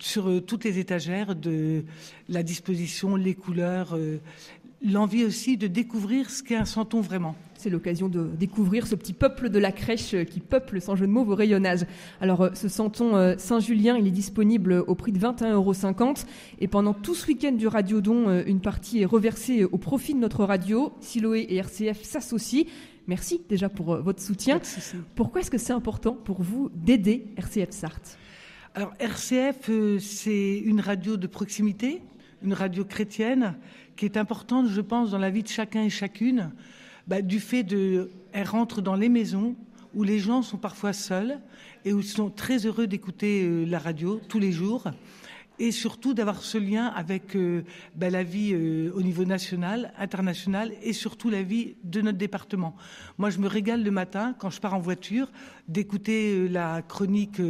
sur toutes les étagères, de la disposition, les couleurs, l'envie aussi de découvrir ce qu'est un santon vraiment. C'est l'occasion de découvrir ce petit peuple de la crèche qui peuple, sans jeu de mots, vos rayonnages. Alors, ce santon Saint-Julien, il est disponible au prix de 21,50 €. Et pendant tout ce week-end du Radiodon, une partie est reversée au profit de notre radio. Siloé et RCF s'associent. Merci déjà pour votre soutien. Pourquoi est-ce que c'est important pour vous d'aider RCF Sarthe ? Alors, RCF, c'est une radio de proximité, une radio chrétienne, qui est importante, je pense, dans la vie de chacun et chacune, du fait elle rentre dans les maisons où les gens sont parfois seuls et où ils sont très heureux d'écouter la radio tous les jours, et surtout d'avoir ce lien avec la vie au niveau national, international, et surtout la vie de notre département. Moi, je me régale le matin, quand je pars en voiture, d'écouter la chronique,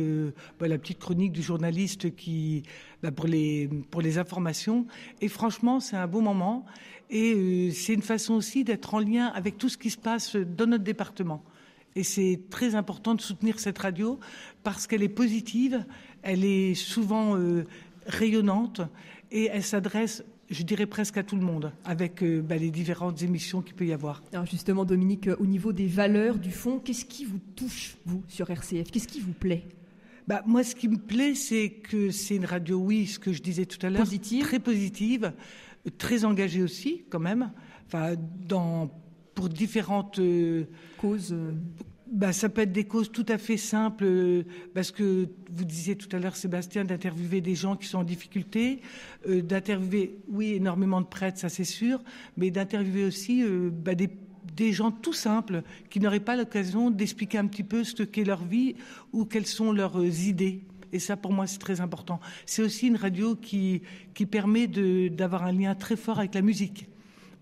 la petite chronique du journaliste qui, pour les informations. Et franchement, c'est un beau moment. Et c'est une façon aussi d'être en lien avec tout ce qui se passe dans notre département. Et c'est très important de soutenir cette radio parce qu'elle est positive, elle est souvent rayonnante et elle s'adresse, je dirais, presque à tout le monde avec les différentes émissions qu'il peut y avoir. Alors justement, Dominique, au niveau des valeurs, du fond, qu'est-ce qui vous touche, vous, sur RCF ? Qu'est-ce qui vous plaît ? Moi, ce qui me plaît, c'est que c'est une radio, oui, ce que je disais tout à l'heure, très positive, très engagée aussi, quand même, pour différentes causes. Ça peut être des causes tout à fait simples, parce que vous disiez tout à l'heure, Sébastien, d'interviewer des gens qui sont en difficulté, d'interviewer, oui, énormément de prêtres, ça c'est sûr, mais d'interviewer aussi des gens tout simples qui n'auraient pas l'occasion d'expliquer un petit peu ce qu'est leur vie ou quelles sont leurs idées. Et ça, pour moi, c'est très important. C'est aussi une radio qui permet d'avoir un lien très fort avec la musique.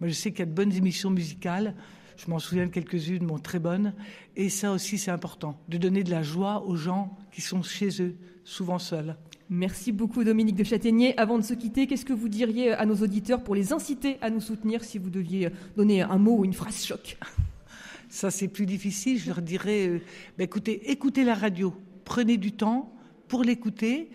Moi, je sais qu'il y a de bonnes émissions musicales. Je m'en souviens de quelques-unes, très bonnes. Et ça aussi, c'est important, de donner de la joie aux gens qui sont chez eux, souvent seuls. Merci beaucoup, Dominique de Châtaignier. Avant de se quitter, qu'est-ce que vous diriez à nos auditeurs pour les inciter à nous soutenir, si vous deviez donner un mot ou une phrase choc ? Ça, c'est plus difficile. Je leur dirais, écoutez la radio. Prenez du temps pour l'écouter,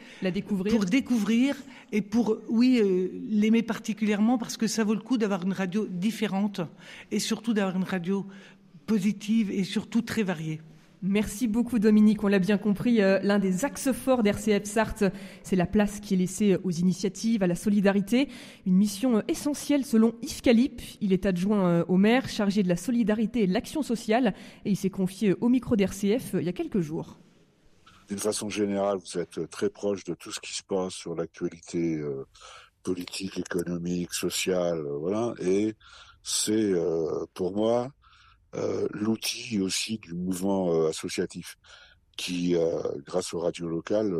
pour découvrir et pour, l'aimer particulièrement parce que ça vaut le coup d'avoir une radio différente et surtout d'avoir une radio positive et surtout très variée. Merci beaucoup Dominique, on l'a bien compris, l'un des axes forts d'RCF Sarthe, c'est la place qui est laissée aux initiatives, à la solidarité, une mission essentielle selon Yves Calip. Il est adjoint au maire, chargé de la solidarité et de l'action sociale et il s'est confié au micro d'RCF il y a quelques jours. d'une façon générale, vous êtes très proche de tout ce qui se passe sur l'actualité politique, économique, sociale, voilà. Et c'est pour moi l'outil aussi du mouvement associatif qui, grâce aux radios locales,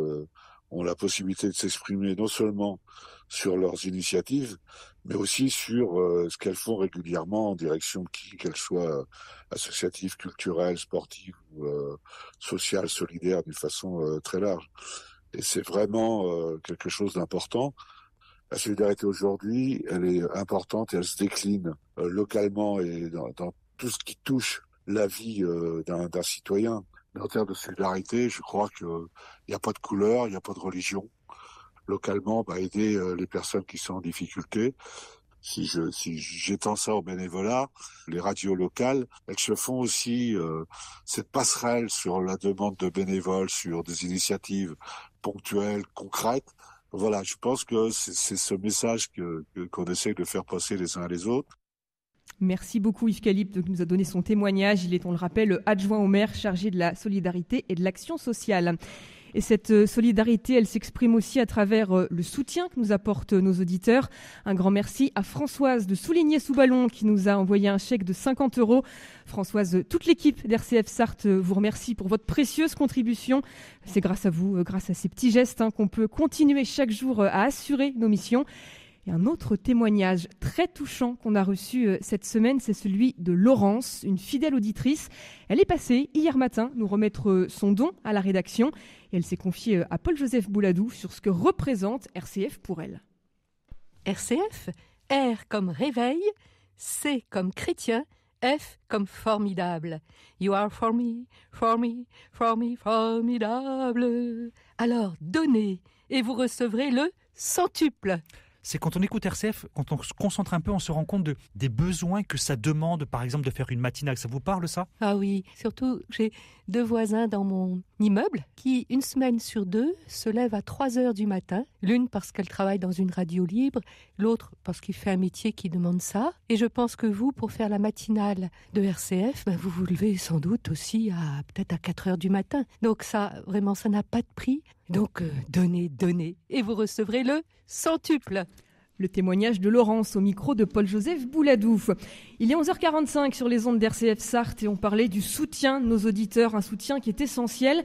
ont la possibilité de s'exprimer non seulement sur leurs initiatives, mais aussi sur ce qu'elles font régulièrement en direction de qui, qu'elles soient associatives, culturelles, sportives, sociales, solidaires, d'une façon très large. Et c'est vraiment quelque chose d'important. La solidarité aujourd'hui, elle est importante et elle se décline localement et dans tout ce qui touche la vie d'un citoyen. Mais en termes de solidarité, je crois qu'il n'y a pas de couleur, il n'y a pas de religion. Localement, aider les personnes qui sont en difficulté. Si j'étends ça au bénévolat, les radios locales, elles se font aussi cette passerelle sur la demande de bénévoles, sur des initiatives ponctuelles, concrètes. Voilà, je pense que c'est ce message qu'on essaie de faire passer les uns à les autres. Merci beaucoup Yves Calypte qui nous a donné son témoignage. Il est, on le rappelle, adjoint au maire chargé de la solidarité et de l'action sociale. Et cette solidarité, elle s'exprime aussi à travers le soutien que nous apportent nos auditeurs. Un grand merci à Françoise de Souligné-sous-Ballon qui nous a envoyé un chèque de 50 €. Françoise, toute l'équipe d'RCF Sarthe vous remercie pour votre précieuse contribution. C'est grâce à vous, grâce à ces petits gestes qu'on peut continuer chaque jour à assurer nos missions. Et un autre témoignage très touchant qu'on a reçu cette semaine, c'est celui de Laurence, une fidèle auditrice. Elle est passée hier matin nous remettre son don à la rédaction et elle s'est confiée à Paul-Joseph Bouladou sur ce que représente RCF pour elle. RCF, R comme réveil, C comme chrétien, F comme formidable. You are for me, for me, for me, formidable. Alors donnez et vous recevrez le centuple. C'est quand on écoute RCF, quand on se concentre un peu, on se rend compte des besoins que ça demande, par exemple, de faire une matinale. Ça vous parle, ça ? Ah oui, surtout, j'ai 2 voisins dans mon immeuble qui, une semaine sur 2, se lèvent à 3 heures du matin. L'une parce qu'elle travaille dans une radio libre, l'autre parce qu'il fait un métier qui demande ça. Et je pense que vous, pour faire la matinale de RCF, vous vous levez sans doute aussi peut-être à 4 heures du matin. Donc ça, vraiment, ça n'a pas de prix. Donc, donnez, et vous recevrez le centuple. Le témoignage de Laurence au micro de Paul-Joseph Bouladou. Il est 11h45 sur les ondes d'RCF Sarthe et on parlait du soutien de nos auditeurs, un soutien qui est essentiel.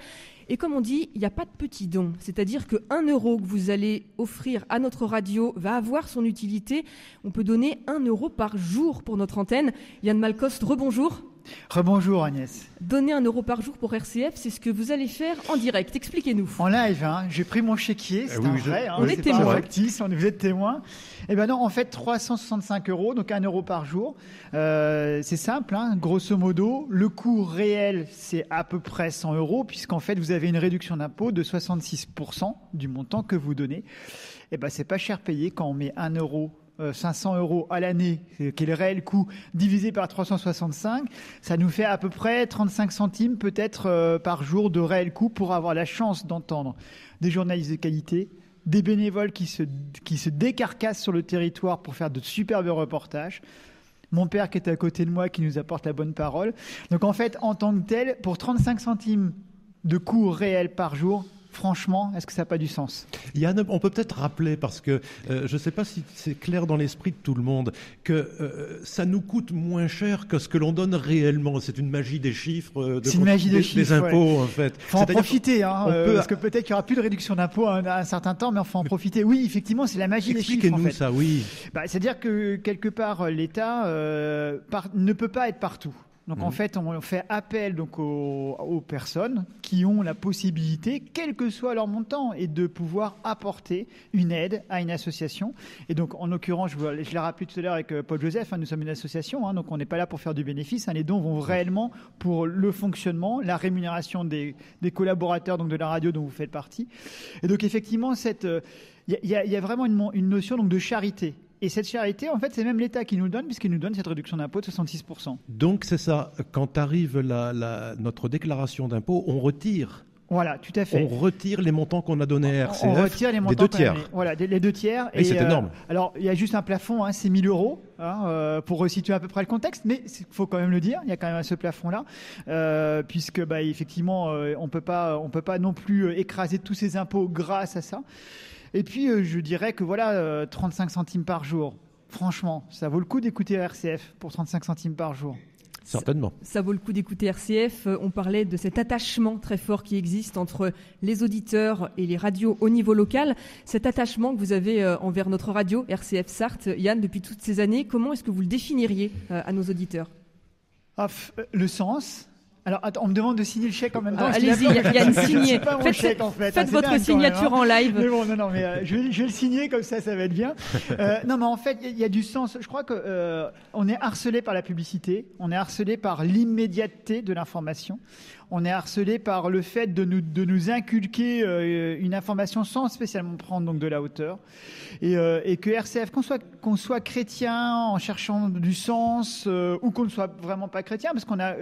Et comme on dit, il n'y a pas de petit don. C'est-à-dire que 1 € que vous allez offrir à notre radio va avoir son utilité. On peut donner 1 € par jour pour notre antenne. Yann Malcoste, rebonjour. Rebonjour Agnès. Donner 1 € par jour pour RCF, c'est ce que vous allez faire en direct. Expliquez-nous. En live, j'ai pris mon chéquier, c'est vrai. On est témoin. Factice, vous êtes témoin. Eh ben non, en fait, 365 €, donc 1 € par jour. C'est simple, grosso modo. Le coût réel, c'est à peu près 100 €, puisqu'en fait, vous avez une réduction d'impôt de 66% du montant que vous donnez. Eh ben, c'est pas cher payé quand on met 1 €. 500 € à l'année, qui est le réel coût, divisé par 365, ça nous fait à peu près 35 centimes peut-être par jour de réel coût pour avoir la chance d'entendre des journalistes de qualité, des bénévoles qui se décarcassent sur le territoire pour faire de superbes reportages, mon père qui est à côté de moi qui nous apporte la bonne parole. Donc en fait, en tant que tel, pour 35 centimes de coût réel par jour, franchement, est-ce que ça n'a pas du sens ? Yann, on peut peut-être rappeler, parce que je ne sais pas si c'est clair dans l'esprit de tout le monde, que ça nous coûte moins cher que ce que l'on donne réellement. C'est une magie des chiffres, c'est une magie des chiffres, des impôts, en fait. Il faut en profiter, parce que peut-être qu'il n'y aura plus de réduction d'impôts à un certain temps, mais il faut en profiter. Oui, effectivement, c'est la magie des chiffres. Expliquez-nous ça, oui. C'est-à-dire que, quelque part, l'État ne peut pas être partout. Donc en fait, on fait appel donc aux personnes qui ont la possibilité, quel que soit leur montant, et de pouvoir apporter une aide à une association. Et donc en l'occurrence, je l'ai rappelé tout à l'heure avec Paul-Joseph, nous sommes une association, donc on n'est pas là pour faire du bénéfice. Les dons vont réellement pour le fonctionnement, la rémunération des collaborateurs donc de la radio dont vous faites partie. Et donc effectivement, il y a vraiment une notion donc de charité. Et cette charité, en fait, c'est même l'État qui nous le donne, puisqu'il nous donne cette réduction d'impôt de 66%. Donc, c'est ça. Quand arrive notre déclaration d'impôt, on retire Voilà, tout à fait. On retire les montants qu'on a donnés à RCF. On retire les montants des 2 tiers. Voilà, les 2 tiers. Et c'est énorme. Alors, il y a juste un plafond, c'est 1 000 euros, pour resituer à peu près le contexte, mais il faut quand même le dire, il y a quand même ce plafond-là, puisque effectivement, on peut pas non plus écraser tous ces impôts grâce à ça. Et puis, je dirais que voilà, 35 centimes par jour, franchement, ça vaut le coup d'écouter RCF pour 35 centimes par jour. Certainement. Ça vaut le coup d'écouter RCF. On parlait de cet attachement très fort qui existe entre les auditeurs et les radios au niveau local. Cet attachement que vous avez envers notre radio, RCF Sarthe, Yann, depuis toutes ces années, comment est-ce que vous le définiriez à nos auditeurs ? Le sens. Alors, attends, on me demande de signer le chèque en même temps. Allez-y, Yann, signez. Faites votre signature en live. Mais bon, non, mais je vais le signer comme ça va être bien. Non, mais en fait, il y a du sens. Je crois que on est harcelé par la publicité, on est harcelé par l'immédiateté de l'information. On est harcelé par le fait de nous inculquer une information sans spécialement prendre donc de la hauteur, et que RCF, qu'on soit chrétien en cherchant du sens, ou qu'on ne soit vraiment pas chrétien, parce qu'on a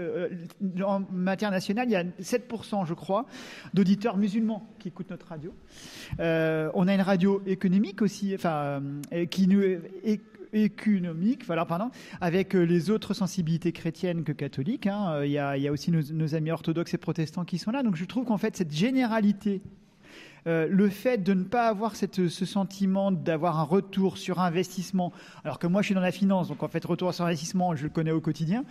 en matière nationale, il y a 7%, je crois, d'auditeurs musulmans qui écoutent notre radio. On a une radio économique aussi, qui nous avec les autres sensibilités chrétiennes que catholiques. Il y a aussi nos amis orthodoxes et protestants qui sont là. Donc je trouve qu'en fait, cette généralité, le fait de ne pas avoir ce sentiment d'avoir un retour sur investissement, alors que moi je suis dans la finance, donc en fait, retour sur investissement, je le connais au quotidien.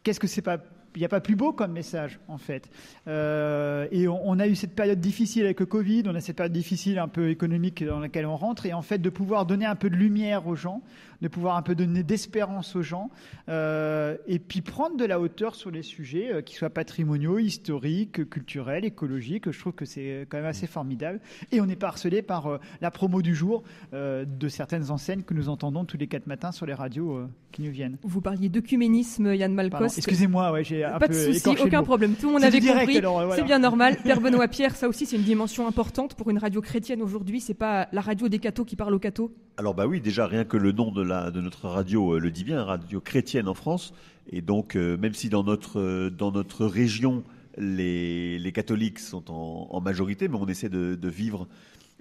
Qu'est-ce que c'est pas... Il n'y a pas plus beau comme message, en fait. Et on a eu cette période difficile avec le Covid, on a cette période difficile un peu économique dans laquelle on rentre, et en fait, de pouvoir donner un peu de lumière aux gens, de pouvoir un peu donner d'espérance aux gens, et puis prendre de la hauteur sur les sujets, qui soient patrimoniaux, historiques, culturels, écologiques. Je trouve que c'est quand même assez formidable. Et on n'est pas harcelé par la promo du jour de certaines enseignes que nous entendons tous les 4 matins sur les radios qui nous viennent. Vous parliez d'œcuménisme, Yann Malkos. Excusez-moi, j'ai pas de souci, aucun problème. Tout le monde avait compris. Alors, voilà. C'est bien normal. Père Benoît Pierre, ça aussi, c'est une dimension importante pour une radio chrétienne aujourd'hui. C'est pas la radio des cathos qui parle aux cathos. Alors oui, déjà rien que le nom de notre radio le dit bien, radio chrétienne en France. Et donc, même si dans notre région les catholiques sont en majorité, mais on essaie de vivre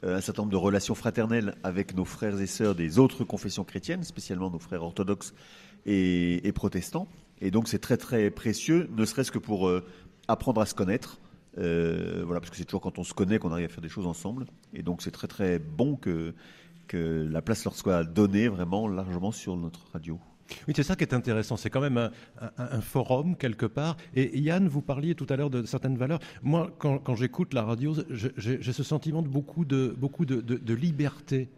un certain nombre de relations fraternelles avec nos frères et sœurs des autres confessions chrétiennes, spécialement nos frères orthodoxes et protestants. Et donc c'est très très précieux, ne serait-ce que pour apprendre à se connaître, parce que c'est toujours quand on se connaît qu'on arrive à faire des choses ensemble. Et donc c'est très très bon que la place leur soit donnée vraiment largement sur notre radio. Oui, c'est ça qui est intéressant. C'est quand même un forum quelque part. Et Yann, vous parliez tout à l'heure de certaines valeurs. Moi, quand j'écoute la radio, j'ai ce sentiment de beaucoup de liberté.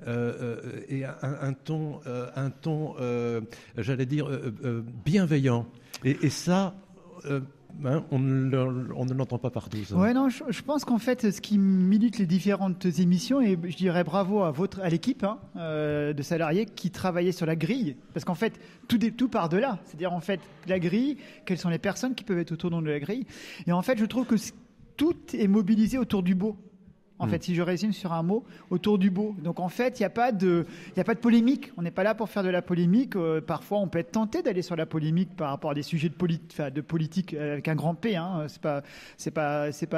Et un ton, j'allais dire, bienveillant. Et ça, on ne l'entend pas partout. Ça. Ouais, non, je pense qu'en fait, ce qui milite les différentes émissions, et je dirais bravo à l'équipe de salariés qui travaillaient sur la grille, parce qu'en fait, tout part de là. C'est-à-dire, en fait, la grille, quelles sont les personnes qui peuvent être autour de la grille. Et en fait, je trouve que tout est mobilisé autour du beau. En fait, si je résume sur un mot, autour du beau. Donc en fait, il n'y a pas de polémique. On n'est pas là pour faire de la polémique. Parfois, on peut être tenté d'aller sur la polémique par rapport à des sujets de politique avec un grand P. Je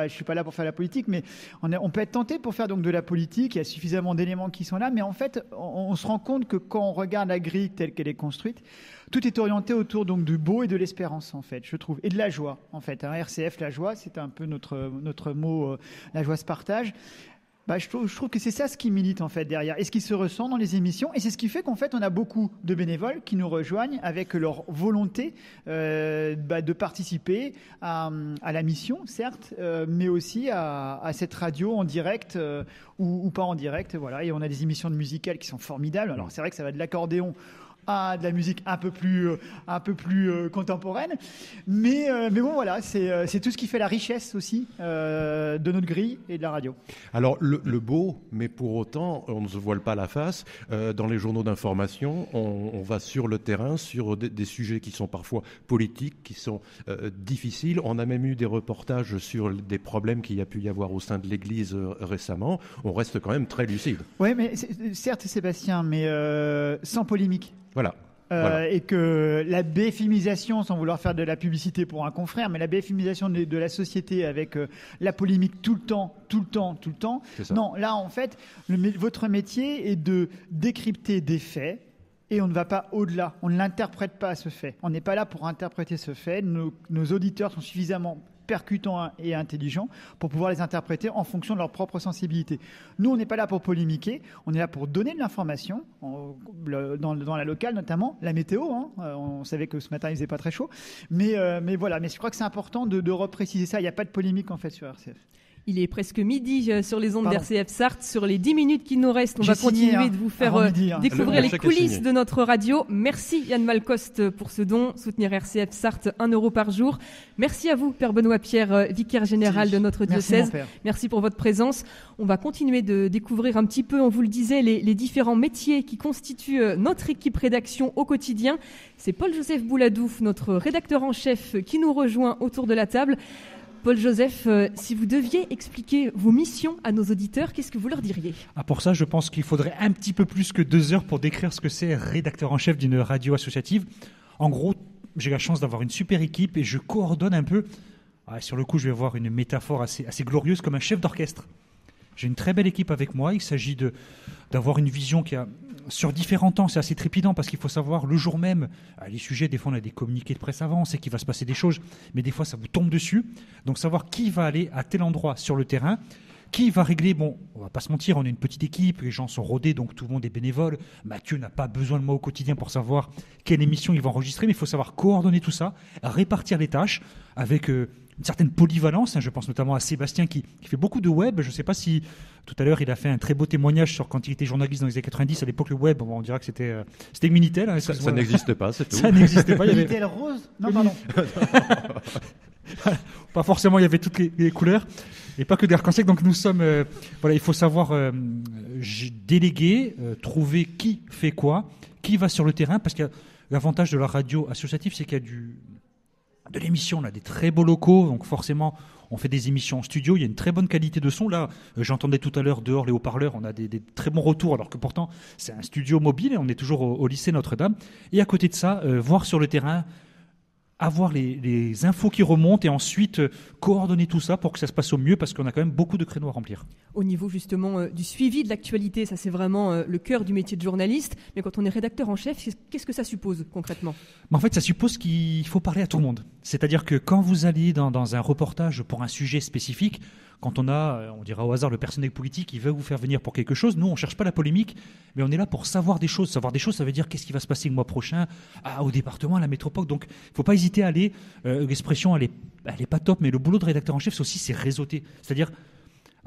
suis pas là pour faire la politique, mais on peut être tenté pour faire donc de la politique. Il y a suffisamment d'éléments qui sont là, mais en fait, on se rend compte que quand on regarde la grille telle qu'elle est construite, tout est orienté autour donc du beau et de l'espérance, en fait, je trouve, et de la joie, en fait. RCF, la joie, c'est un peu notre mot. La joie se partage. Je trouve que c'est ça ce qui milite en fait derrière et ce qui se ressent dans les émissions, et c'est ce qui fait qu'en fait on a beaucoup de bénévoles qui nous rejoignent avec leur volonté de participer à la mission, certes, mais aussi à cette radio en direct ou pas en direct, voilà. Et on a des émissions de musicales qui sont formidables. Alors c'est vrai que ça va de l'accordéon à de la musique un peu plus contemporaine, mais bon, voilà, c'est tout ce qui fait la richesse aussi de notre grille et de la radio. Alors le beau, mais pour autant on ne se voile pas la face. Dans les journaux d'information, on va sur le terrain sur des sujets qui sont parfois politiques, qui sont difficiles. On a même eu des reportages sur des problèmes qu'il y a pu y avoir au sein de l'Église récemment. On reste quand même très lucide. Oui, mais certes, Sébastien, mais sans polémique. Voilà. Voilà. Et que la BFMisation, sans vouloir faire de la publicité pour un confrère, mais la BFMisation de la société avec la polémique tout le temps. Non, là en fait, votre métier est de décrypter des faits. Et on ne va pas au-delà, on ne l'interprète pas ce fait. On n'est pas là pour interpréter ce fait. Nos auditeurs sont suffisamment percutants et intelligents pour pouvoir les interpréter en fonction de leur propre sensibilité. Nous, on n'est pas là pour polémiquer, on est là pour donner de l'information, dans la locale notamment, la météo, on savait que ce matin il faisait pas très chaud, mais voilà, mais je crois que c'est important de repréciser ça, il n'y a pas de polémique en fait sur RCF. Il est presque midi sur les ondes d'RCF Sarthe. Sur les 10 minutes qui nous restent, on va continuer de vous faire découvrir les coulisses de notre radio. Merci Yann Malcoste pour ce don. Soutenir RCF Sarthe, 1 euro par jour. Merci à vous, Père Benoît Pierre, vicaire général de notre diocèse. Merci pour votre présence. On va continuer de découvrir un petit peu, on vous le disait, les différents métiers qui constituent notre équipe rédaction au quotidien. C'est Paul-Joseph Bouladouf, notre rédacteur en chef, qui nous rejoint autour de la table. Paul-Joseph, si vous deviez expliquer vos missions à nos auditeurs, qu'est-ce que vous leur diriez ? Pour ça, je pense qu'il faudrait un petit peu plus que 2 heures pour décrire ce que c'est rédacteur en chef d'une radio associative. En gros, j'ai la chance d'avoir une super équipe et je coordonne un peu. Sur le coup, je vais avoir une métaphore assez glorieuse comme un chef d'orchestre. J'ai une très belle équipe avec moi. Il s'agit d'avoir une vision qui a sur différents temps. C'est assez trépidant parce qu'il faut savoir le jour même. Les sujets, des fois, on a des communiqués de presse avant, on sait qu'il va se passer des choses, mais des fois, ça vous tombe dessus. Donc, savoir qui va aller à tel endroit sur le terrain, qui va régler. Bon, on va pas se mentir, on est une petite équipe, les gens sont rodés, donc tout le monde est bénévole. Mathieu n'a pas besoin de moi au quotidien pour savoir quelle émission il va enregistrer, mais il faut savoir coordonner tout ça, répartir les tâches avec une certaine polyvalence. Je pense notamment à Sébastien qui fait beaucoup de web. Je ne sais pas si tout à l'heure il a fait un très beau témoignage sur quand il était journaliste dans les années 90. À l'époque, le web, on dirait que c'était Minitel. Ça n'existait pas, c'est tout. Ça n'existait pas. Minitel rose ? Non, pardon. Pas forcément, il y avait toutes les couleurs et pas que des arc-en-ciel. Donc nous sommes, il faut savoir déléguer, trouver qui fait quoi, qui va sur le terrain, parce que l'avantage de la radio associative, c'est qu'il y a de l'émission, on a des très beaux locaux, donc forcément on fait des émissions en studio, il y a une très bonne qualité de son. Là, j'entendais tout à l'heure dehors les haut-parleurs, on a des très bons retours, alors que pourtant c'est un studio mobile et on est toujours au lycée Notre-Dame. Et à côté de ça, voir sur le terrain, avoir les infos qui remontent et ensuite coordonner tout ça pour que ça se passe au mieux, parce qu'on a quand même beaucoup de créneaux à remplir. Au niveau justement du suivi de l'actualité, ça c'est vraiment le cœur du métier de journaliste, mais quand on est rédacteur en chef, qu'est-ce que ça suppose concrètement ? En fait, ça suppose qu'il faut parler à tout le monde. C'est-à-dire que quand vous allez dans un reportage pour un sujet spécifique, quand on dira au hasard, le personnel politique, il veut vous faire venir pour quelque chose, nous on ne cherche pas la polémique, mais on est là pour savoir des choses. Savoir des choses, ça veut dire qu'est-ce qui va se passer le mois prochain au département, à la métropole. Donc il ne faut pas hésiter à aller, l'expression elle est pas top, mais le boulot de rédacteur en chef, c'est réseauter. C'est-à-dire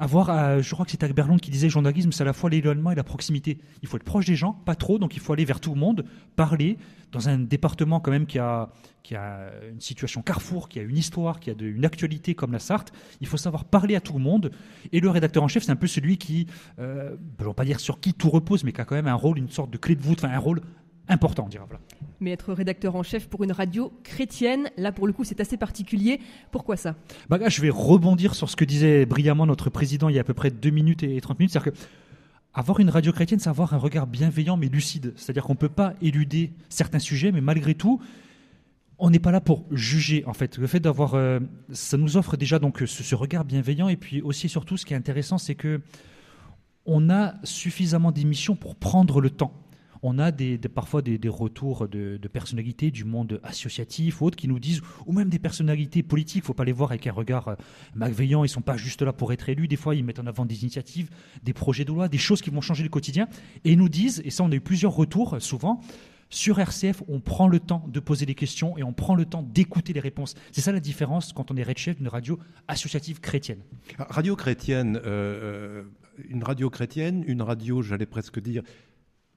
avoir, je crois que c'est Berlond qui disait, le journalisme, c'est à la fois l'éloignement et la proximité. Il faut être proche des gens, pas trop, donc il faut aller vers tout le monde, parler dans un département quand même qui a une situation carrefour, qui a une histoire, qui a une actualité comme la Sarthe. Il faut savoir parler à tout le monde. Et le rédacteur en chef, c'est un peu celui qui, je ne vais pas dire sur qui tout repose, mais qui a quand même un rôle, une sorte de clé de voûte, un rôle important, on dirait. Voilà. Mais être rédacteur en chef pour une radio chrétienne, là pour le coup c'est assez particulier. Pourquoi ça ? Là, je vais rebondir sur ce que disait brillamment notre président il y a à peu près 2 minutes et 30 minutes. C'est-à-dire que avoir une radio chrétienne, c'est avoir un regard bienveillant mais lucide. C'est-à-dire qu'on ne peut pas éluder certains sujets, mais malgré tout, on n'est pas là pour juger. En fait, le fait d'avoir, ça nous offre déjà donc ce regard bienveillant. Et puis aussi et surtout, ce qui est intéressant, c'est que on a suffisamment d'émissions pour prendre le temps. On a parfois des retours de personnalités du monde associatif ou autres qui nous disent, ou même des personnalités politiques, il ne faut pas les voir avec un regard malveillant, ils ne sont pas juste là pour être élus, des fois ils mettent en avant des initiatives, des projets de loi, des choses qui vont changer le quotidien, et ils nous disent, et ça on a eu plusieurs retours souvent, sur RCF, on prend le temps de poser des questions et on prend le temps d'écouter les réponses. C'est ça la différence quand on est chef d'une radio associative chrétienne. Radio chrétienne, une radio chrétienne, une radio, j'allais presque dire,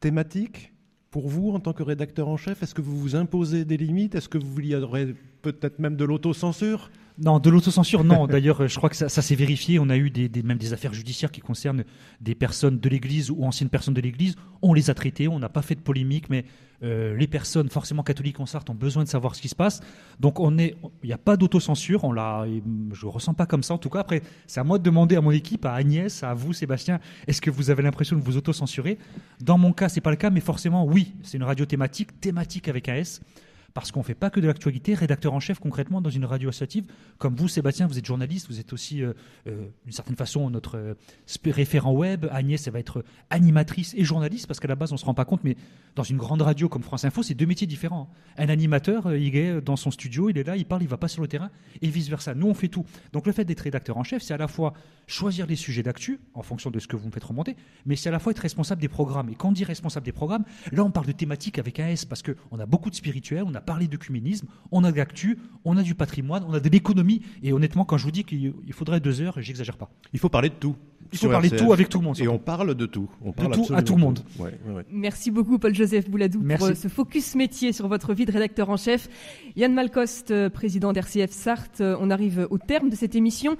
thématique pour vous en tant que rédacteur en chef? Est-ce que vous vous imposez des limites? Est-ce que vous y aurez peut-être même de l'autocensure? Non, de l'autocensure, non. D'ailleurs, je crois que ça s'est vérifié. On a eu même des affaires judiciaires qui concernent des personnes de l'Église ou anciennes personnes de l'Église. On les a traitées, on n'a pas fait de polémique, mais les personnes forcément catholiques en Sarthe ont besoin de savoir ce qui se passe. Donc, il n'y a pas d'autocensure. Je ne ressens pas comme ça. En tout cas, après, c'est à moi de demander à mon équipe, à Agnès, à vous, Sébastien, est-ce que vous avez l'impression de vous autocensurer? Dans mon cas, ce n'est pas le cas, mais forcément, oui. C'est une radio thématique avec un S. Parce qu'on ne fait pas que de l'actualité, rédacteur en chef concrètement dans une radio associative. Comme vous, Sébastien, vous êtes journaliste, vous êtes aussi d'une certaine façon notre référent web. Agnès, elle va être animatrice et journaliste, parce qu'à la base, on ne se rend pas compte, mais dans une grande radio comme France Info, c'est deux métiers différents. Un animateur, il est dans son studio, il est là, il parle, il ne va pas sur le terrain, et vice-versa. Nous, on fait tout. Donc le fait d'être rédacteur en chef, c'est à la fois choisir les sujets d'actu, en fonction de ce que vous me faites remonter, mais c'est à la fois être responsable des programmes. Et quand on dit responsable des programmes, là, on parle de thématique avec un S, parce qu'on a beaucoup de spirituel, on a parlé d'œcuménisme, on a de l'actu, on a du patrimoine, on a de l'économie, et honnêtement, quand je vous dis qu'il faudrait 2 heures, j'exagère pas. Il faut parler de tout. Il faut parler de tout avec tout le monde. Et on parle de tout. On parle de tout à tout le monde. Ouais. Merci beaucoup Paul-Joseph Bouladou pour ce focus métier sur votre vie de rédacteur en chef. Yann Malcoste, président d'RCF Sarthe, on arrive au terme de cette émission.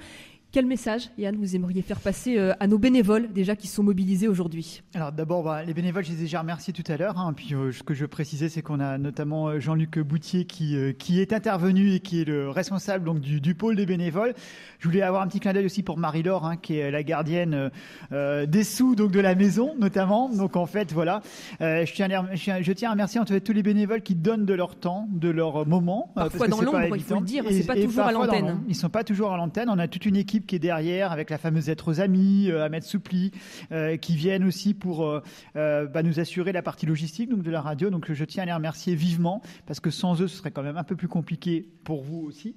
Quel message, Yann, vous aimeriez faire passer à nos bénévoles déjà qui sont mobilisés aujourd'hui? Alors d'abord, les bénévoles, je les ai déjà remerciés tout à l'heure. Puis ce que je précisais, c'est qu'on a notamment Jean-Luc Boutier qui est intervenu et qui est le responsable donc du pôle des bénévoles. Je voulais avoir un petit clin d'œil aussi pour Marie-Laure, qui est la gardienne des sous donc de la maison notamment. Donc en fait, voilà, je tiens à remercier en tout cas tous les bénévoles qui donnent de leur temps, de leur moment. Parfois dans l'ombre, il faut le dire, c'est pas toujours à l'antenne. Ils sont pas toujours à l'antenne. On a toute une équipe qui est derrière avec la fameuse lettre aux amis, Ahmed Soupli, qui viennent aussi pour nous assurer la partie logistique donc de la radio. Donc je tiens à les remercier vivement parce que sans eux ce serait quand même un peu plus compliqué pour vous aussi,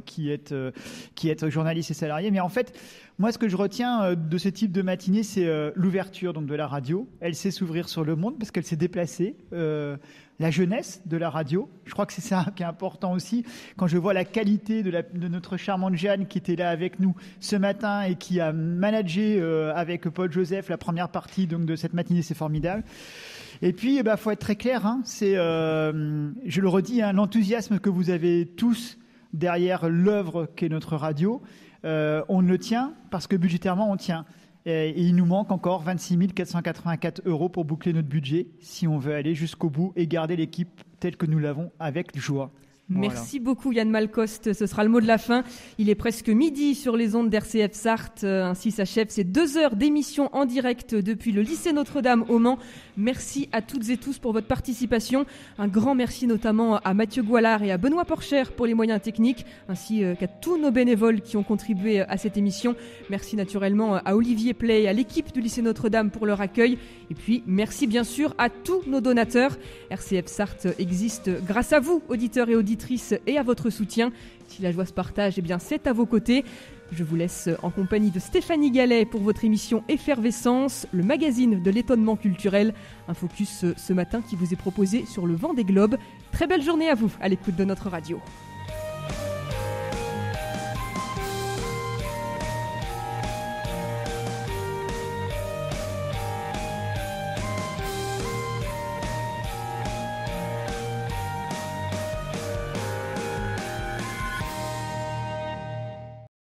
qui êtes journalistes et salariés. Mais en fait, moi ce que je retiens de ce type de matinée, c'est l'ouverture donc de la radio. Elle sait s'ouvrir sur le monde parce qu'elle s'est déplacée. La jeunesse de la radio, je crois que c'est ça qui est important aussi. Quand je vois la qualité de notre charmante Jeanne qui était là avec nous ce matin et qui a managé avec Paul-Joseph la première partie donc, de cette matinée, c'est formidable. Et puis, faut être très clair, c'est, je le redis, l'enthousiasme que vous avez tous derrière l'œuvre qu'est notre radio, on le tient parce que budgétairement on tient. Et il nous manque encore 26 484 € pour boucler notre budget si on veut aller jusqu'au bout et garder l'équipe telle que nous l'avons avec joie. Merci beaucoup Yann Malcoste, ce sera le mot de la fin. Il est presque midi sur les ondes d'RCF Sarthe, ainsi s'achève ces 2 heures d'émission en direct depuis le lycée Notre-Dame au Mans. Merci à toutes et tous pour votre participation. Un grand merci notamment à Mathieu Goualard et à Benoît Porcher pour les moyens techniques, ainsi qu'à tous nos bénévoles qui ont contribué à cette émission. Merci naturellement à Olivier Play et à l'équipe du lycée Notre-Dame pour leur accueil. Et puis merci bien sûr à tous nos donateurs. RCF Sarthe existe grâce à vous, auditeurs et auditrices, et à votre soutien. Si la joie se partage, eh bien c'est à vos côtés. Je vous laisse en compagnie de Stéphanie Gallet pour votre émission Effervescence, le magazine de l'étonnement culturel. Un focus ce matin qui vous est proposé sur le Vendée Globe. Très belle journée à vous à l'écoute de notre radio.